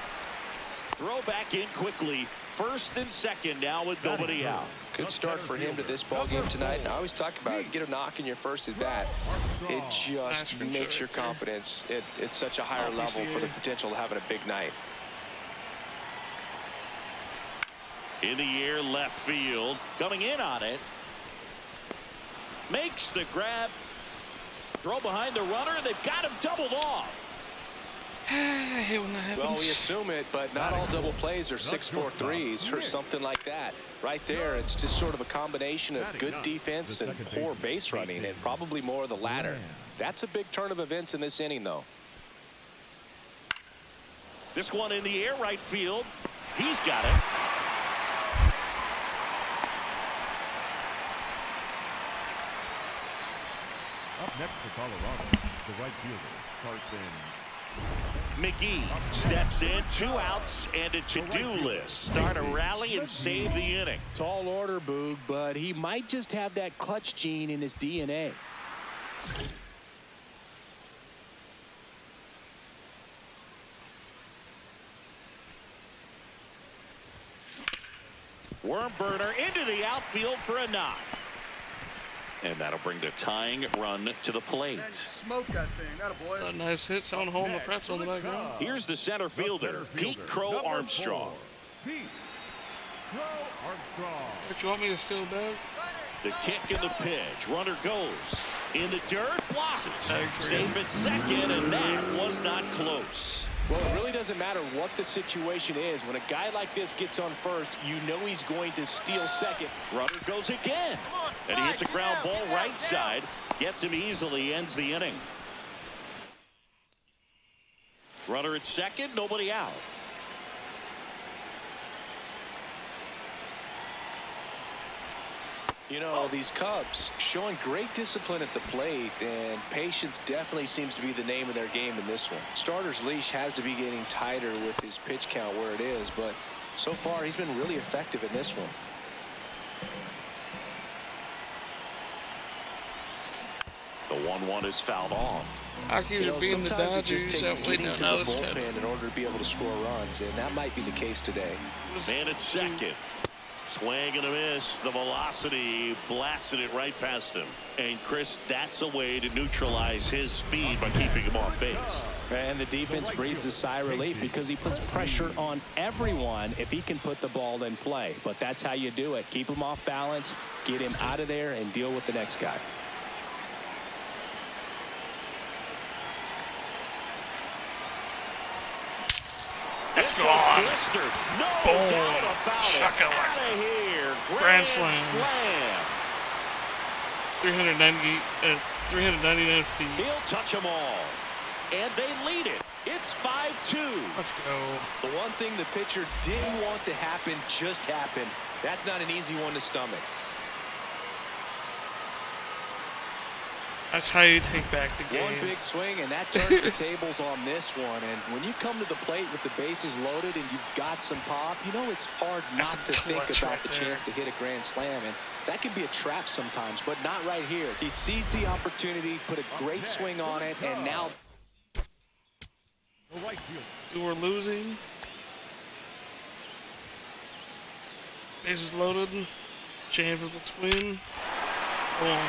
Throw back in quickly. First and second now with nobody out. Good start for him to this ball game tonight. And I always talk about it. Get a knock in your first at bat. It just makes your confidence at such a higher level for the potential of having a big night. In the air, left field. Coming in on it. Makes the grab. Throw behind the runner. They've got him doubled off. I hate when that happens. Well, we assume it, but not all double plays are 6-4 threes or something like that. Right there, it's just sort of a combination of good defense and poor base running, and probably more of the latter. That's a big turn of events in this inning, though. This one in the air, right field. He's got it. Up next for Colorado, the right fielder, Carson. McGee steps in, 2 outs and a to-do list. Start a rally and save the inning. Tall order, Boog, but he might just have that clutch gene in his DNA. Worm burner into the outfield for a knock. And that'll bring the tying run to the plate. Man, smoke that thing. That a boy. A nice hit, sound hole in the pretzel in the background. Here's the center fielder, Pete Crow Armstrong. Pete Crow Armstrong. What, you want me to steal bag? The kick and the pitch. Runner goes in the dirt, blocked. Safe at second, and that was not close. Well, it really doesn't matter what the situation is. When a guy like this gets on first, you know he's going to steal second. Runner goes again. And he hits a ground ball right side. Gets him easily, ends the inning. Runner at second, nobody out. You know, these Cubs showing great discipline at the plate, and patience definitely seems to be the name of their game in this one. Starter's leash has to be getting tighter with his pitch count where it is, but so far he's been really effective in this one. The 1-1 is fouled off. Rockies are beating the sometimes it Dodgers. just takes getting to the bullpen. bullpen in order to be able to score runs, and that might be the case today. Man at second. Swing and a miss. The velocity blasted it right past him. And Chris, that's a way to neutralize his speed by keeping him off base. And the defense breathes a sigh of relief because he puts pressure on everyone if he can put the ball in play. But that's how you do it. Keep him off balance, get him out of there, and deal with the next guy. It's gone. Blistered. No Boom. doubt about it. Shakalaka. Out of here. Grand slam. 399 feet. He'll touch them all. And they lead it. It's 5-2. Let's go. The one thing the pitcher didn't want to happen just happened. That's not an easy one to stomach. That's how you take back the game. One big swing, and that turns the tables on this one. And when you come to the plate with the bases loaded and you've got some pop, you know it's hard not to think about right the there. chance to hit a grand slam. And that can be a trap sometimes, but not right here. He seized the opportunity, put a great swing on it, and now... The right fielder. We were losing. Bases loaded. Chance of the swing. Boom.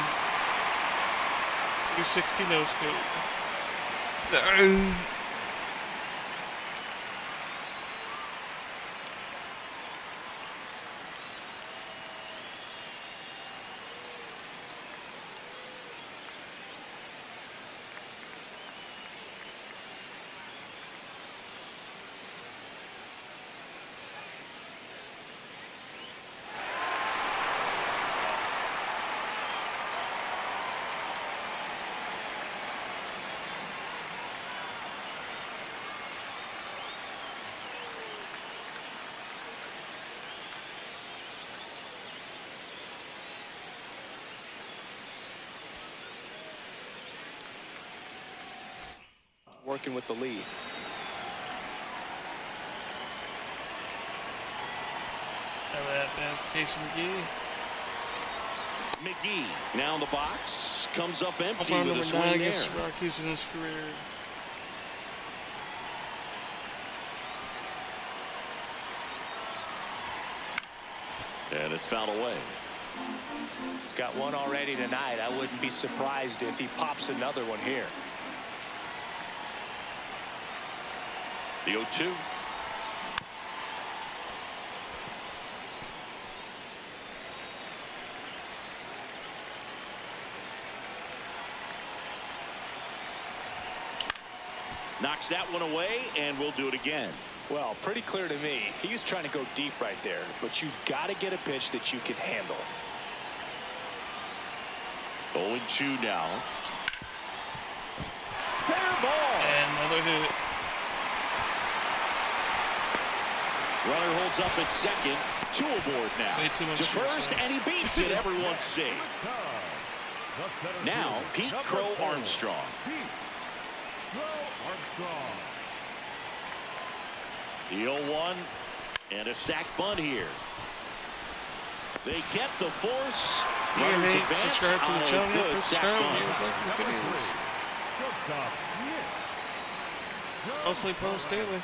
360 no scope. working with the lead. That's Casey McGee. McGee now in the box. Comes up empty Home run with a number swing 9 there. against the Rockies in his career. And it's fouled away. He's got one already tonight. I wouldn't be surprised if he pops another one here. The 0-2. Knocks that one away, and we'll do it again. Well, pretty clear to me. He was trying to go deep right there, but you got to get a pitch that you can handle. 0-2 now. Fair ball. And another hit. Runner holds up at second. 2 aboard now. Way too much To first, stress. and he beats it. Everyone's safe. Now, Pete Crow Armstrong. The 0-1 and a sac bunt here. They get the force. Runners advance subscribe to on the a channel. good sac bunt. Mostly post daily.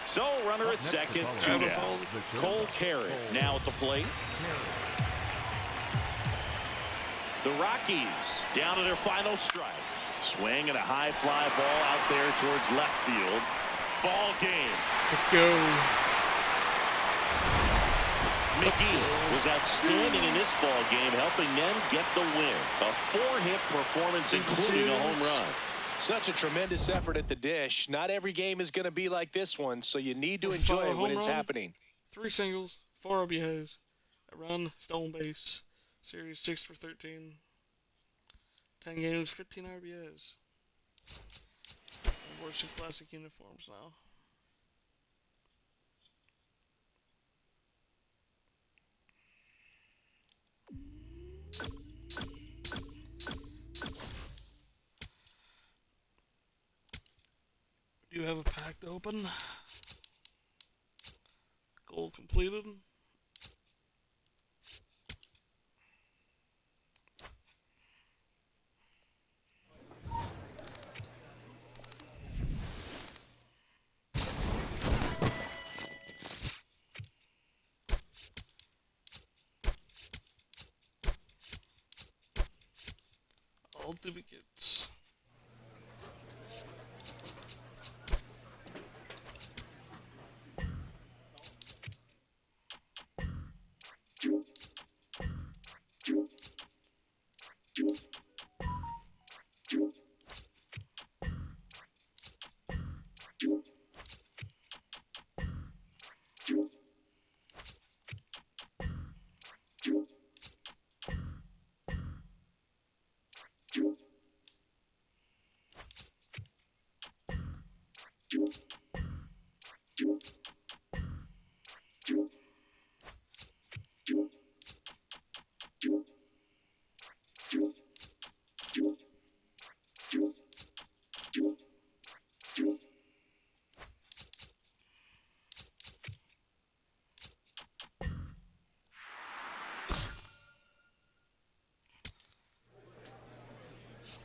So, runner at second, 2 down. Cole Carrot now at the plate. The Rockies down to their final strike. Swing and a high fly ball out there towards left field. Ball game. Let's go. McGee was outstanding in this ball game, helping them get the win. A 4-hit performance, including a home run. Such a tremendous effort at the dish. Not every game is going to be like this one, so you need to enjoy it when it's happening. 3 singles, 4 RBIs, a run, stolen base, series 6 for 13, 10 games, 15 RBIs. We're some classic uniforms now. We do have a pack to open. Goal completed. All duplicates.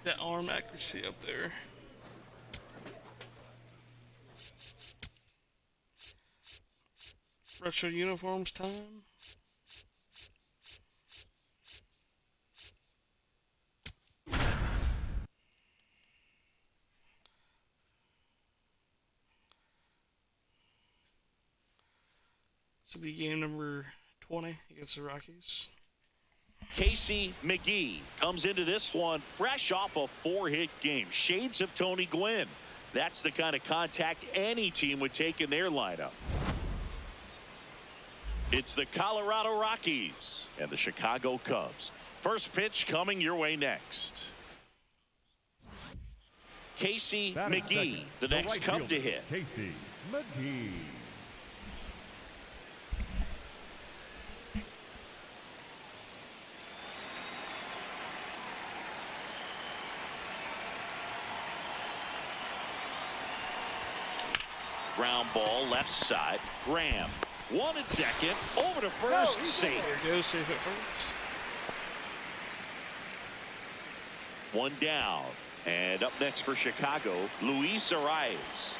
That arm accuracy up there. Retro uniforms time. This will be game number 20 against the Rockies. Casey McGee comes into this one fresh off a 4-hit game. Shades of Tony Gwynn. That's the kind of contact any team would take in their lineup. It's the Colorado Rockies and the Chicago Cubs. First pitch coming your way next. Casey McGee, the next Cub to hit. Casey McGee. ground ball left side. Graham. 1 at second. Over to first. Safe. There you go. Safe at first. 1 down. And up next for Chicago, Luis Arias.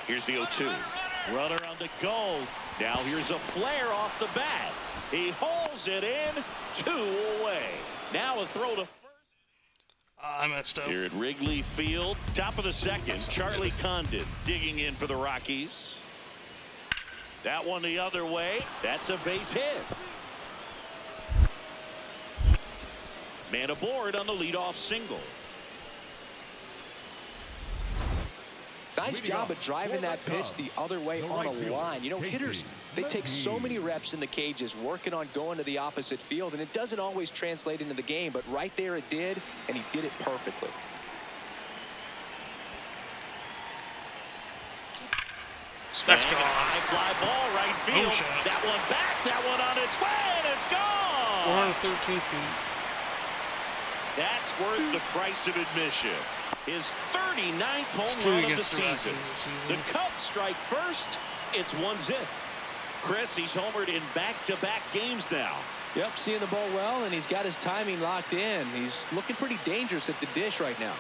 Here's the 0-2. Runner on the go. Now here's a flare off the bat. He hauls it in. 2 away. Now a throw to first. I messed up. Here at Wrigley Field, top of the second, Charlie Condon digging in for the Rockies. That one the other way. That's a base hit. Man aboard on the leadoff single. Nice job of driving that pitch the other way on a line. You know, hitters, they take so many reps in the cages working on going to the opposite field, and it doesn't always translate into the game, but right there it did, and he did it perfectly. That's gone. High fly ball right field. Shot. That one back. That one on its way, and it's gone. 413 feet. That's worth the price of admission. His 39th home run of the season. The Cubs strike first. It's 1-0. Chris, he's homered in back-to-back games now. Yep, seeing the ball well, and he's got his timing locked in. He's looking pretty dangerous at the dish right now.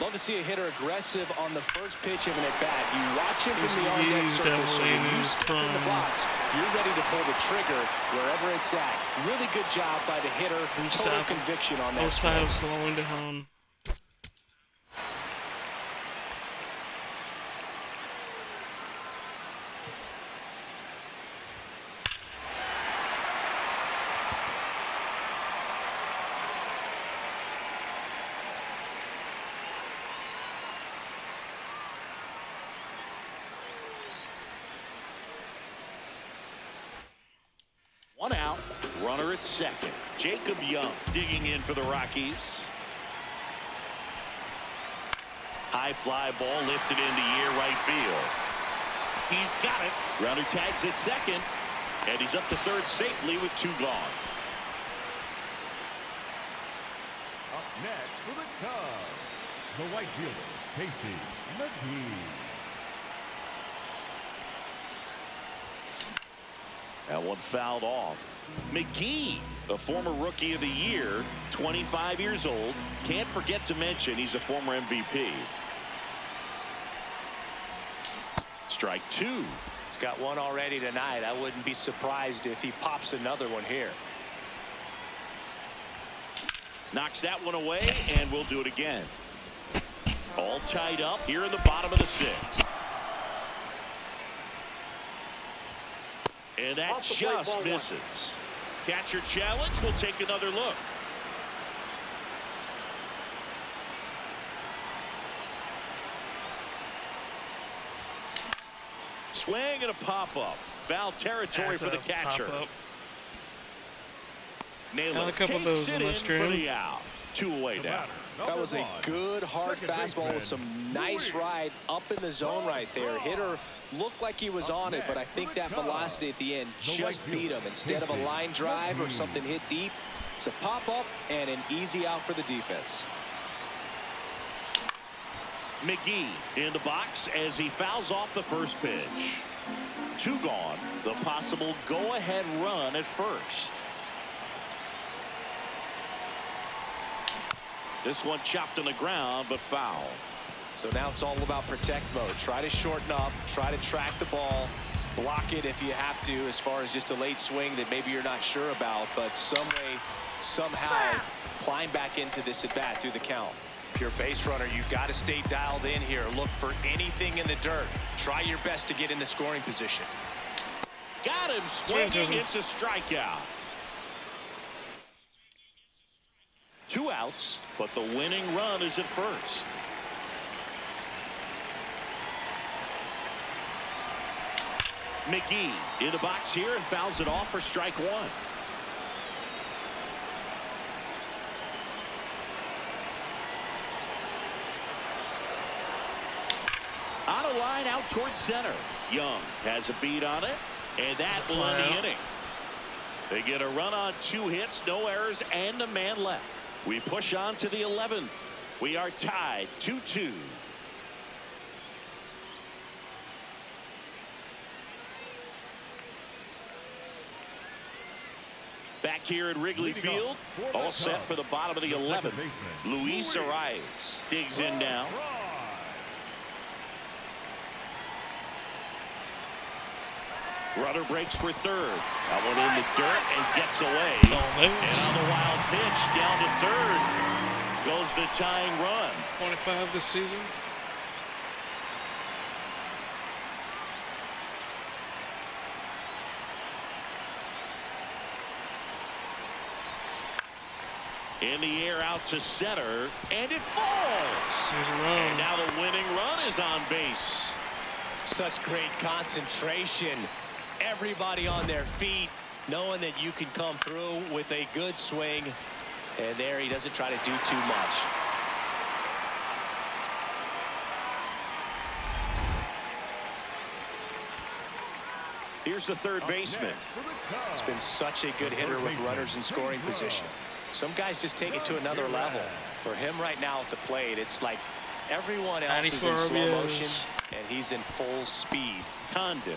Love to see a hitter aggressive on the first pitch of an at-bat. You watch him from the on-deck circle, so when you step in the box, you're ready to pull the trigger wherever it's at. Really good job by the hitter. Total conviction on that. No sign of slowing down. One out, runner at second. Jacob Young digging in for the Rockies. High fly ball lifted into near right field. He's got it. Runner tags at second, and he's up to third safely with 2 gone. Up next for the Cubs, the right fielder, Casey McGee. That one fouled off. McGee, a former Rookie of the Year, 25 years old. Can't forget to mention he's a former MVP. Strike 2. He's got one already tonight. I wouldn't be surprised if he pops another one here. Knocks that one away, and we'll do it again. All tied up here in the bottom of the 6th. And that just misses. Catcher challenge. We'll take another look. Swing and a pop-up. Foul territory for the catcher. Naylor takes it in for the out. 2 away now. That was a good hard fastball with some nice ride up in the zone right there. Hitter looked like he was on it, but I think that velocity at the end just beat him. Instead of a line drive or something hit deep, it's a pop-up and an easy out for the defense. McGee in the box as he fouls off the first pitch. 2 gone. The possible go-ahead run at first. This one chopped on the ground, but foul. So now it's all about protect mode. Try to shorten up, try to track the ball, block it if you have to, as far as just a late swing that maybe you're not sure about, but some way, somehow climb back into this at bat through the count. If you're a base runner, you've got to stay dialed in here. Look for anything in the dirt. Try your best to get in the scoring position. Got him swinging. It's a strikeout. 2 outs, but the winning run is at first. McGee in the box here and fouls it off for strike 1. On a line out towards center. Young has a beat on it, and that will end the inning. They get a run on 2 hits, no errors, and a man left. We push on to the 11th. We are tied 2-2. Back here at Wrigley Field, all set for the bottom of the 11th. Luis Arias digs in now. Runner breaks for third. That one in the dirt and gets away. And on the wild pitch, down to third goes the tying run. 25 this season. In the air out to center, and it falls. And now the winning run is on base. Such great concentration. Everybody on their feet, knowing that you can come through with a good swing. And there he doesn't try to do too much. Here's the third baseman. He's been such a good hitter with runners in scoring position. Some guys just take it to another level. For him right now at the plate, it's like everyone else is in slow motion, and he's in full speed. Condon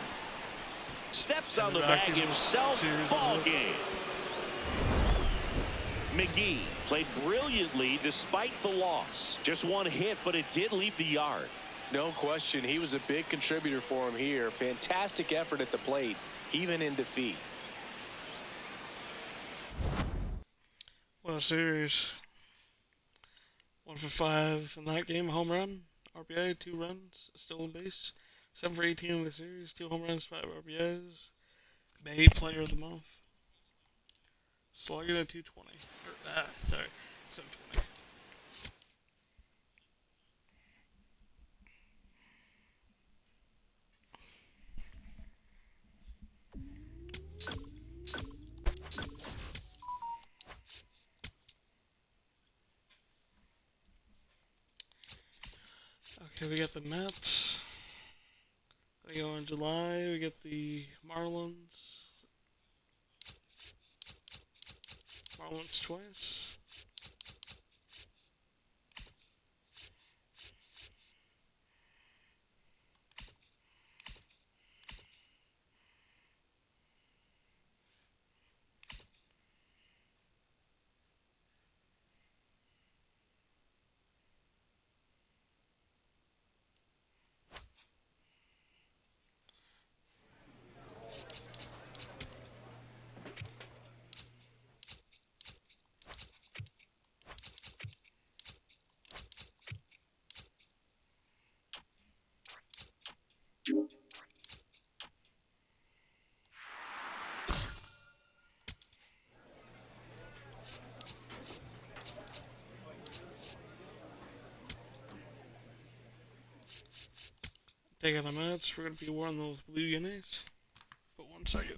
steps on the bag himself. Ball game. McGee played brilliantly despite the loss. Just one hit, but it did leave the yard. No question, he was a big contributor for him here. Fantastic effort at the plate, even in defeat. What a series. 1 for 5 in that game. Home run, RBI, 2 runs, stolen base. 7 for 18 in the series, 2 home runs, 5 RBIs. May player of the month. Slugging at 220. Sorry, 720. Okay, we got the Mets. We go in July. We get the Marlins. Marlins twice. Taking the Mets, we're going to be wearing those blue unis. But 1 second.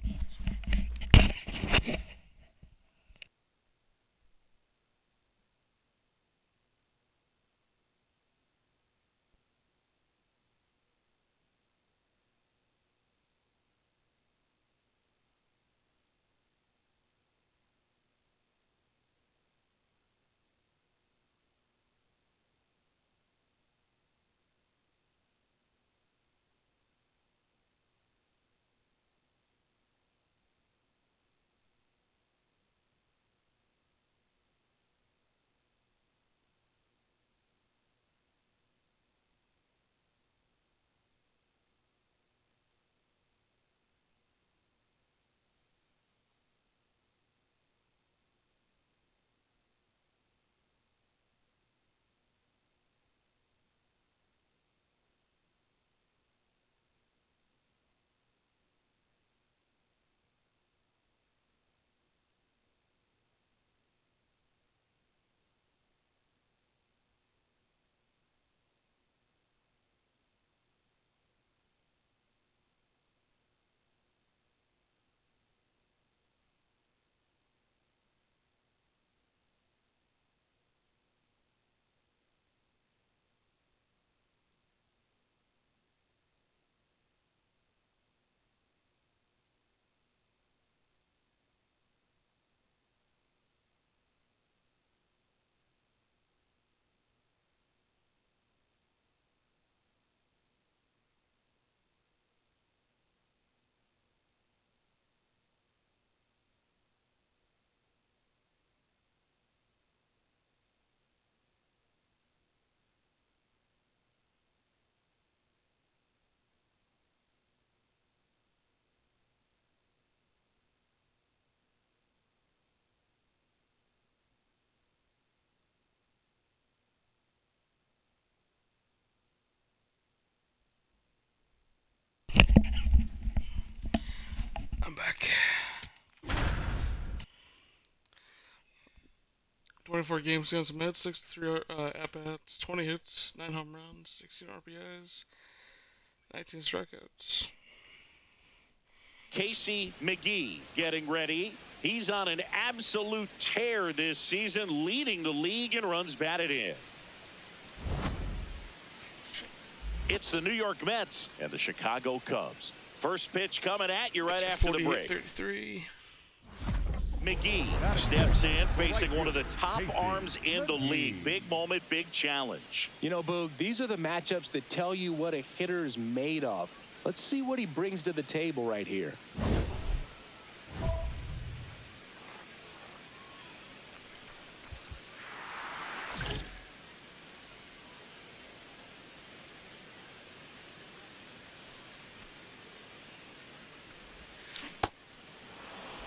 24 games against the Mets, 63 at-bats, 20 hits, 9 home runs, 16 RBIs, 19 strikeouts. Casey McGee getting ready. He's on an absolute tear this season, leading the league in runs batted in. It's the New York Mets and the Chicago Cubs. First pitch coming at you right after the break. 33. McGee steps in, facing one of the top arms in the league. Big moment, big challenge. You know, Boog, these are the matchups that tell you what a hitter is made of. Let's see what he brings to the table right here.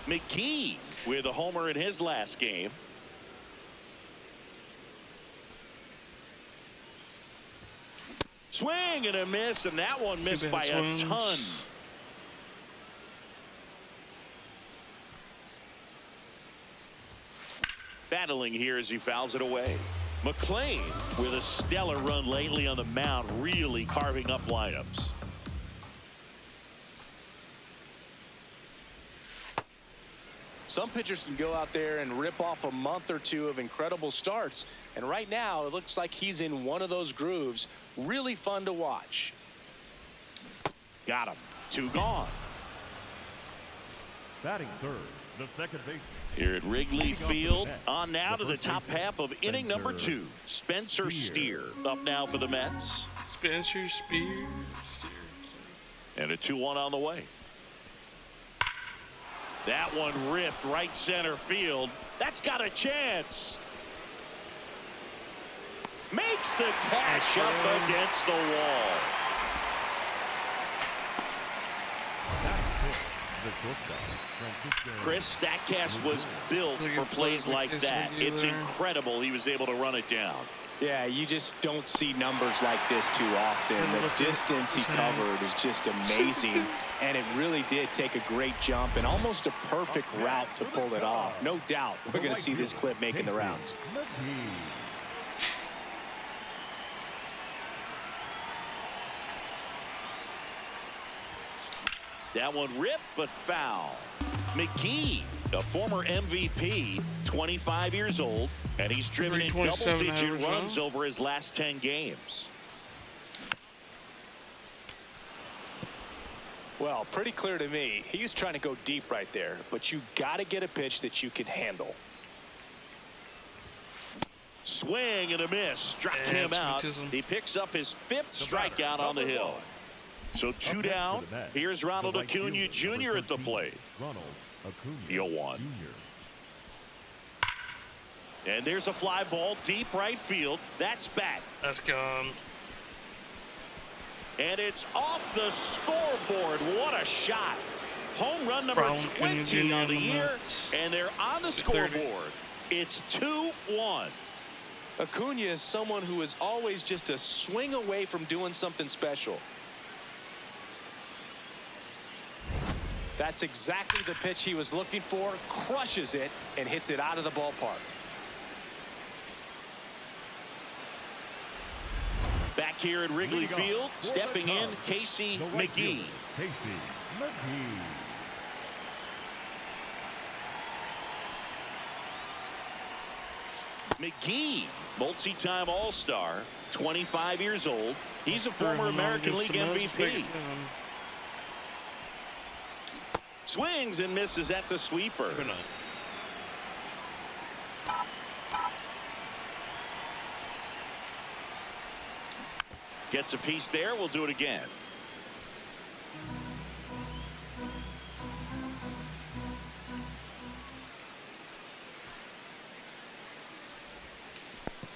McGee with a homer in his last game. Swing and a miss, and that one missed by a ton. Battling here as he fouls it away. McLean with a stellar run lately on the mound, really carving up lineups. Some pitchers can go out there and rip off a month or two of incredible starts. And right now, it looks like he's in one of those grooves. Really fun to watch. Got him. 2 gone. Batting third, the second baseman. Here at Wrigley Field, on now to the top half of inning number 2. Spencer Steer up now for the Mets. Spencer Steer. And a 2-1 on the way. That one ripped right center field. That's got a chance. Makes the catch up against the wall. Chris, that cast was built for plays like that. It's incredible he was able to run it down. Yeah, you just don't see numbers like this too often. The distance he covered is just amazing. And it really did take a great jump and almost a perfect route to pull it off. No doubt we're going to see this clip making the rounds. That one ripped but foul. McGee, a former MVP, 25 years old, and he's driven in double-digit runs over his last 10 games. Well, pretty clear to me. He was trying to go deep right there, but you got to get a pitch that you can handle. Swing and a miss. Struck him out. He picks up his 5th strikeout on the hill. So 2 down. Here's Ronald Acuna Jr. at the plate. 0-1. And there's a fly ball deep right field. That's back. That's gone. And it's off the scoreboard. What a shot. Home run number 20 on the year. And they're on the scoreboard. It's 2-1. Acuna is someone who is always just a swing away from doing something special. That's exactly the pitch he was looking for. Crushes it and hits it out of the ballpark. Back here at Wrigley Field, stepping in, Casey McGee. McGee, multi-time All-Star, 25 years old. He's a former American League MVP. Swings and misses at the sweeper. Gets a piece there. We'll do it again.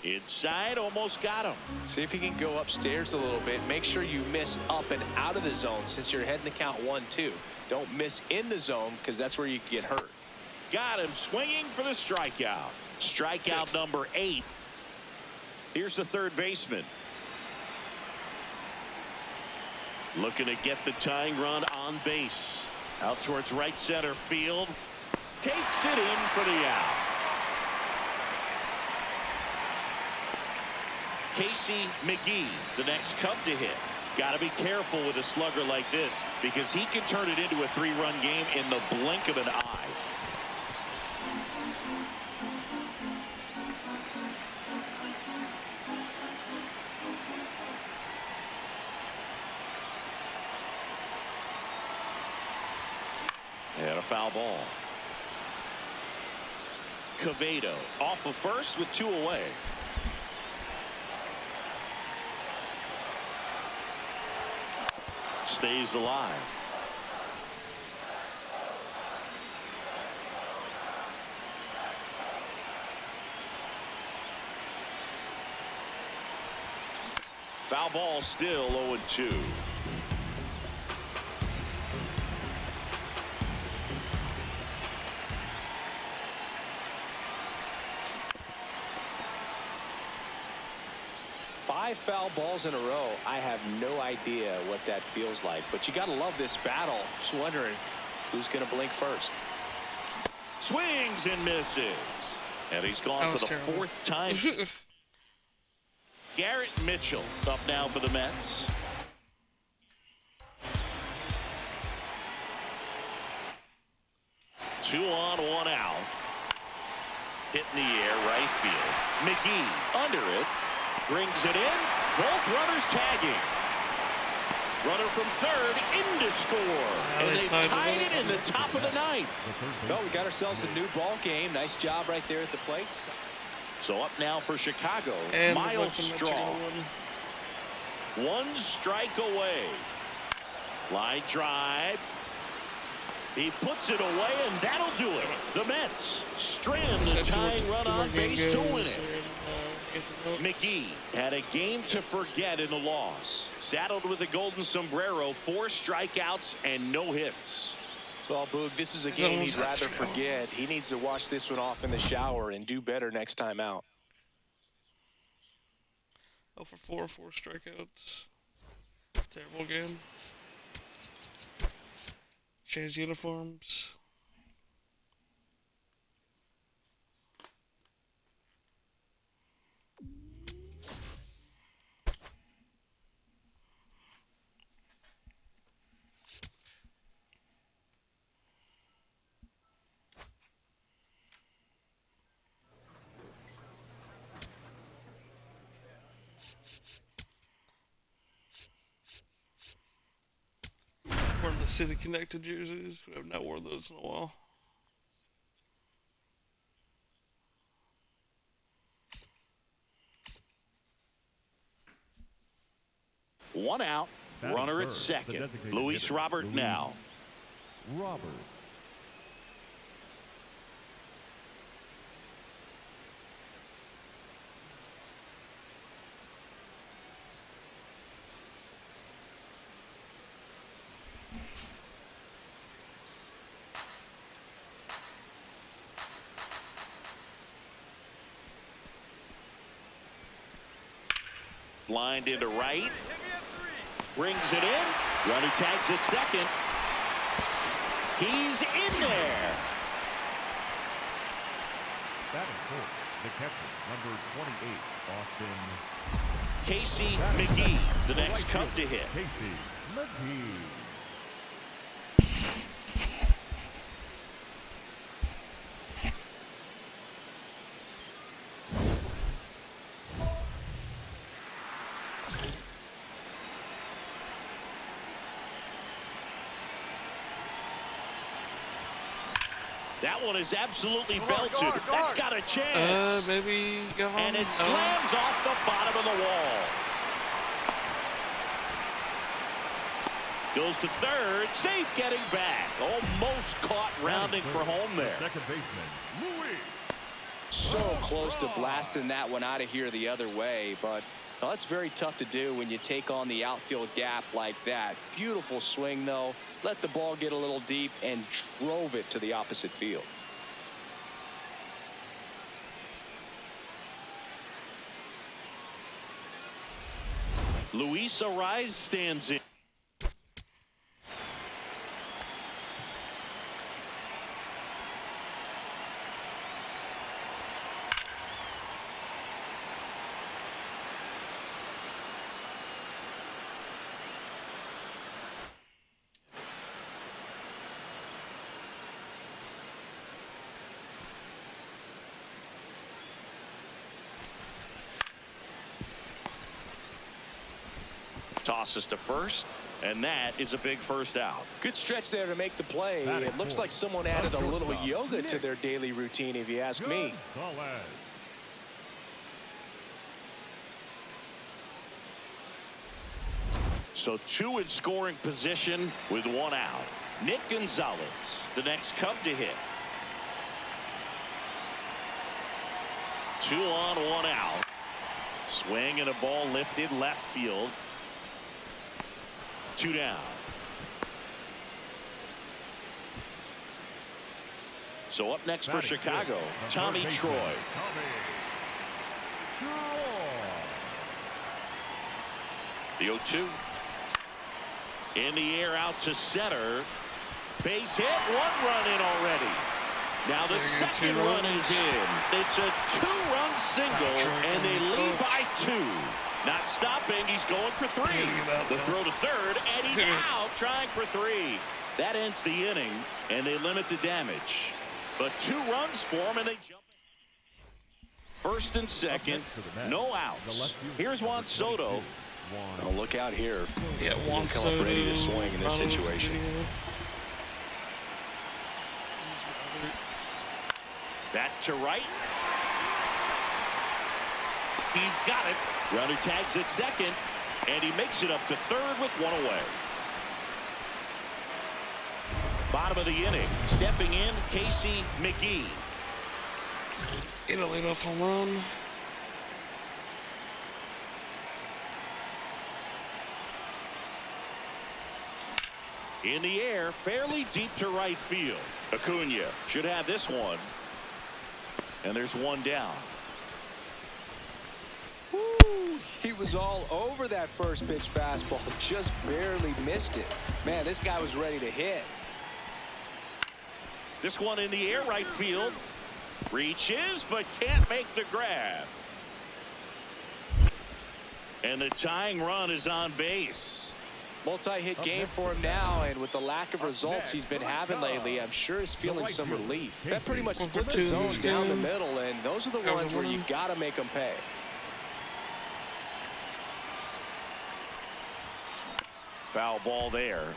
Inside, almost got him. See if he can go upstairs a little bit. Make sure you miss up and out of the zone since you're heading to count 1-2. Don't miss in the zone because that's where you can get hurt. Got him swinging for the strikeout. Strikeout number 8. Here's the third baseman. Looking to get the tying run on base. Out towards right center field. Takes it in for the out. Casey McGee, the next Cub to hit. Got to be careful with a slugger like this because he can turn it into a 3-run game in the blink of an eye. And a foul ball. Cavado off of first with 2 away. Stays alive. Foul ball, still 0-2. Five foul balls in a row. I have no idea what that feels like, but you got to love this battle. Just wondering who's going to blink first. Swings and misses. And he's gone for the terrible. 4th time. Garrett Mitchell up now for the Mets. Two on, 1 out. Hit in the air, right field. McGee under it. Brings it in. Both runners tagging. Runner from third in to score. And they tied it in the top of the 9th. Well, we got ourselves a new ball game. Nice job right there at the plate. So up now for Chicago, And Miles Straw. 1 strike away. Line drive. He puts it away, and that'll do it. The Mets strand the tying run on base to win it. McGee had a game to forget in the loss. Saddled with a golden sombrero, 4 strikeouts and no hits. Well, Boog, this is a game he'd rather forget. He needs to wash this one off in the shower and do better next time out. 0 for 4 strikeouts. Terrible game. Changed uniforms. Wearing the City Connected jerseys. We have not worn those in a while. One out. Batting Runner at first, the second. designated Luis hitter, Robert Luis now. Robert. Lined into right. Brings it in. Runner tags at second. He's in there. Batting fourth, the catcher, number 28, Austin. Casey McGee, the next Cub to hit. Casey McGee. That one is absolutely belted. That's got a chance. Maybe go home. And it slams off the bottom of the wall. Goes to third. Safe getting back. Almost caught rounding for home there. Second baseman, Louis. So close to blasting that one out of here the other way, but well, that's very tough to do when you take on the outfield gap like that. Beautiful swing, though. Let the ball get a little deep and drove it to the opposite field. Luis Ariz stands in. Tosses to first, and that is a big first out. Good stretch there to make the play. It looks like someone added a little yoga to their daily routine, if you ask me. So 2 in scoring position with 1 out. Nick Gonzalez, the next Cub to hit. 2 on, 1 out. Swing and a ball lifted left field. 2 down. So up next for Chicago, Tommy Troy. The 0-2. In the air out to center. Base hit, 1 run in already. Now the second run is in. It's a 2-run single, and they lead by 2. Not stopping, he's going for 3. The throw to third, and he's out trying for 3. That ends the inning, and they limit the damage. But 2 runs for him, and they jump. First and second, no outs. Here's Juan Soto. Oh, look out here. Yeah, Juan Soto ready to swing in this situation. Back to right. He's got it. Runner tags at second, and he makes it up to third with 1 away. Bottom of the inning, stepping in, Casey McGee. Get a leadoff home run. In the air, fairly deep to right field. Acuna should have this one. And there's 1 down. Woo, he was all over that first pitch fastball. Just barely missed it. Man, this guy was ready to hit. This one in the air, right field. Reaches, but can't make the grab. And the tying run is on base. Multi-hit game for him now, and with the lack of results he's been having lately, I'm sure he's feeling some relief. That pretty much split the zone down the middle, and those are the ones where you gotta make them pay. Foul ball there.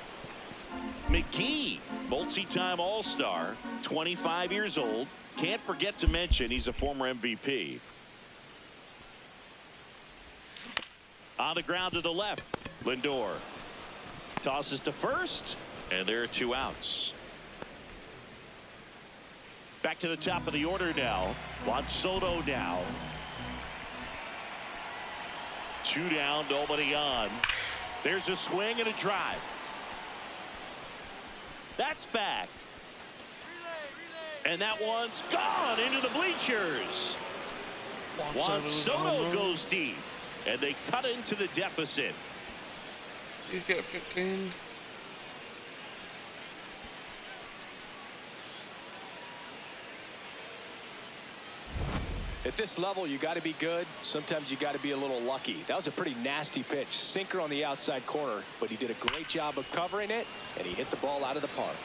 McGee, multi-time All-Star, 25 years old. Can't forget to mention he's a former MVP. On the ground to the left, Lindor tosses to first, and there are 2 outs. Back to the top of the order now. Juan Soto now. 2 down, nobody on. There's a swing and a drive. That's back. And that one's gone into the bleachers. Juan Soto goes deep, and they cut into the deficit. He's got 15. At this level, you got to be good. Sometimes you got to be a little lucky. That was a pretty nasty pitch. Sinker on the outside corner, but he did a great job of covering it, and he hit the ball out of the park.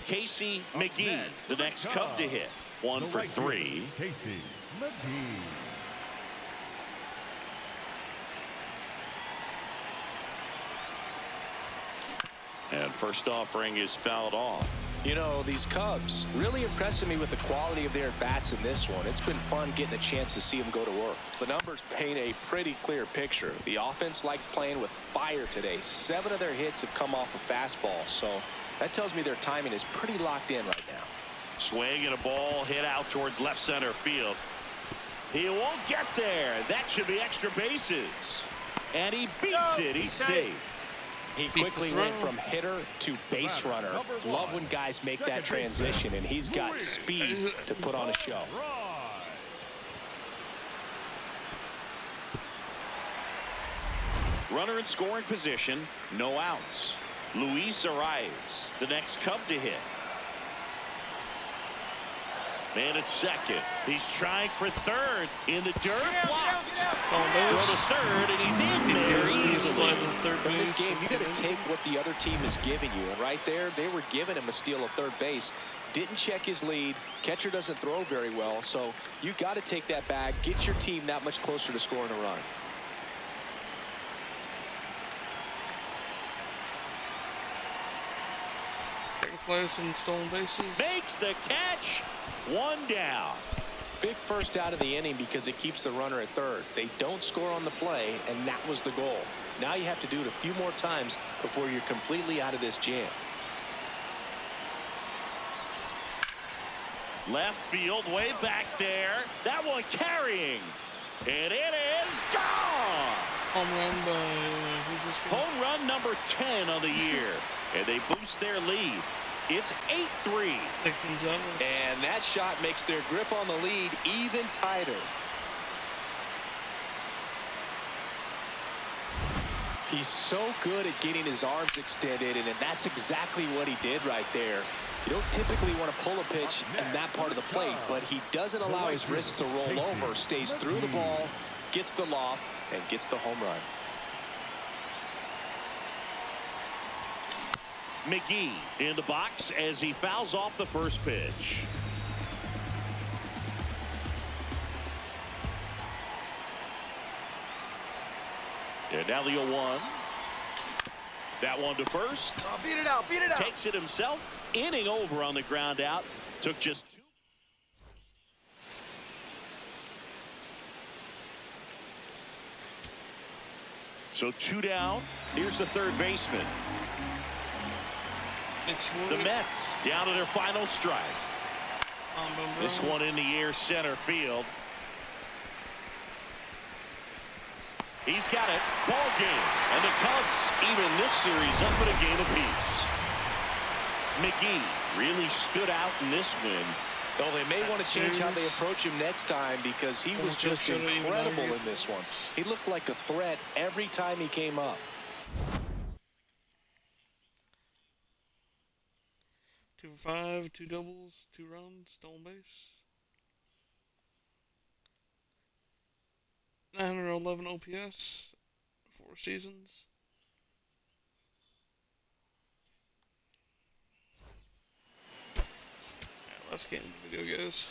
Casey McGee, the next Cub to hit. 1 for 3. Casey McGee. And first offering is fouled off. You know, these Cubs really impressing me with the quality of their bats in this one. It's been fun getting a chance to see them go to work. The numbers paint a pretty clear picture. The offense likes playing with fire today. 7 of their hits have come off a fastball, so that tells me their timing is pretty locked in right now. Swing and a ball hit out towards left center field. He won't get there. That should be extra bases. And he beats it. He's safe. He quickly went from hitter to base runner. Love when guys make that transition, and he's got speed to put on a show. Runner in scoring position, no outs. Luis Arias, the next Cub to hit. Man at second. He's trying for third. In the dirt. Blocked. Throw to third, and he's in there easily. In this game, you got to take what the other team is giving you. And right there, they were giving him a steal of third base. Didn't check his lead. Catcher doesn't throw very well. So you got to take that bag, get your team that much closer to scoring a run. Second place in stolen bases. Makes the catch. One down. Big first out of the inning because it keeps the runner at third. They don't score on the play, and that was the goal. Now you have to do it a few more times before you're completely out of this jam. Left field, way back there. That one carrying. And it is gone. Home run by who's this guy? Home run number 10 on the year. And they boost their lead. It's 8-3. And that shot makes their grip on the lead even tighter. He's so good at getting his arms extended, and that's exactly what he did right there. You don't typically want to pull a pitch in that part of the plate, but he doesn't allow his wrists to roll over, stays through the ball, gets the loft, and gets the home run. McGee in the box as he fouls off the first pitch. And now the 0-1. That one to first. Oh, beat it out, beat it out. Takes it himself. Inning over on the ground out. Took just 2. So 2 down. Here's the third baseman. The Mets down to their final strike. This one in the air center field. He's got it. Ball game. And the Cubs even this series up at a game apiece. McGee really stood out in this win. Though they may want to change how they approach him next time because he was just incredible in this one. He looked like a threat every time he came up. 2 for 5, 2 doubles, 2 runs, stolen base. 911 OPS, 4 seasons. Alright, last game of the video, guys.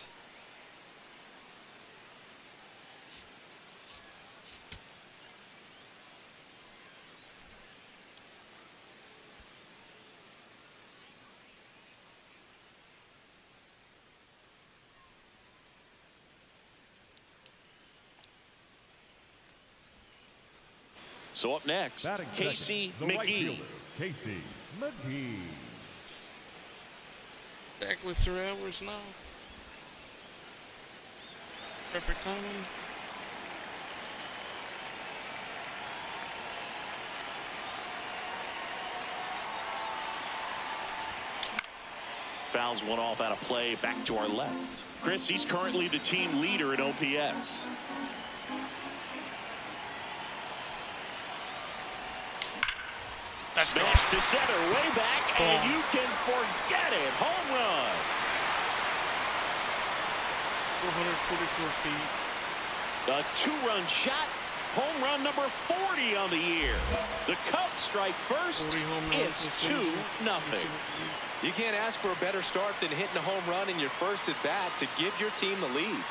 So up next, Casey McGee. Casey McGee. Exactly 3 hours now. Perfect timing. Fouls one off out of play, back to our left. Chris, he's currently the team leader in OPS. Smash to center, way back, and you can forget it. Home run. 444 feet. A 2-run shot. Home run number 40 on the year. The Cubs strike first. It's 2-0. You can't ask for a better start than hitting a home run in your first at bat to give your team the lead.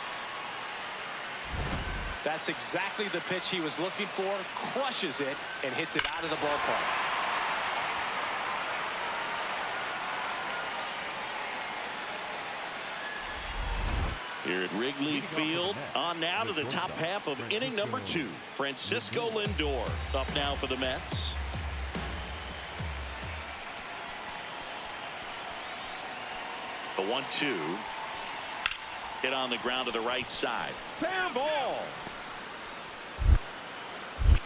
That's exactly the pitch he was looking for. Crushes it and hits it out of the ballpark. Here at Wrigley Field, on now to the top half of inning number 2. Francisco Lindor up now for the Mets. The 1-2. Hit on the ground to the right side. Fair ball.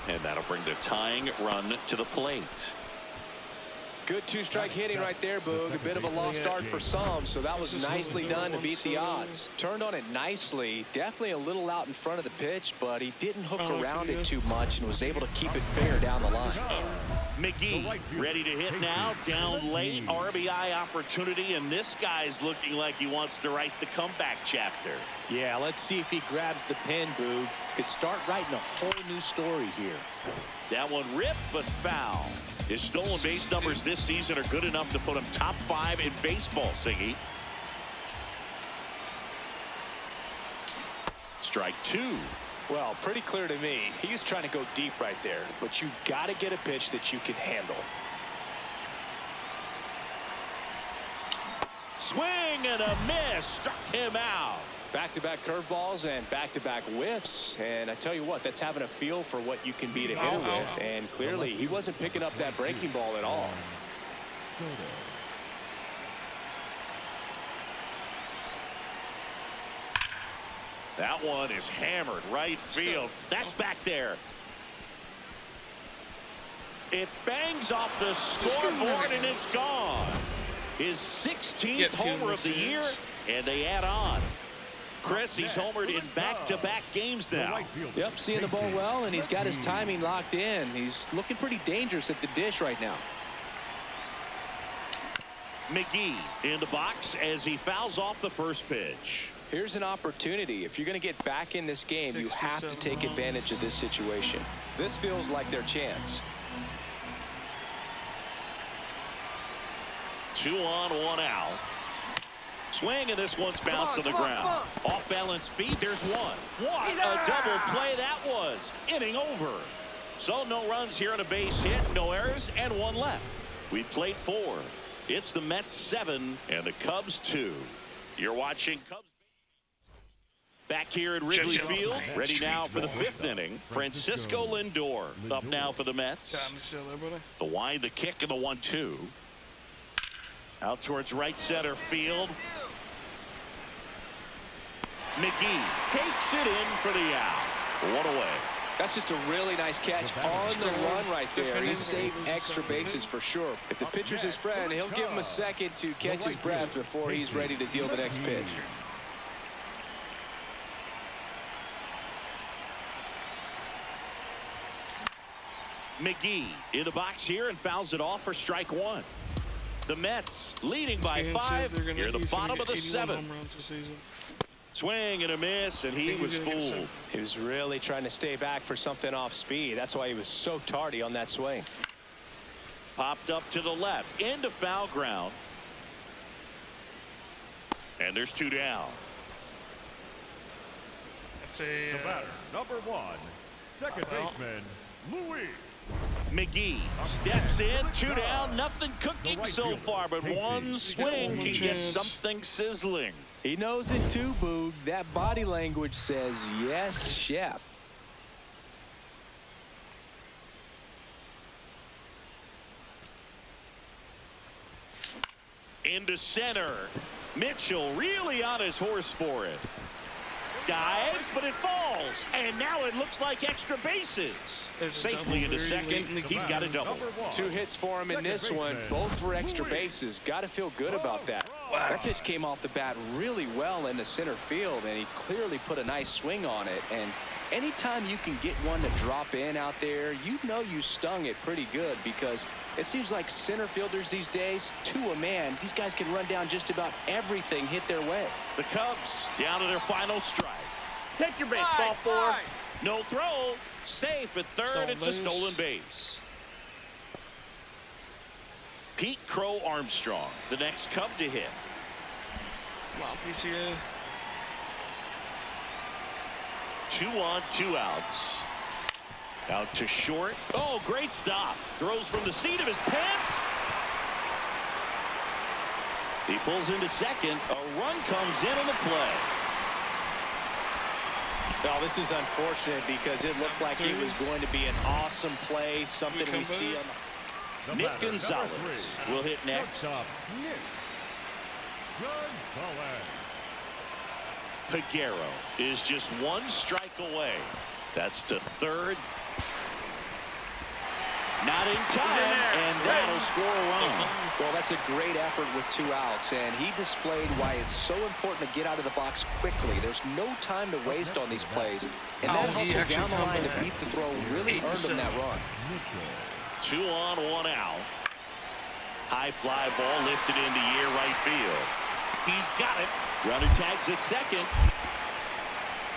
And that'll bring the tying run to the plate. Good 2-strike hitting right there, Boog. A bit of a lost start for some, so that was nicely done to beat the odds. Turned on it nicely. Definitely a little out in front of the pitch, but he didn't hook around it too much and was able to keep it fair down the line. McGee ready to hit now. Down late. RBI opportunity. And this guy's looking like he wants to write the comeback chapter. Yeah, let's see if he grabs the pen, Boog. Could start writing a whole new story here. That one ripped, but foul. His stolen base numbers this season are good enough to put him top 5 in baseball, Siggy. Strike 2. Well, pretty clear to me. He was trying to go deep right there, but you got to get a pitch that you can handle. Swing and a miss. Struck him out. Back-to-back curveballs and back-to-back whiffs. And I tell you what, that's having a feel for what you can beat a hitter with. And clearly, he wasn't picking up that breaking ball at all. That one is hammered right field. That's back there. It bangs off the scoreboard and it's gone. His 16th homer of the year, and they add on. Chris, he's homered in back-to-back games now. Yep, seeing the ball well, and he's got his timing locked in. He's looking pretty dangerous at the dish right now. McGee in the box as he fouls off the first pitch. Here's an opportunity. If you're going to get back in this game, you have to take advantage of this situation. This feels like their chance. 2 on, 1 out. Swing, and this one's bounced to the ground. Off balance feet, there's one. What a double play that was. Inning over. So no runs here on a base hit, no errors, and 1 left. We played 4. It's the Mets 7 and the Cubs 2. You're watching Cubs. Back here at Wrigley Field, ready now for the 5th inning. Francisco Lindor up now for the Mets. The wind, the kick, and the 1-2. Out towards right center field. McGee takes it in for the out. 1 away. That's just a really nice catch on the run right there. He saved extra bases for sure. If the pitcher's his friend, he'll give him a second to catch his breath before he's ready to deal the next pitch. McGee in the box here and fouls it off for strike 1. The Mets leading by 5 near the bottom of the 7th. Swing and a miss, and he was fooled. He was really trying to stay back for something off speed. That's why he was so tardy on that swing. Popped up to the left into foul ground. And there's 2 down. That's a The batter, number 1, second baseman, Louis. McGee steps in, 2 down, nothing cooking so far, but 1 swing can get something sizzling. He knows it too, Boog. That body language says, yes, chef. Into center. Mitchell really on his horse for it. Dives, but it falls. And now it looks like extra bases. Safely into second. He's got a double. 2 hits for him in this one, both for extra bases. Got to feel good about that. That pitch came off the bat really well into center field, and he clearly put a nice swing on it. And anytime you can get one to drop in out there, you know you stung it pretty good, because it seems like center fielders these days, to a man, these guys can run down just about everything hit their way. The Cubs down to their final strike. Take your baseball, 4. No throw. Safe at third. It's a stolen base. Pete Crow Armstrong, the next Cub to hit. Come on, PCA. 2 on, 2 outs. Out to short. Oh, great stop. Throws from the seat of his pants. He pulls into second. A run comes in on the play. Well, this is unfortunate because it looked like it was going to be an awesome play, something we see on the... Nick Gonzalez will hit next. Peguero is just 1 strike away. That's to third. Not in time, and that'll score a run. Well, that's a great effort with 2 outs, and he displayed why it's so important to get out of the box quickly. There's no time to waste on these plays, and that hustle down the line to beat the throw really earned him that run. 2 on, 1 out. High fly ball lifted into air right field. He's got it. Runner tags at second.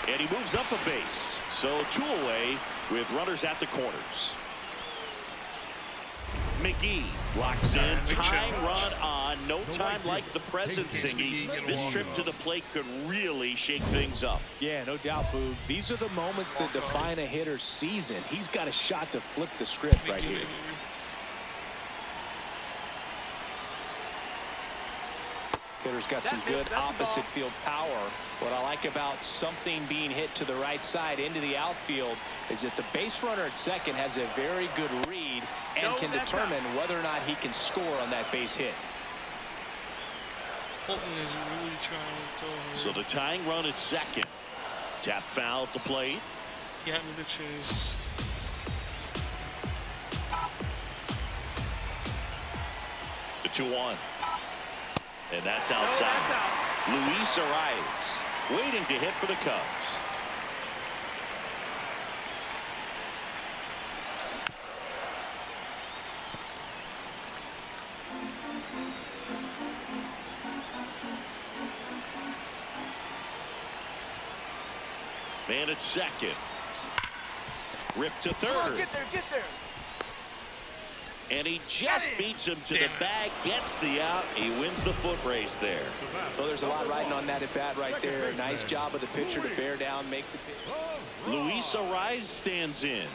And he moves up a base. So 2 away with runners at the corners. McGee locks in. Tying run on. No time like the present, Singy. This trip to the plate could really shake things up. Yeah, no doubt, Boog. These are the moments that define a hitter's season. He's got a shot to flip the script right here. Hitter's got some good opposite field power. What I like about something being hit to the right side into the outfield is that the base runner at second has a very good read and can determine whether or not he can score on that base hit. Fulton is really trying so hard. So the tying run at second. Tap foul at the plate. Got me the chase. The 2-1. And that's outside. Luis Arias waiting to hit for the Cubs. Man at second. Ripped to third. Come on, get there, get there. And he just beats him to the bag, gets the out. He wins the foot race there. Well, there's a lot riding on that at bat right there. Nice job of the pitcher to bear down, make the pitch. Luis Arias stands in.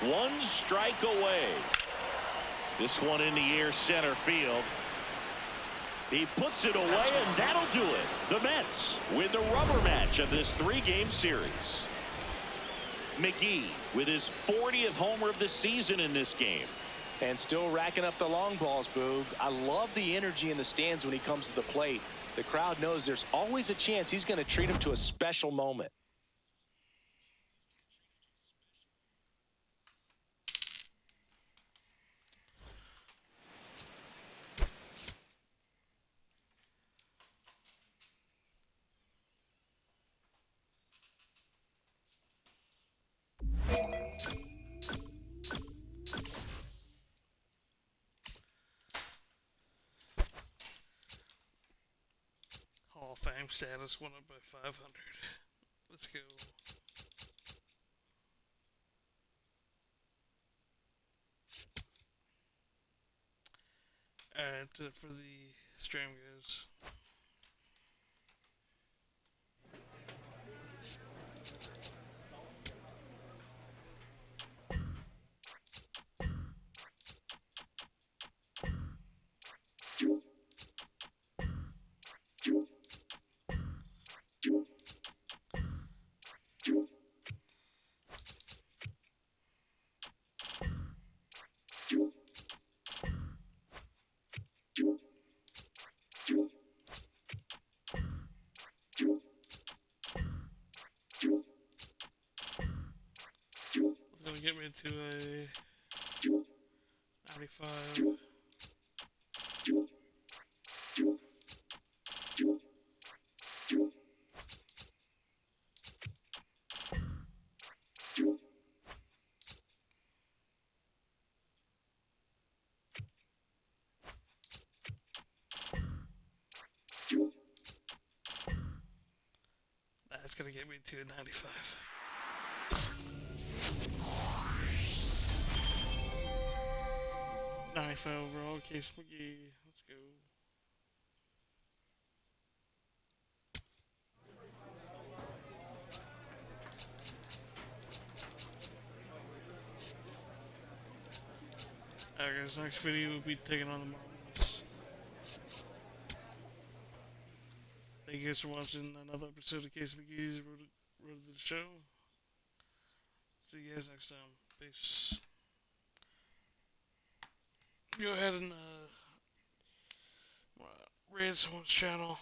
1 strike away. This one in the air center field. He puts it away, and that'll do it. The Mets win the rubber match of this 3-game series. McGee with his 40th homer of the season in this game. And still racking up the long balls, Boog. I love the energy in the stands when he comes to the plate. The crowd knows there's always a chance he's going to treat him to a special moment. Hall of Fame status went up by 500. Let's go. Alright, for the stream, guys. Get me to a 95. That's gonna get me to a 95. Overall, Case McGee. Let's go. Alright guys, next video we'll be taking on the Marlins. Thank you guys for watching another episode of Case McGee's Road to the Show. See you guys next time. Peace. Go ahead and rate someone's channel.